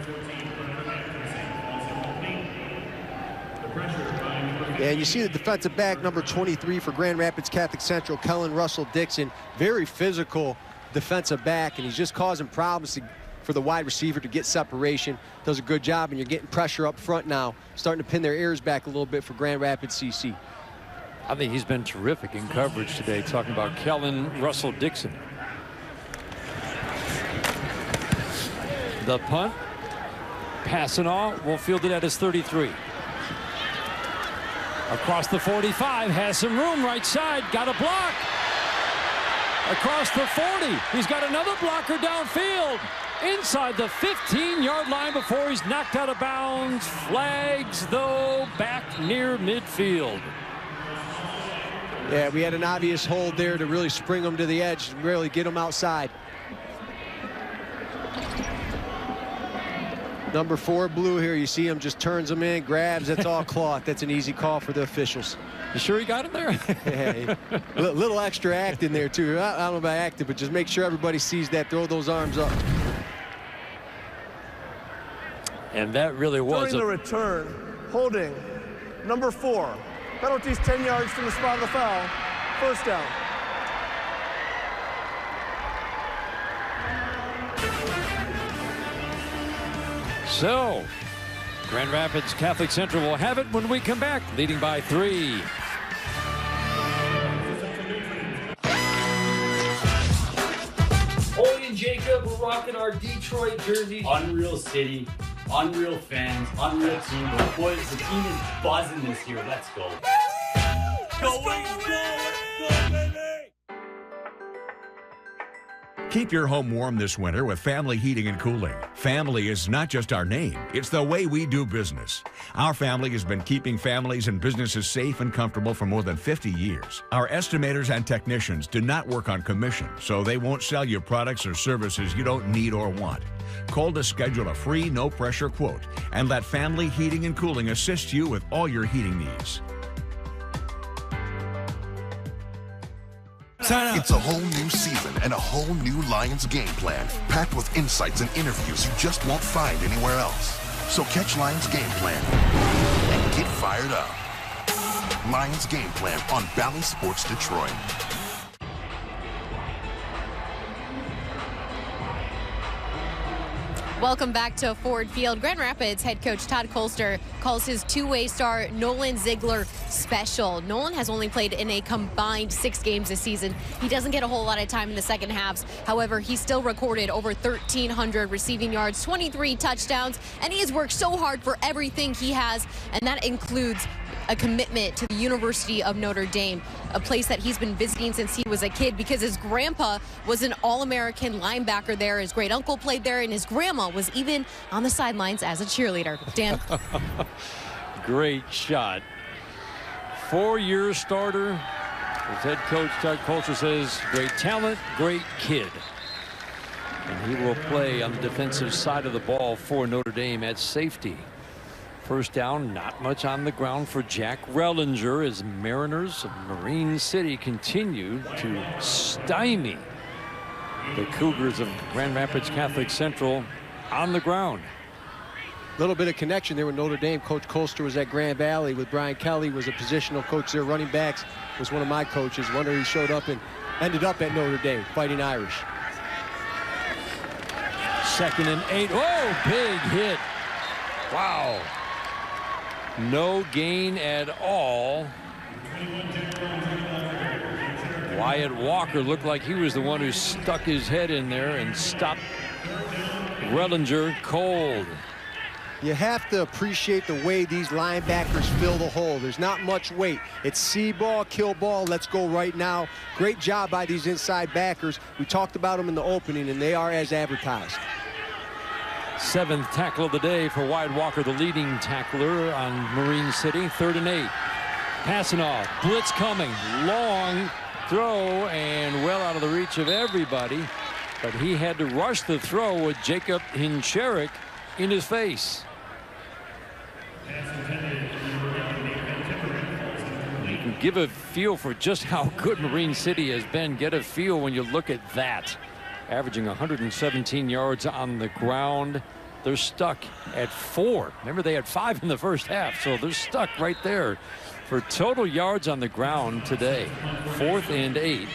Yeah, you see the defensive back, number 23 for Grand Rapids Catholic Central, Kellen Russell Dixon, very physical defensive back, and he's just causing problems for the wide receiver to get separation. Does a good job, and you're getting pressure up front now, starting to pin their ears back a little bit for Grand Rapids CC. I think he's been terrific in coverage today, talking about Kellen Russell Dixon. The punt, passing off, will field it at his 33. Across the 45, has some room right side, got a block. Across the 40. He's got another blocker downfield. Inside the 15-yard line before he's knocked out of bounds. Flags, though, back near midfield. Yeah, we had an obvious hold there to really spring him to the edge and really get him outside. Number 4 blue here. You see him just turns him in, grabs. That's all cloth. That's an easy call for the officials. You sure he got him there? Yeah, little extra act in there, too. I don't know about acting, but just make sure everybody sees that. Throw those arms up. And that really was during the return, holding number 4. Penalties 10 yards from the spot of the foul. First down. So, Grand Rapids Catholic Central will have it when we come back, leading by 3. Holy and Jacob, we're rocking our Detroit jerseys. Unreal city, unreal fans, unreal team. But boys, the team is buzzing this year. Let's go. Go, baby! Keep your home warm this winter with Family Heating and Cooling. Family is not just our name, it's the way we do business. Our family has been keeping families and businesses safe and comfortable for more than 50 years. Our estimators and technicians do not work on commission, so they won't sell you products or services you don't need or want. Call to schedule a free, no-pressure quote and let Family Heating and Cooling assist you with all your heating needs. It's a whole new season and a whole new Lions game plan, packed with insights and interviews you just won't find anywhere else. So catch Lions game plan and get fired up. Lions game plan on Bally Sports Detroit. Welcome back to Ford Field. Grand Rapids head coach Todd Colster calls his two-way star Nolan Ziegler special. Nolan has only played in a combined 6 games this season. He doesn't get a whole lot of time in the second halves. However, he still recorded over 1,300 receiving yards, 23 touchdowns, and he has worked so hard for everything he has, and that includes a commitment to the University of Notre Dame, a place that he's been visiting since he was a kid because his grandpa was an All-American linebacker there. His great uncle played there, and his grandma was even on the sidelines as a cheerleader. Dan. Great shot. 4-year starter. As head coach Todd Colster says, great talent, great kid. And he will play on the defensive side of the ball for Notre Dame at safety. First down, not much on the ground for Jack Rellinger as Mariners of Marine City continue to stymie the Cougars of Grand Rapids Catholic Central on the ground. A little bit of connection there with Notre Dame. Coach Colster was at Grand Valley with Brian Kelly, was a positional coach there. Running backs was one of my coaches. Wonder he showed up and ended up at Notre Dame, Fighting Irish. 2nd and 8. Oh, big hit. Wow. No gain at all. Wyatt Walker looked like he was the one who stuck his head in there and stopped Rellinger cold. You have to appreciate the way these linebackers fill the hole. There's not much weight. It's see ball, kill ball, let's go right now. Great job by these inside backers. We talked about them in the opening, and they are as advertised. 7th tackle of the day for Wyatt Walker, the leading tackler on Marine City. 3rd and 8. Passing off. Blitz coming. Long throw and well out of the reach of everybody. But he had to rush the throw with Jacob Hincherik in his face. You can give a feel for just how good Marine City has been. Get a feel when you look at that. Averaging 117 yards on the ground. They're stuck at 4. Remember, they had 5 in the first half, so they're stuck right there for total yards on the ground today. 4th and 8.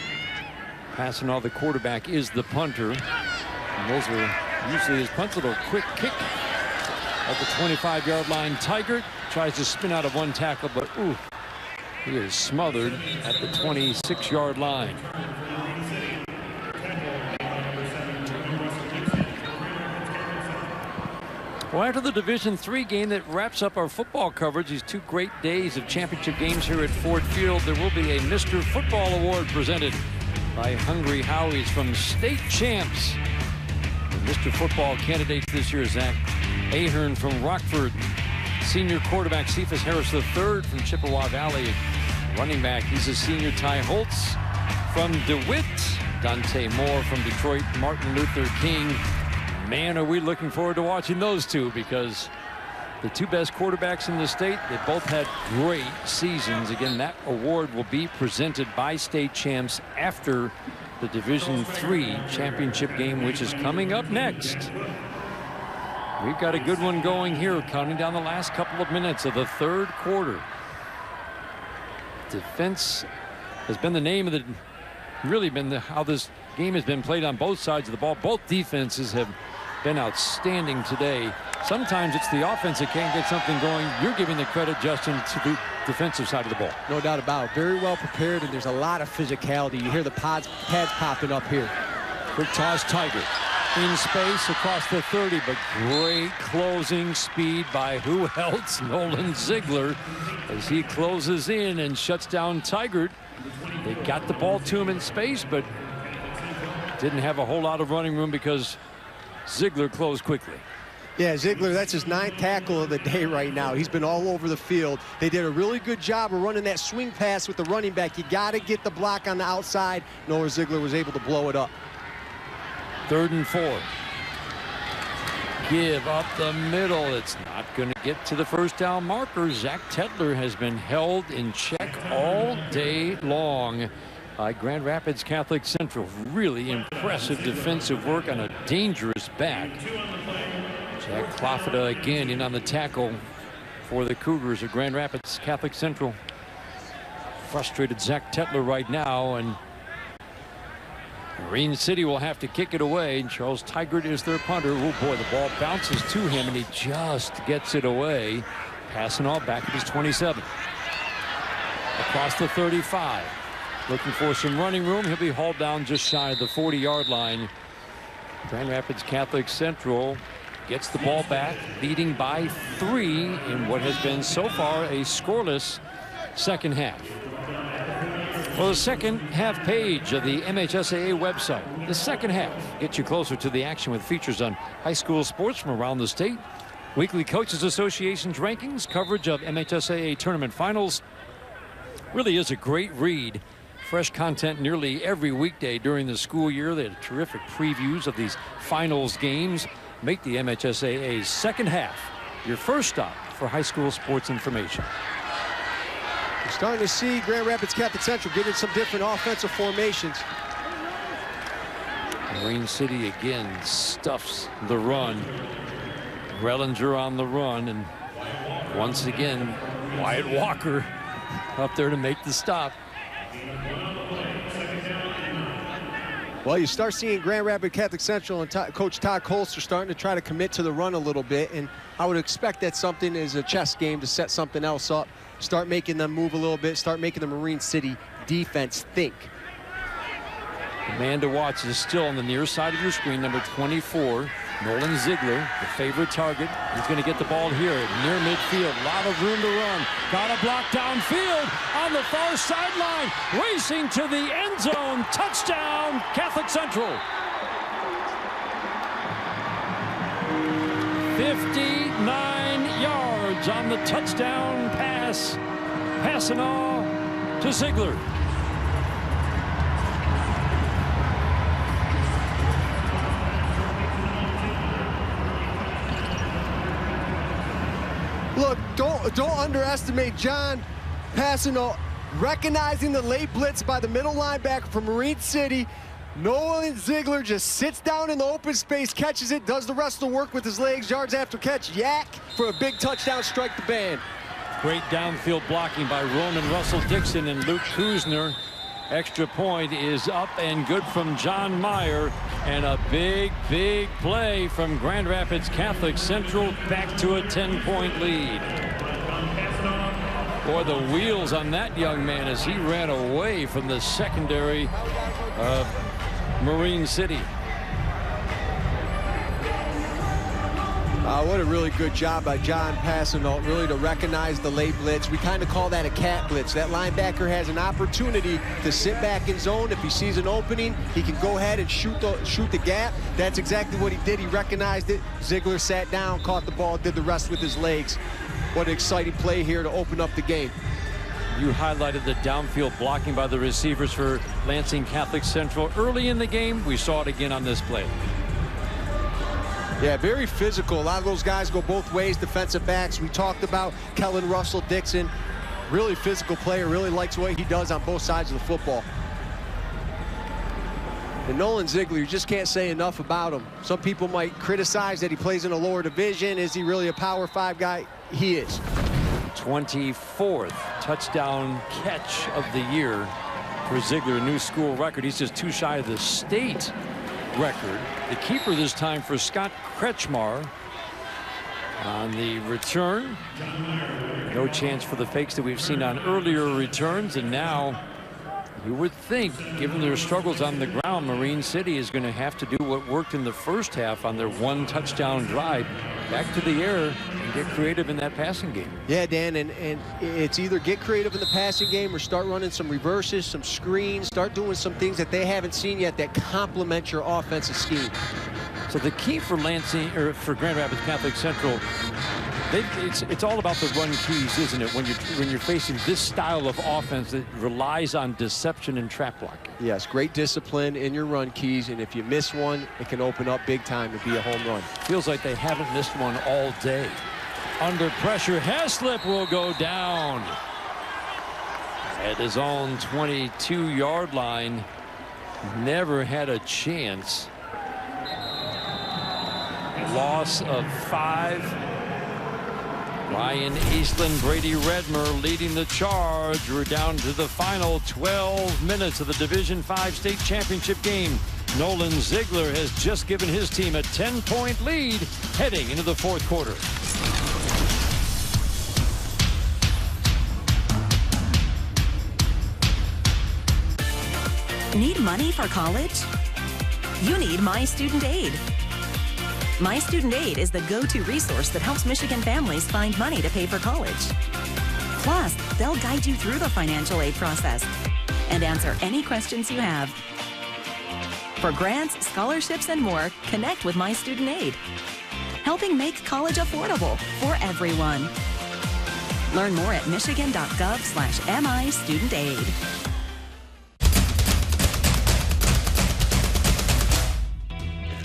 Passing off the quarterback is the punter. And those are usually his punts. Little quick kick at the 25-yard line. Tigert tries to spin out of one tackle, but ooh, he is smothered at the 26-yard line. Well, after the Division III game that wraps up our football coverage, these 2 great days of championship games here at Ford Field, there will be a Mr. Football Award presented by Hungry Howie's from state champs. The Mr. Football candidates this year, Zach Ahern from Rockford. Senior quarterback Cephas Harris III from Chippewa Valley. Running back, he's a senior. Ty Holtz from DeWitt. Dante Moore from Detroit. Martin Luther King. Man, are we looking forward to watching those two, because the two best quarterbacks in the state, they both had great seasons. Again, that award will be presented by state champs after the Division III championship game, which is coming up next. We've got a good one going here, counting down the last couple of minutes of the third quarter. Defense has been the name of the, really been how this game has been played on both sides of the ball. Both defenses have been outstanding today. Sometimes it's the offense that can't get something going. You're giving the credit, Justin, to the defensive side of the ball. No doubt about it. Very well prepared, and there's a lot of physicality. You hear the pads popping up here. Quick toss, Tiger. In space across the 30, but great closing speed by who else? Nolan Ziegler, as he closes in and shuts down Tigert. They got the ball to him in space, but didn't have a whole lot of running room because Ziegler closed quickly. Yeah, Ziegler, that's his 9th tackle of the day right now. He's been all over the field. They did a really good job of running that swing pass with the running back. You got to get the block on the outside. Noah Ziegler was able to blow it up. 3rd and 4. Give up the middle. It's not going to get to the first down marker. Zach Tetler has been held in check all day long by Grand Rapids Catholic Central. Really impressive defensive work on a dangerous back. Jack Clofida again in on the tackle for the Cougars of Grand Rapids Catholic Central. Frustrated Zach Tetler right now, and Marine City will have to kick it away. Charles Tigert is their punter. Oh boy, the ball bounces to him and he just gets it away. Passing all back at his 27. Across the 35. Looking for some running room. He'll be hauled down just shy of the 40-yard line. Grand Rapids Catholic Central gets the ball back, leading by 3 in what has been so far a scoreless second half. Well, the second half page of the MHSAA website. The second half gets you closer to the action with features on high school sports from around the state, weekly Coaches Association's rankings, coverage of MHSAA tournament finals. Really is a great read. Fresh content nearly every weekday during the school year. They had terrific previews of these finals games. Make the MHSAA's second half your first stop for high school sports information. We're starting to see Grand Rapids Catholic Central get in some different offensive formations. Marine City again stuffs the run. Rellinger on the run, and once again Wyatt Walker up there to make the stop. Well, you start seeing Grand Rapids Catholic Central and Coach Todd Colster starting to try to commit to the run a little bit, and I would expect that something is a chess game to set something else up, start making them move a little bit, start making the Marine City defense think. The man to watch is still on the near side of your screen, number 24, Nolan Ziegler, the favorite target. He's going to get the ball here near midfield. A lot of room to run. Got a block downfield on the far sideline. Racing to the end zone. Touchdown, Catholic Central. 59 yards on the touchdown pass. Passing on to Ziegler. Look, don't underestimate John Passano, recognizing the late blitz by the middle linebacker from Marine City. Nolan Ziegler just sits down in the open space, catches it, does the rest of the work with his legs, yards after catch, yak for a big touchdown, strike the band. Great downfield blocking by Roman Russell Dixon and Luke Kuzner. Extra point is up and good from John Meyer, and a big play from Grand Rapids Catholic Central, back to a 10-point lead. Boy, the wheels on that young man as he ran away from the secondary of Marine City. What a really good job by John Passanolt, really to recognize the late blitz. We kind of call that a cat blitz. That linebacker has an opportunity to sit back in zone. If he sees an opening, he can go ahead and shoot the gap. That's exactly what he did. He recognized it. Ziegler sat down, caught the ball, did the rest with his legs. What an exciting play here to open up the game. You highlighted the downfield blocking by the receivers for Lansing Catholic Central. Early in the game, we saw it again on this play. Yeah, very physical. A lot of those guys go both ways, defensive backs. We talked about Kellen Russell Dixon. Really physical player, really likes what he does on both sides of the football. And Nolan Ziegler, you just can't say enough about him. Some people might criticize that he plays in a lower division. Is he really a Power 5 guy? He is. 24th touchdown catch of the year for Ziegler, a new school record. He's just 2 shy of the state record. The keeper this time for Scott Kretschmar on the return. No chance for the fakes that we've seen on earlier returns, and now you would think, given their struggles on the ground, Marine City is going to have to do what worked in the first half on their 1 touchdown drive, back to the air and get creative in that passing game. Yeah, Dan, and it's either get creative in the passing game or start running some reverses, some screens, start doing some things that they haven't seen yet that complement your offensive scheme. So the key for Lansing, or for Grand Rapids Catholic Central, it's all about the run keys, isn't it? When you're facing this style of offense that relies on deception and trap blocking. Yes, great discipline in your run keys, and if you miss one, it can open up big time to be a home run. Feels like they haven't missed one all day. Under pressure, Heslip will go down at his own 22-yard line. Never had a chance. Loss of 5. Ryan Eastland, Brady Redmer leading the charge. We're down to the final 12 minutes of the Division 5 state championship game. Nolan Ziegler has just given his team a 10-point lead heading into the 4th quarter. Need money for college? You need My Student Aid. My Student Aid is the go-to resource that helps Michigan families find money to pay for college. Plus, they'll guide you through the financial aid process and answer any questions you have. For grants, scholarships, and more, connect with My Student Aid, helping make college affordable for everyone. Learn more at michigan.gov/MIStudentAid.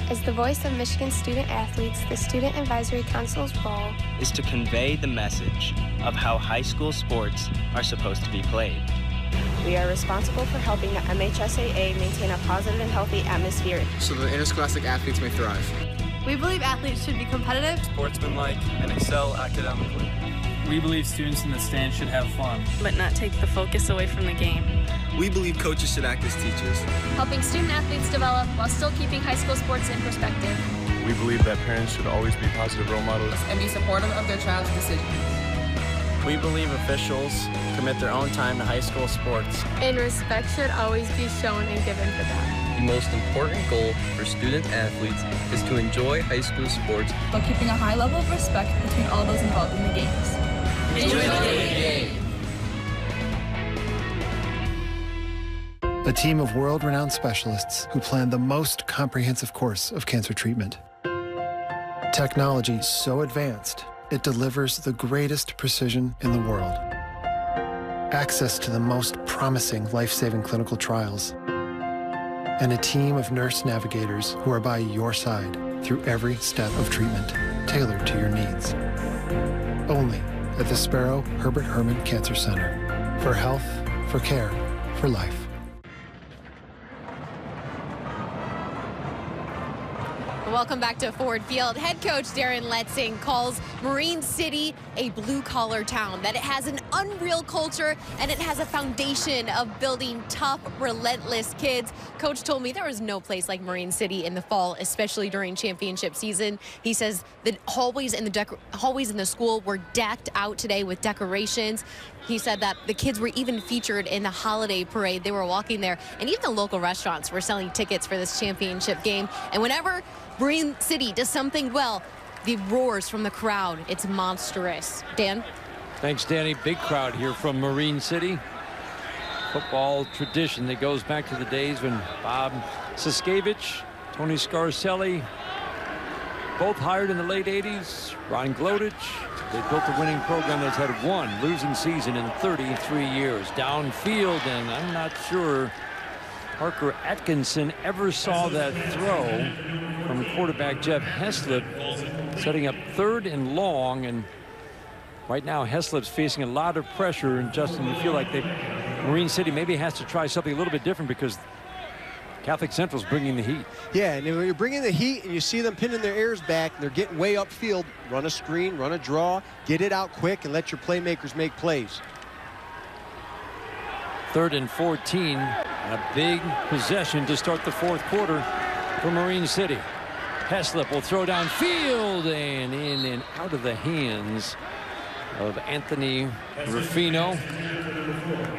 As the voice of Michigan student athletes, the Student Advisory Council's role is to convey the message of how high school sports are supposed to be played. We are responsible for helping the MHSAA maintain a positive and healthy atmosphere so that interscholastic athletes may thrive. We believe athletes should be competitive, sportsmanlike, and excel academically. We believe students in the stands should have fun, but not take the focus away from the game. We believe coaches should act as teachers, helping student athletes develop while still keeping high school sports in perspective. We believe that parents should always be positive role models and be supportive of their child's decision. We believe officials commit their own time to high school sports, and respect should always be shown and given for them. The most important goal for student athletes is to enjoy high school sports while keeping a high level of respect between all those involved in the games. Enjoy the game. A team of world-renowned specialists who plan the most comprehensive course of cancer treatment. Technology so advanced, it delivers the greatest precision in the world. Access to the most promising life-saving clinical trials. And a team of nurse navigators who are by your side through every step of treatment, tailored to your needs. Only at the Sparrow Herbert Herman Cancer Center. For health, for care, for life. Welcome back to Ford Field. Head coach Darren Letzing calls Marine City a blue-collar town, that it has an unreal culture and it has a foundation of building tough, relentless kids. Coach told me there was no place like Marine City in the fall, especially during championship season. He says the hallways in the school were decked out today with decorations. He said that the kids were even featured in the holiday parade. They were walking there, and even the local restaurants were selling tickets for this championship game. And whenever Marine City does something well, the roars from the crowd, it's monstrous. Dan? Thanks, Danny. Big crowd here from Marine City. Football tradition that goes back to the days when Bob Siskevich, Tony Scarcelli, both hired in the late 80s. Ron Glodich. They built a winning program that's had one losing season in 33 years. Downfield, and I'm not sure Parker Atkinson ever saw that throw from quarterback Jeff Heslip, setting up 3rd and long. And right now Heslip's facing a lot of pressure, and Justin, you feel like Marine City maybe has to try something a little bit different because Catholic Central's bringing the heat. Yeah, and when you're bringing the heat and you see them pinning their ears back, and they're getting way upfield, run a screen, run a draw, get it out quick, and let your playmakers make plays. 3rd and 14, a big possession to start the 4th quarter for Marine City. Heslip will throw downfield and in and out of the hands of Anthony Ruffino.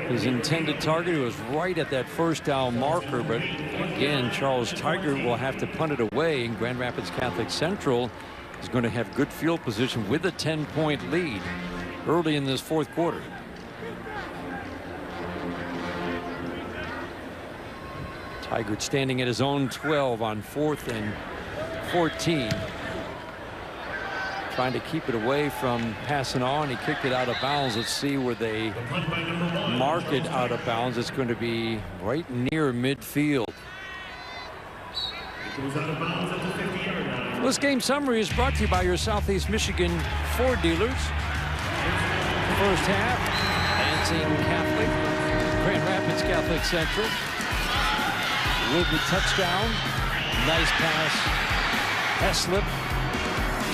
His intended target was right at that first down marker, but again, Charles Tiger will have to punt it away, and Grand Rapids Catholic Central is going to have good field position with a 10-point lead early in this 4th quarter. Tiger standing at his own 12 on 4th and 14. Trying to keep it away from passing on. He kicked it out of bounds. Let's see where they mark it out of bounds. It's going to be right near midfield. This game summary is brought to you by your Southeast Michigan Ford dealers. First half, Lansing Catholic, Grand Rapids Catholic Central with the touchdown. Nice pass. Heslip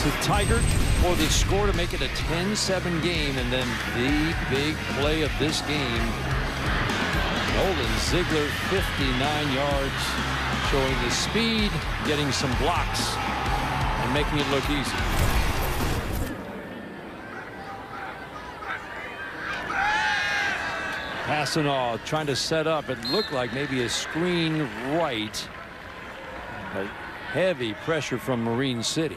to Tiger for the score to make it a 10-7 game, and then the big play of this game. Nolan Ziegler, 59 yards, showing the speed, getting some blocks, and making it look easy. Passanal trying to set up. It looked like maybe a screen right. But heavy pressure from Marine City.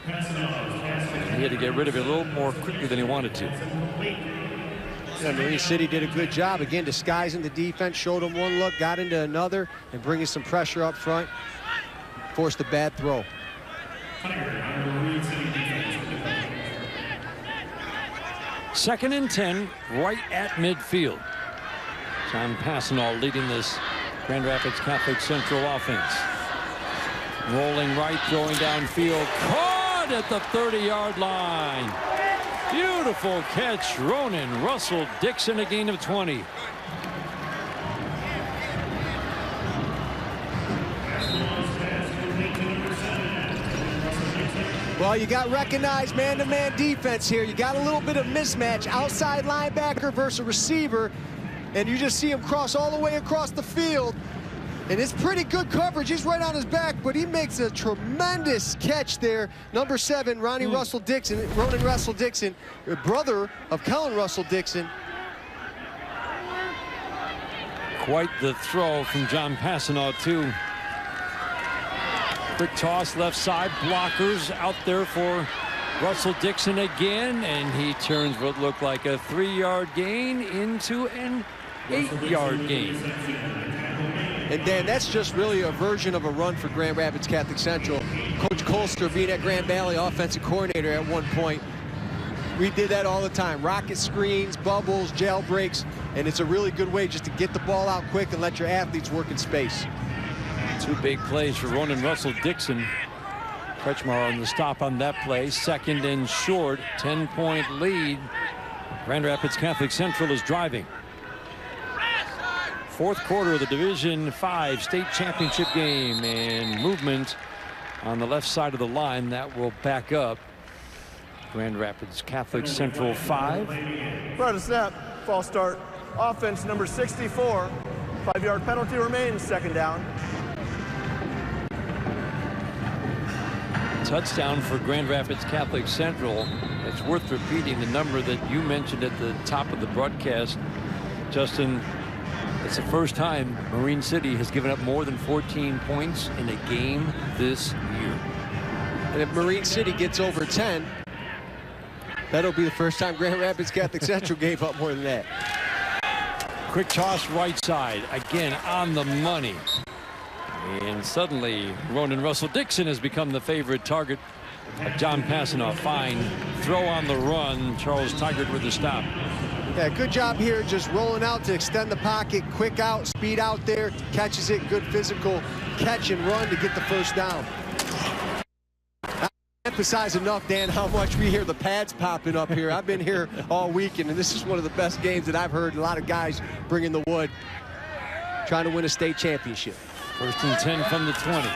He had to get rid of it a little more quickly than he wanted to. Yeah, Marine City did a good job, again, disguising the defense, showed them one look, got into another, and bringing some pressure up front, forced a bad throw. Second and 10, right at midfield. John Passanal leading this Grand Rapids Catholic Central offense. Rolling right, throwing downfield, caught at the 30-yard line. Beautiful catch, Ronan Russell Dickerson, a gain of 20. Well, you got recognized man-to-man defense here. You got a little bit of mismatch, outside linebacker versus a receiver, and you just see him cross all the way across the field. And it's pretty good coverage. He's right on his back, but he makes a tremendous catch there. Number 7, Ronan Russell Dickerson, brother of Kellen Russell Dickerson. Quite the throw from John Passanal, too. Quick toss left side, blockers out there for Russell Dickerson again, and he turns what looked like a 3-yard gain into an 8-yard gain. And Dan, that's just really a version of a run for Grand Rapids Catholic Central. Coach Colster, being at Grand Valley offensive coordinator at one point, we did that all the time. Rocket screens, bubbles, jailbreaks, and it's a really good way just to get the ball out quick and let your athletes work in space. 2 big plays for Ronan Russell Dickerson. Kretschmar on the stop on that play. 2nd and short, 10-point lead. Grand Rapids Catholic Central is driving. 4th quarter of the Division 5 state championship game, and movement on the left side of the line that will back up. Grand Rapids Catholic Central 5. Right, a snap, false start. Offense number 64. 5-yard penalty remains, 2nd down. Touchdown for Grand Rapids Catholic Central. It's worth repeating the number that you mentioned at the top of the broadcast, Justin. It's the first time Marine City has given up more than 14 points in a game this year. And if Marine City gets over 10, that'll be the first time Grand Rapids Catholic Central gave up more than that. Quick toss right side, again on the money. And suddenly, Ronan Russell Dixon has become the favorite target of John Passanoff. Fine throw on the run. Charles Tigert with the stop. Yeah, good job here, just rolling out to extend the pocket, quick out, speed out there, catches it, good physical catch and run to get the first down. Emphasize enough, Dan, how much we hear the pads popping up here. I've been here all weekend, and this is one of the best games that I've heard. A lot of guys bringing the wood, trying to win a state championship. 1st and 10 from the 20.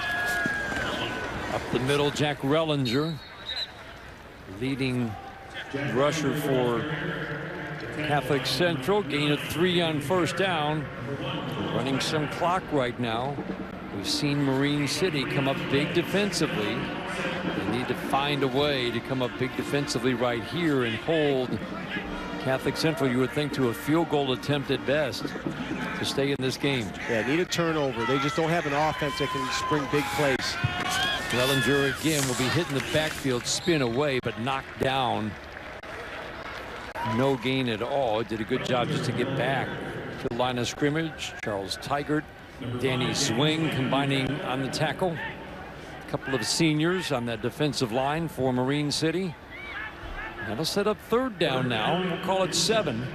Up the middle, Jack Rellinger, leading rusher for Catholic Central. Gain of 3 on first down. Running some clock right now. We've seen Marine City come up big defensively. They need to find a way to come up big defensively right here and hold Catholic Central, you would think, to a field goal attempt at best to stay in this game. Yeah, need a turnover. They just don't have an offense that can spring big plays. Rellinger again will be hitting the backfield, spin away, but knocked down. No gain at all. Did a good job just to get back to the line of scrimmage. Charles Tigert, Danny Swing combining on the tackle. A couple of seniors on that defensive line for Marine City. That'll set up 3rd down now. We'll call it 7.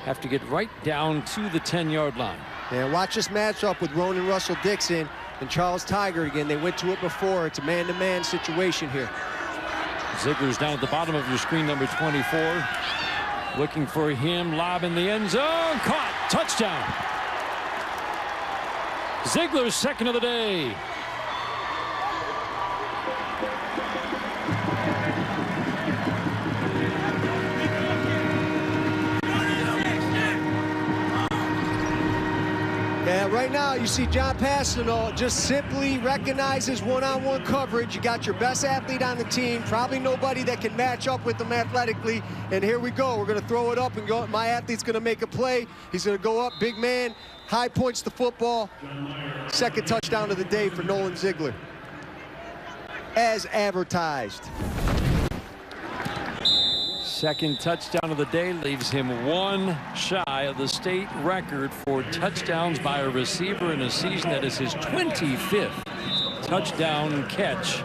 Have to get right down to the 10-yard line. Yeah, watch this matchup with Ronan Russell Dixon and Charles Tigert again. They went to it before. It's a man-to-man situation here. Ziegler's down at the bottom of your screen, number 24. Looking for him, lob in the end zone, caught, touchdown. Ziegler's second of the day. Yeah, right now you see John Passano just simply recognizes one-on-one coverage. You got your best athlete on the team, probably nobody that can match up with them athletically. And here we go. We're going to throw it up and go. My athlete's going to make a play. He's going to go up, big man, high points the football. Second touchdown of the day for Nolan Ziegler, as advertised. Second touchdown of the day leaves him 1 shy of the state record for touchdowns by a receiver in a season. That is his 25th touchdown catch.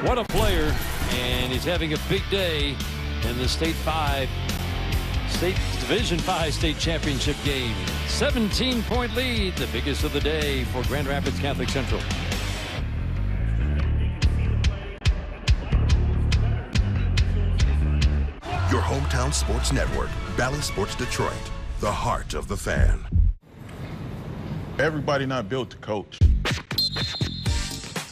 What a player, and he's having a big day in the Division 5 state championship game. 17-point lead, the biggest of the day for Grand Rapids Catholic Central. Your hometown sports network, Bally Sports Detroit, the heart of the fan. Everybody not built to coach.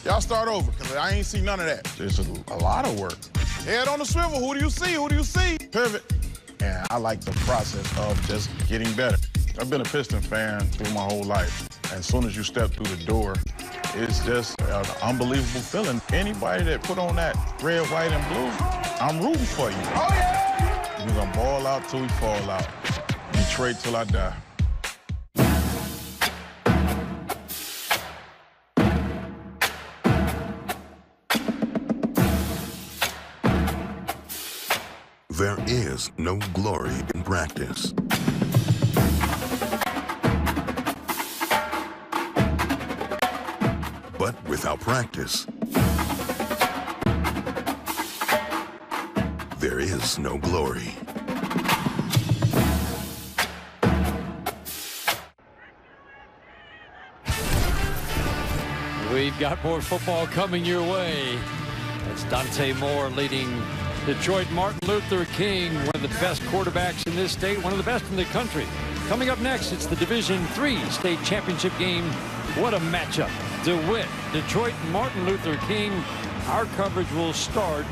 Y'all start over, because I ain't see none of that. There's a lot of work. Head on the swivel. Who do you see? Who do you see? Pivot. And I like the process of just getting better. I've been a Piston fan through my whole life. As soon as you step through the door, it's just an unbelievable feeling. Anybody that put on that red, white, and blue, I'm rooting for you. Oh, yeah! We're going to ball out till we fall out. Detroit till I die. There is no glory in practice. But without practice, there is no glory. We've got more football coming your way. That's Dante Moore leading Detroit. Martin Luther King, one of the best quarterbacks in this state, one of the best in the country. Coming up next, it's the Division III state championship game. What a matchup. DeWitt, Detroit, Martin Luther King. Our coverage will start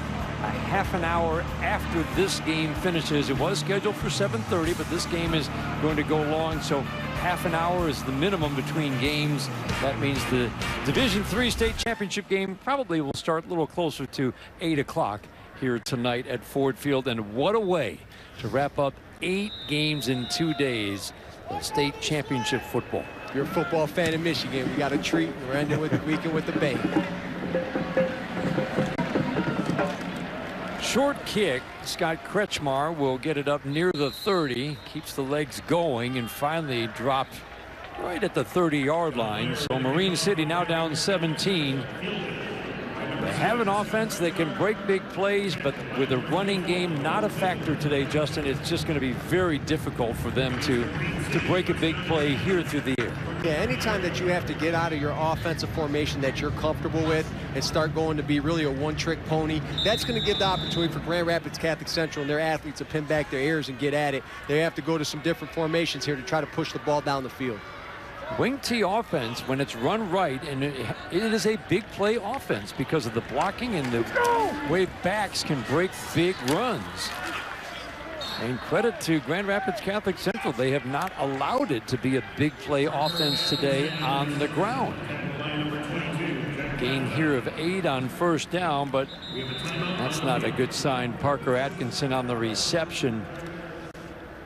a half an hour after this game finishes. It was scheduled for 7:30, but this game is going to go long, so half an hour is the minimum between games. That means the Division III state championship game probably will start a little closer to 8 o'clock here tonight at Ford Field. And what a way to wrap up 8 games in 2 days of state championship football. If you're a football fan in Michigan, we got a treat. We're ending with the weekend with the bang. short kick. Scott Kretschmar will get it up near the 30, keeps the legs going, and finally dropped right at the 30-yard line. So Marine City now down 17. They have an offense that can break big plays, but with a running game not a factor today, Justin, it's just going to be very difficult for them to break a big play here through the air. Yeah, anytime that you have to get out of your offensive formation that you're comfortable with and start going to be really a one-trick pony, that's going to give the opportunity for Grand Rapids Catholic Central and their athletes to pin back their ears and get at it. They have to go to some different formations here to try to push the ball down the field. Wing T offense, when it's run right, and it is a big play offense because of the blocking and the way backs can break big runs. And credit to Grand Rapids Catholic Central. They have not allowed it to be a big play offense today on the ground. Gain here of 8 on first down, but that's not a good sign. Parker Atkinson on the reception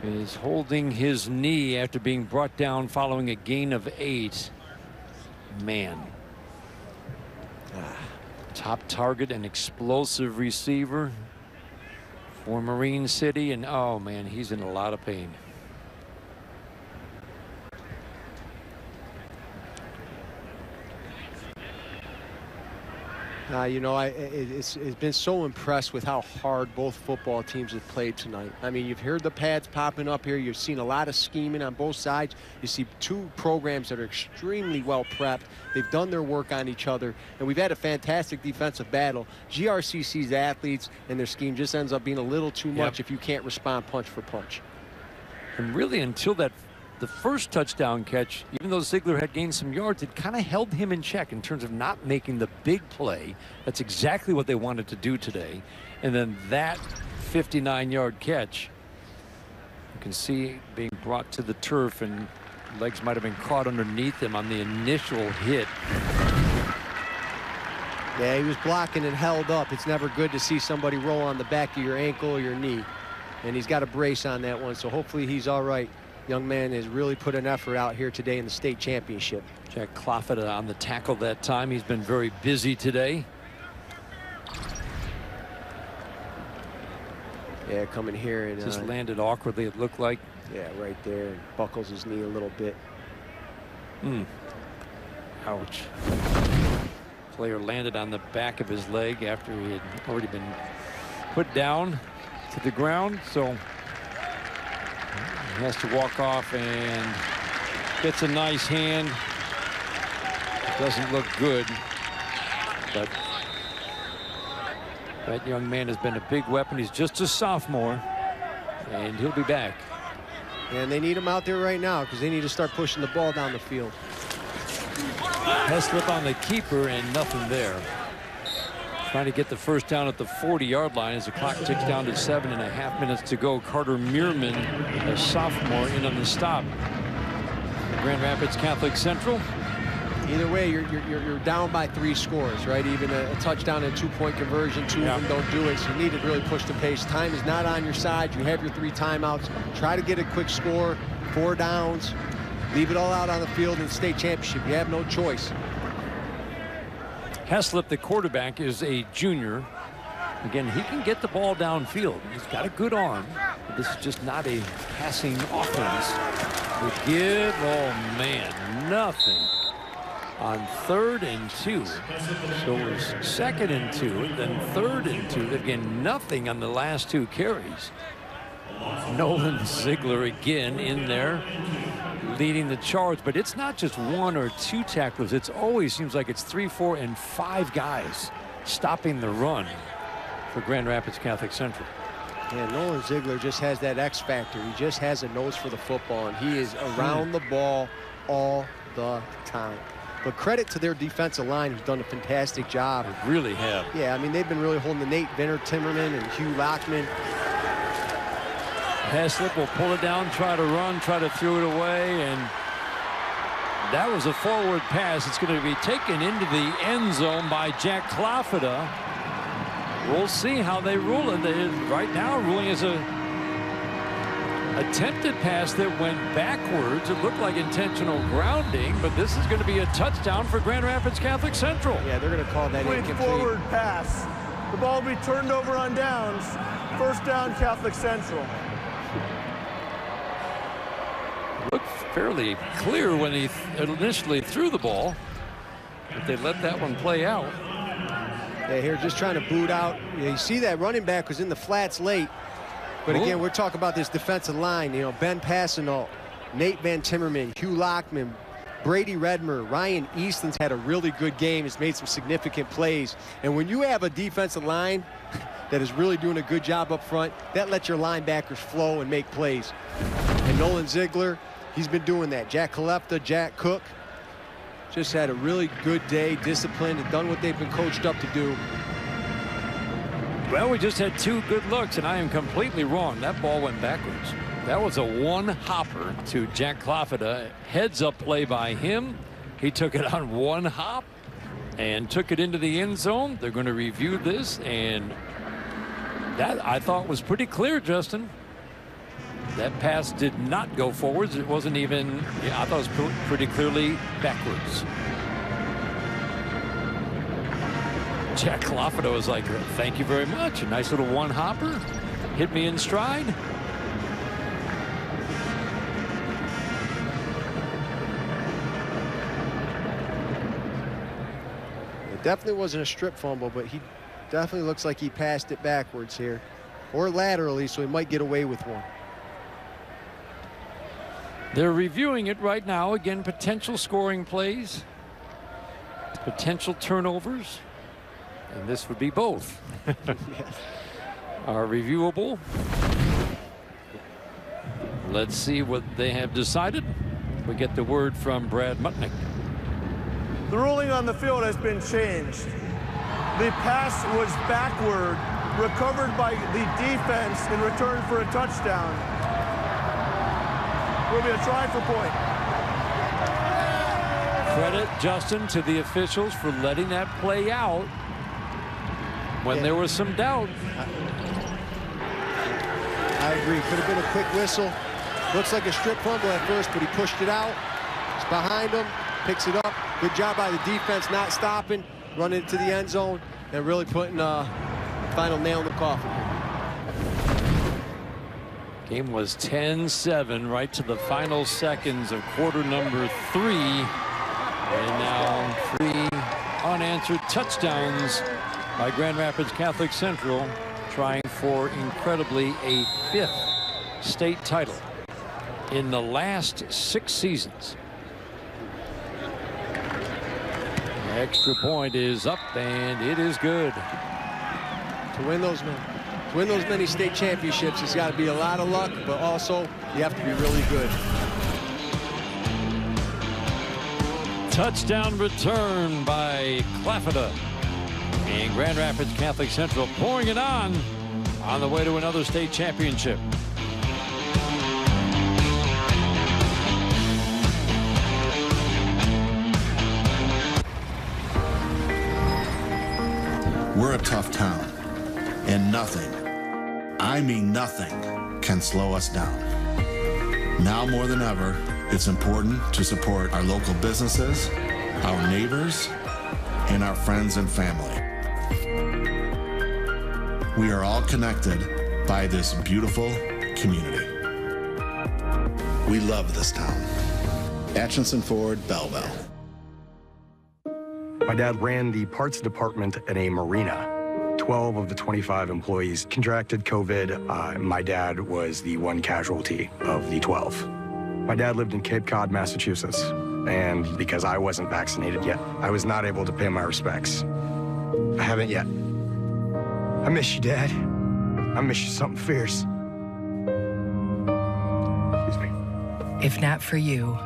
is holding his knee after being brought down following a gain of 8. Man. Top target and explosive receiver for Marine City, and oh man, he's in a lot of pain. You know, it's been so impressed with how hard both football teams have played tonight. I mean, you've heard the pads popping up here. You've seen a lot of scheming on both sides. You see two programs that are extremely well prepped. They've done their work on each other, and we've had a fantastic defensive battle. GRCC's athletes and their scheme just ends up being a little too much if you can't respond punch for punch. And really, until the first touchdown catch, even though Ziegler had gained some yards, it kind of held him in check in terms of not making the big play. That's exactly what they wanted to do today. And then that 59-yard catch, you can see being brought to the turf, and legs might have been caught underneath him on the initial hit. Yeah, he was blocking and held up. It's never good to see somebody roll on the back of your ankle or your knee. And he's got a brace on that one, so hopefully he's all right. Young man has really put an effort out here today in the state championship. Jack Clofford on the tackle that time. He's been very busy today. Yeah, coming here and just landed awkwardly, it looked like. Yeah, right there, and buckles his knee a little bit. Ouch. Player landed on the back of his leg after he had already been put down to the ground, so he has to walk off and gets a nice hand. Doesn't look good, but that young man has been a big weapon. He's just a sophomore, and he'll be back. And they need him out there right now because they need to start pushing the ball down the field. Heslip on the keeper and nothing there. Trying to get the first down at the 40-yard line as the clock ticks down to 7.5 minutes to go. Carter Mearman, a sophomore, in on the stop. Grand Rapids Catholic Central. Either way, you're down by 3 scores, right? Even a touchdown and 2-point conversion, two of them don't do it. So you need to really push the pace. Time is not on your side. You have your 3 timeouts. Try to get a quick score, 4 downs. Leave it all out on the field in the state championship. You have no choice. Heslip, the quarterback, is a junior. Again, he can get the ball downfield. He's got a good arm, but this is just not a passing offense. The give, oh man, nothing on 3rd and 2. So it was 2nd and 2, and then 3rd and 2. Again, nothing on the last 2 carries. Nolan Ziegler again in there, leading the charge, but it's not just 1 or 2 tacklers. It's always seems like it's 3, 4, and 5 guys stopping the run for Grand Rapids Catholic Central. Yeah, Nolan Ziegler just has that X factor. He just has a nose for the football, and he is around the ball all the time. But credit to their defensive line, who's done a fantastic job. They really have. Yeah, I mean, they've been really holding the Nate Vinner Timmerman and Hugh Lockman. Heslip will pull it down, try to run, try to throw it away, and that was a forward pass. It's going to be taken into the end zone by Jack Clofford. We'll see how they rule it. They're right now ruling as a attempted pass that went backwards. It looked like intentional grounding, but this is going to be a touchdown for Grand Rapids Catholic Central. Yeah, they're going to call that incomplete. Forward pass. The ball will be turned over on downs. First down, Catholic Central. Looked fairly clear when he initially threw the ball, but they let that one play out. Yeah, here just trying to boot out. You see that running back was in the flats late. But again, we're talking about this defensive line. You know, Ben Passanal, Nate Van Timmerman, Hugh Lockman, Brady Redmer, Ryan Easton's had a really good game. He's made some significant plays. And when you have a defensive line that is really doing a good job up front, that lets your linebackers flow and make plays. And Nolan Ziegler, he's been doing that. Jack Kalefta, Jack Cook, just had a really good day, disciplined, and done what they've been coached up to do. Well, we just had 2 good looks, and I am completely wrong. That ball went backwards. That was a one-hopper to Jack Kalefta. Heads-up play by him. He took it on one hop and took it into the end zone. They're going to review this, and that I thought was pretty clear, Justin. That pass did not go forwards. It wasn't even, I thought it was pretty clearly backwards. Jack Kalefta was like, thank you very much. A nice little one-hopper. Hit me in stride. It definitely wasn't a strip fumble, but he definitely looks like he passed it backwards here. Or laterally, so he might get away with one. They're reviewing it right now. Again, potential scoring plays, potential turnovers, and this would be both. Are reviewable. Let's see what they have decided. We get the word from Brad Mutnick. The ruling on the field has been changed. The pass was backward, recovered by the defense in return for a touchdown. Will be a try for point. Credit, Justin, to the officials for letting that play out when there was some doubt. I agree. Could have been a quick whistle. Looks like a strip fumble at first, but he pushed it out. It's behind him, picks it up. Good job by the defense not stopping, running it to the end zone, and really putting a final nail in the coffin. Game was 10-7 right to the final seconds of quarter number 3. And now 3 unanswered touchdowns by Grand Rapids Catholic Central, trying for incredibly a 5th state title in the last 6 seasons. The extra point is up, and it is good. To win those many state championships, it's got to be a lot of luck, but also you have to be really good. Touchdown return by Kalefta. And Grand Rapids Catholic Central pouring it on the way to another state championship. We're a tough town, and nothing, I mean nothing, can slow us down. Now more than ever, it's important to support our local businesses, our neighbors, and our friends and family. We are all connected by this beautiful community. We love this town. Atchison Ford, Belleville. My dad ran the parts department at a marina. 12 of the 25 employees contracted COVID. My dad was the one casualty of the 12. My dad lived in Cape Cod, Massachusetts, and because I wasn't vaccinated yet, I was not able to pay my respects. I haven't yet. I miss you, Dad. I miss you something fierce. Excuse me. If not for you,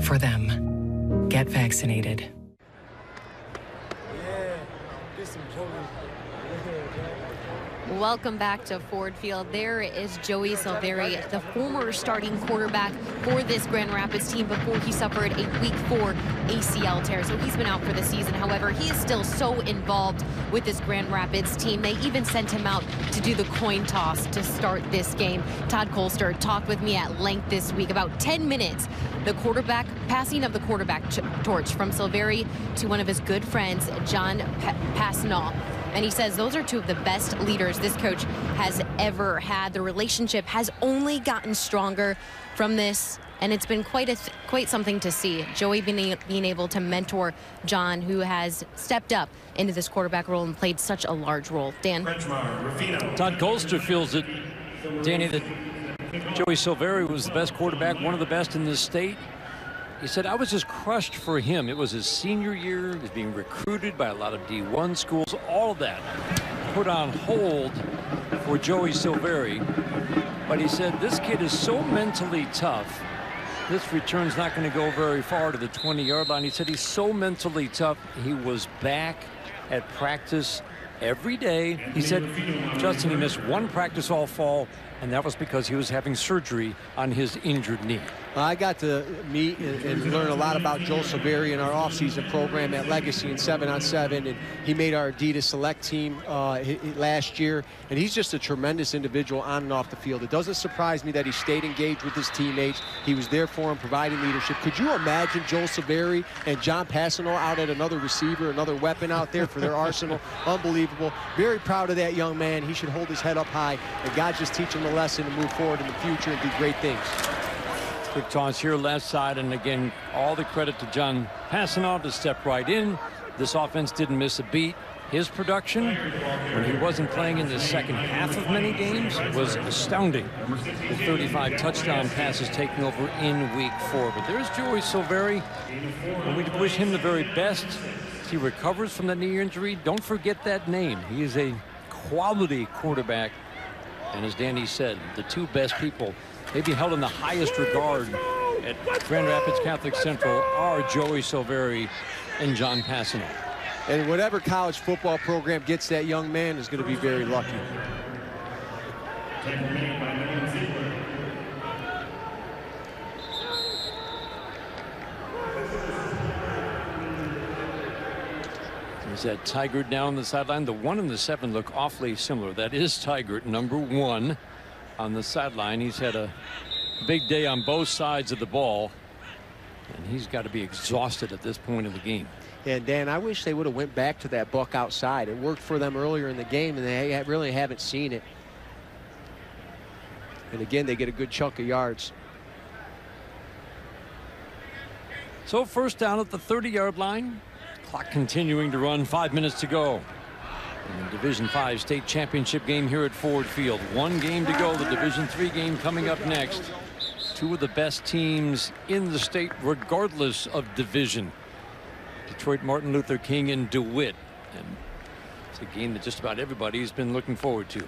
for them, get vaccinated. Welcome back to Ford Field. There is Joey Silveri, the former starting quarterback for this Grand Rapids team before he suffered a Week 4 ACL tear. So he's been out for the season. However, he is still so involved with this Grand Rapids team. They even sent him out to do the coin toss to start this game. Todd Colster talked with me at length this week, about 10 minutes. The quarterback, passing of the quarterback torch from Silveri to one of his good friends, John Passanal. And he says those are two of the best leaders this coach has ever had. The relationship has only gotten stronger from this, and it's been quite something to see. Joey being able to mentor John, who has stepped up into this quarterback role and played such a large role. Dan? Todd Colster feels it, Danny, that Joey Silveri was the best quarterback, one of the best in this state. He said, I was just crushed for him. It was his senior year. He was being recruited by a lot of D1 schools. All of that put on hold for Joey Silveri. But he said, this kid is so mentally tough. This return's not going to go very far to the 20-yard line. He said he's so mentally tough. He was back at practice every day. He said, Justin, he missed one practice all fall, and that was because he was having surgery on his injured knee. I got to meet and learn a lot about Joe Silveri in our offseason program at Legacy in 7-on-7, and he made our Adidas Select team last year, and he's just a tremendous individual on and off the field. It doesn't surprise me that he stayed engaged with his teammates. He was there for him, providing leadership. Could you imagine Joe Silveri and John Passano out at another receiver, another weapon out there for their arsenal? Unbelievable. Very proud of that young man. He should hold his head up high, and God just teach him a lesson to move forward in the future and do great things. Quick toss here left side, and again, all the credit to John Passano to step right in. This offense didn't miss a beat. His production, when he wasn't playing in the second half of many games, was astounding. The 35 touchdown passes taking over in week 4. But there's Joey Silveri, and we wish him the very best. He recovers from the knee injury. Don't forget that name. He is a quality quarterback. And as Danny said, the two best people maybe held in the highest regard at Grand Rapids Catholic Central are Joey Silveri and John Passano. And whatever college football program gets that young man is going to be very lucky. Is that Tigert now on the sideline? The 1 and the 7 look awfully similar. That is Tigert, number 1 on the sideline. He's had a big day on both sides of the ball, and he's got to be exhausted at this point of the game. Yeah, Dan, I wish they would have went back to that buck outside. It worked for them earlier in the game, and they really haven't seen it. And again, they get a good chunk of yards. So first down at the 30-yard line. Clock continuing to run, 5 minutes to go. In the Division 5 state championship game here at Ford Field. 1 game to go. The Division 3 game coming up next. 2 of the best teams in the state regardless of division. Detroit, Martin Luther King, and DeWitt. And it's a game that just about everybody's been looking forward to.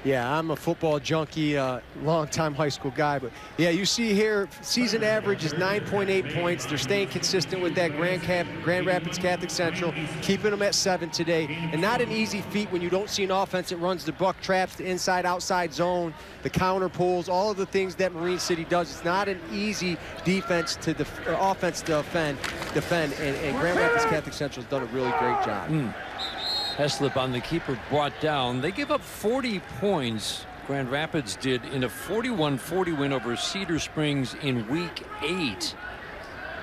Yeah, I'm a football junkie, long-time high school guy. But, yeah, you see here, season average is 9.8 points. They're staying consistent with that Grand Rapids Catholic Central, keeping them at 7 today. And not an easy feat when you don't see an offense that runs the buck traps, the inside-outside zone, the counter pulls, all of the things that Marine City does. It's not an easy defense to offense to defend. And Grand Rapids Catholic Central has done a really great job. Heslip on the keeper brought down. They give up 40 points. Grand Rapids did in a 41-40 win over Cedar Springs in week 8.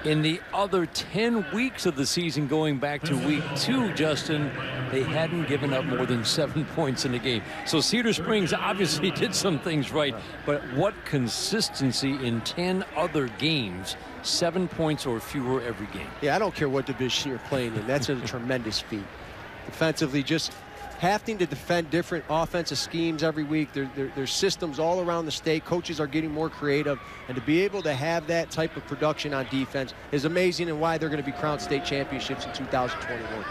In the other 10 weeks of the season going back to week 2, Justin, they hadn't given up more than 7 points in a game. So Cedar Springs obviously did some things right, but what consistency in 10 other games. 7 points or fewer every game. Yeah, I don't care what division you're playing in. That's a tremendous feat. Defensively, just having to defend different offensive schemes every week. There's systems all around the state. Coaches are getting more creative, and to be able to have that type of production on defense is amazing, and why they're going to be crowned state championships in 2021.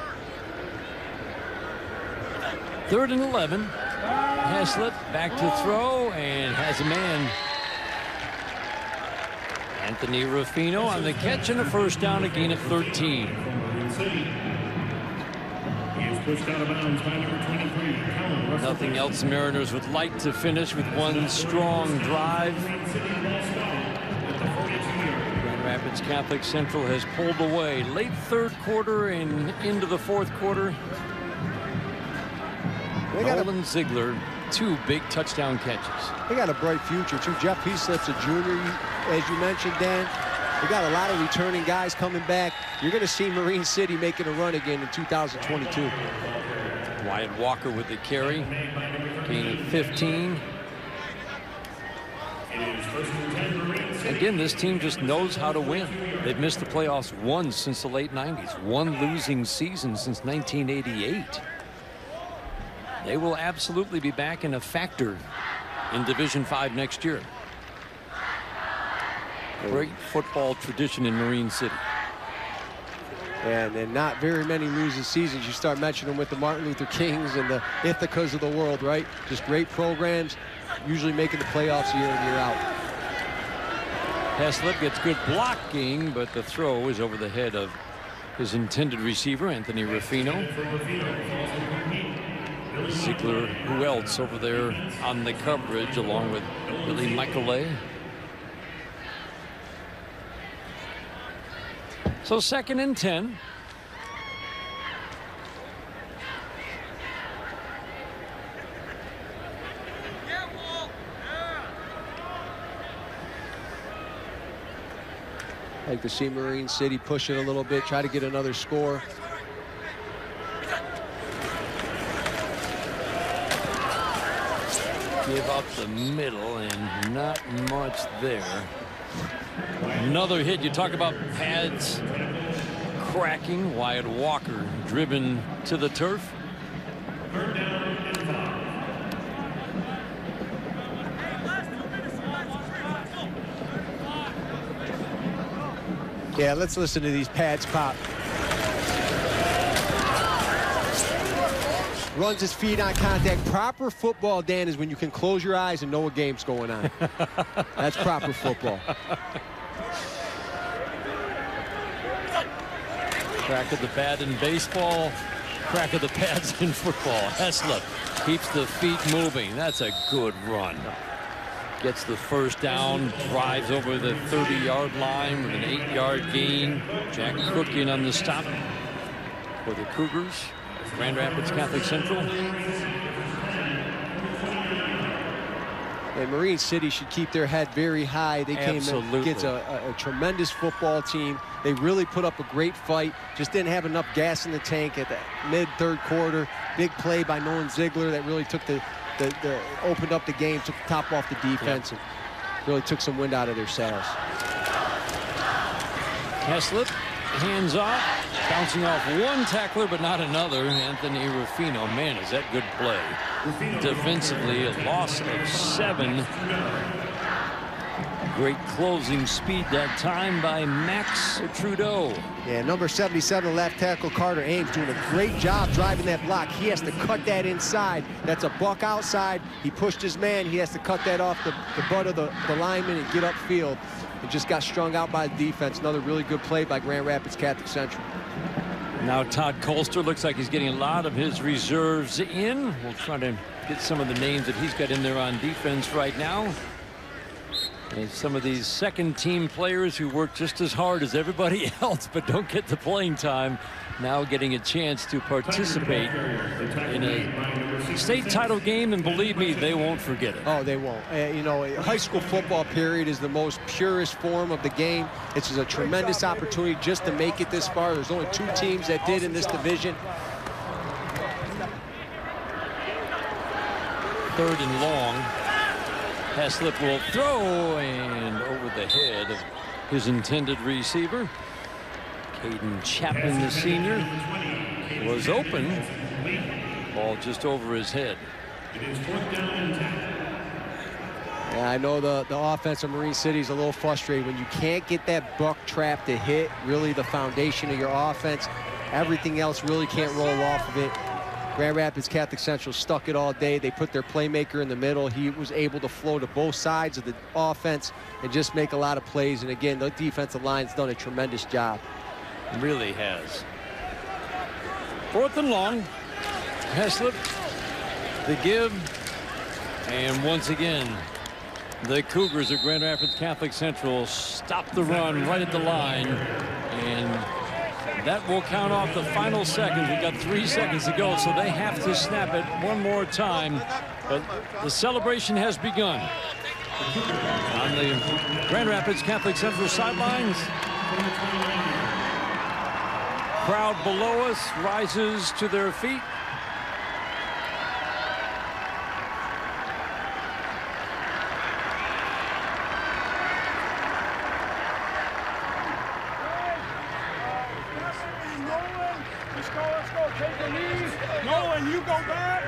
3rd and 11. Heslip back to throw and has a man. Anthony Ruffino on the catch and a first down, a gain of 13. Nothing else. Mariners would like to finish with one strong drive. Grand Rapids Catholic Central has pulled away late 3rd quarter and into the 4th quarter. Nolan Ziegler, 2 big touchdown catches. They got a bright future too. Jeff Heaslip's a junior, as you mentioned, Dan. They got a lot of returning guys coming back. You're going to see Marine City making a run again in 2022. Wyatt Walker with the carry. Gain of 15. Again, this team just knows how to win. They've missed the playoffs once since the late 90s. One losing season since 1988. They will absolutely be back in a factor in Division 5 next year. Great football tradition in Marine City. And not very many losing seasons. You start mentioning them with the Martin Luther Kings and the Ithacas of the world, right? Just great programs, usually making the playoffs year in, year out. Heslip gets good blocking, but the throw is over the head of his intended receiver, Anthony Ruffino. Ziegler, who else over there on the coverage, along with Billy Michaelet. So 2nd and 10. Like to see Marine City push it a little bit, try to get another score. Give up the middle and not much there. Another hit. You talk about pads cracking. Wyatt Walker driven to the turf. Yeah, let's listen to these pads pop. Runs his feet on contact. Proper football, Dan, is when you can close your eyes and know a game's going on. That's proper football. Crack of the bat in baseball, crack of the pads in football. Heslip keeps the feet moving. That's a good run. Gets the first down, drives over the 30-yard line with an 8-yard gain. Jack Cook in on the stop for the Cougars. Grand Rapids Catholic Central. And Marine City should keep their head very high. They came in against a tremendous football team. They really put up a great fight. Just didn't have enough gas in the tank at the mid-third quarter. Big play by Nolan Ziegler that really took opened up the game, took the top off the defense, and really took some wind out of their sails. Heslip, hands off, bouncing off one tackler, but not another. Anthony Ruffino, man, is that good play. Defensively, a loss of 7. Great closing speed that time by Max Trudeau. Yeah, number 77, left tackle Carter Ames, doing a great job driving that block. He has to cut that inside. That's a buck outside. He pushed his man. He has to cut that off the butt of the lineman and get upfield. It just got strung out by the defense. Another really good play by Grand Rapids Catholic Central. Now Todd Colster looks like he's getting a lot of his reserves in. We'll try to get some of the names that he's got in there on defense right now. And some of these second-team players who work just as hard as everybody else but don't get the playing time, now getting a chance to participate in a state title game, and believe me, they won't forget it. Oh, they won't. You know, high school football period is the most purest form of the game. It's a tremendous opportunity just to make it this far. There's only 2 teams that did in this division. 3rd and long. Heslip will throw, and over the head of his intended receiver. Caden Chapman, the senior, was open. Ball just over his head. Yeah, I know the offense of Marine City is a little frustrated when you can't get that buck trap to hit really the foundation of your offense. Everything else really can't roll off of it. Grand Rapids Catholic Central stuck it all day. They put their playmaker in the middle. He was able to flow to both sides of the offense and just make a lot of plays. And again, the defensive line's done a tremendous job. Really has. 4th and long. Heslip, the give. And once again, the Cougars of Grand Rapids Catholic Central stop the run right at the line. And that will count off the final seconds. We've got 3 seconds to go, so they have to snap it one more time. But the celebration has begun. On the Grand Rapids Catholic Central sidelines, crowd below us rises to their feet take a knee. Nolan, you go back.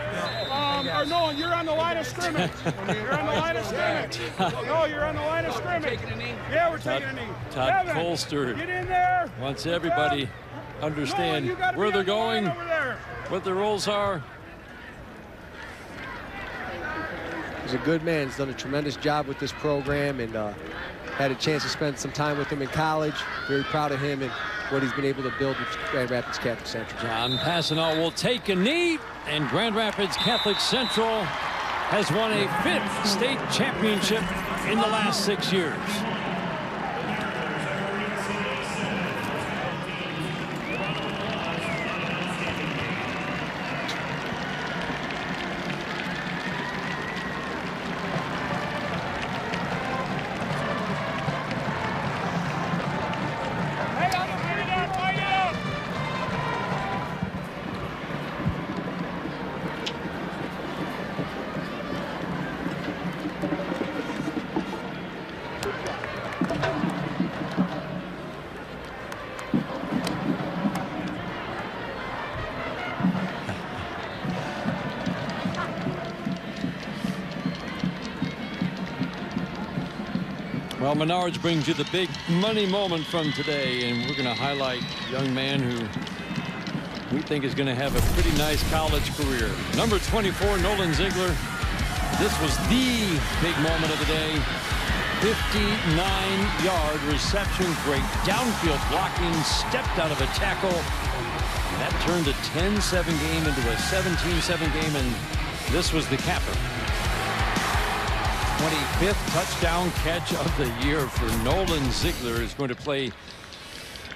Or Nolan, you're on the line of scrimmage. You're on the line of scrimmage. No, you're on the line of scrimmage. Yeah, we're taking a knee. Todd Colster get in there. Wants everybody understand where they're going, what the roles are. He's a good man. He's done a tremendous job with this program, and had a chance to spend some time with him in college. Very proud of him and what he's been able to build with Grand Rapids Catholic Central. John Passanal will take a knee, and Grand Rapids Catholic Central has won a 5th state championship in the last 6 years. Well, Menards brings you the big money moment from today, and we're going to highlight a young man who we think is going to have a pretty nice college career. Number 24, Nolan Ziegler. This was the big moment of the day. 59-yard reception, great downfield blocking, stepped out of a tackle. That turned a 10-7 game into a 17-7 game, and this was the capper. 25th touchdown catch of the year for Nolan Ziegler. Is going to play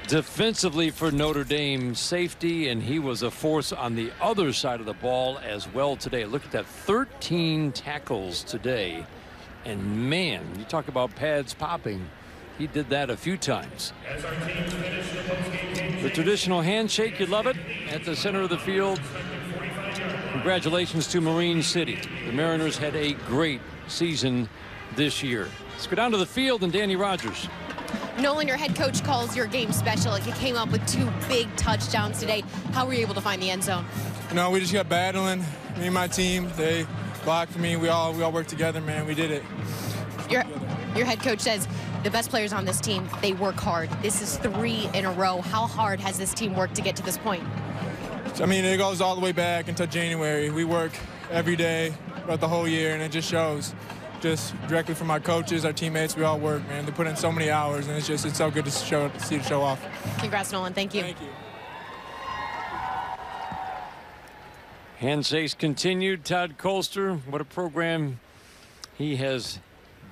defensively for Notre Dame, safety, and he was a force on the other side of the ball as well today. Look at that, 13 tackles today. And man, you talk about pads popping. He did that a few times. The traditional handshake, you love it, at the center of the field. Congratulations to Marine City. The Mariners had a great season this year. Let's go down to the field and Dannie Rogers. Nolan, your head coach calls your game special. You came up with 2 big touchdowns today. How were you able to find the end zone? You know, we just got battling. Me and my team, they blocked for me. We all worked together, man. We did it. Your head coach says the best players on this team, they work hard. This is 3 in a row. How hard has this team worked to get to this point? I mean, it goes all the way back until January. We work every day throughout the whole year, and it just shows. Just directly from our coaches, our teammates, we all work, man. They put in so many hours, and it's so good to see it show off. Congrats, Nolan. Thank you. Thank you. Handshakes continued. Todd Colster, what a program he has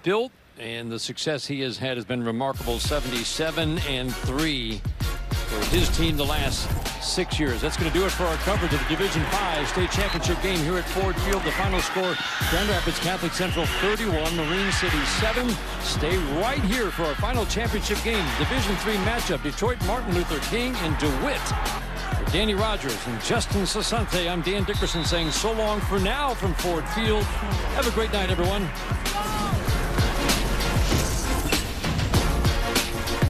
built, and the success he has had has been remarkable. 77-3 for his team the last 6 years. That's going to do it for our coverage of the Division 5 state championship game here at Ford Field. The final score, Grand Rapids Catholic Central 31, Marine City 7. Stay right here for our final championship game, Division 3 matchup, Detroit, Martin Luther King, and DeWitt. For Dannie Rogers and Justin Cessante, I'm Dan Dickerson saying so long for now from Ford Field. Have a great night, everyone.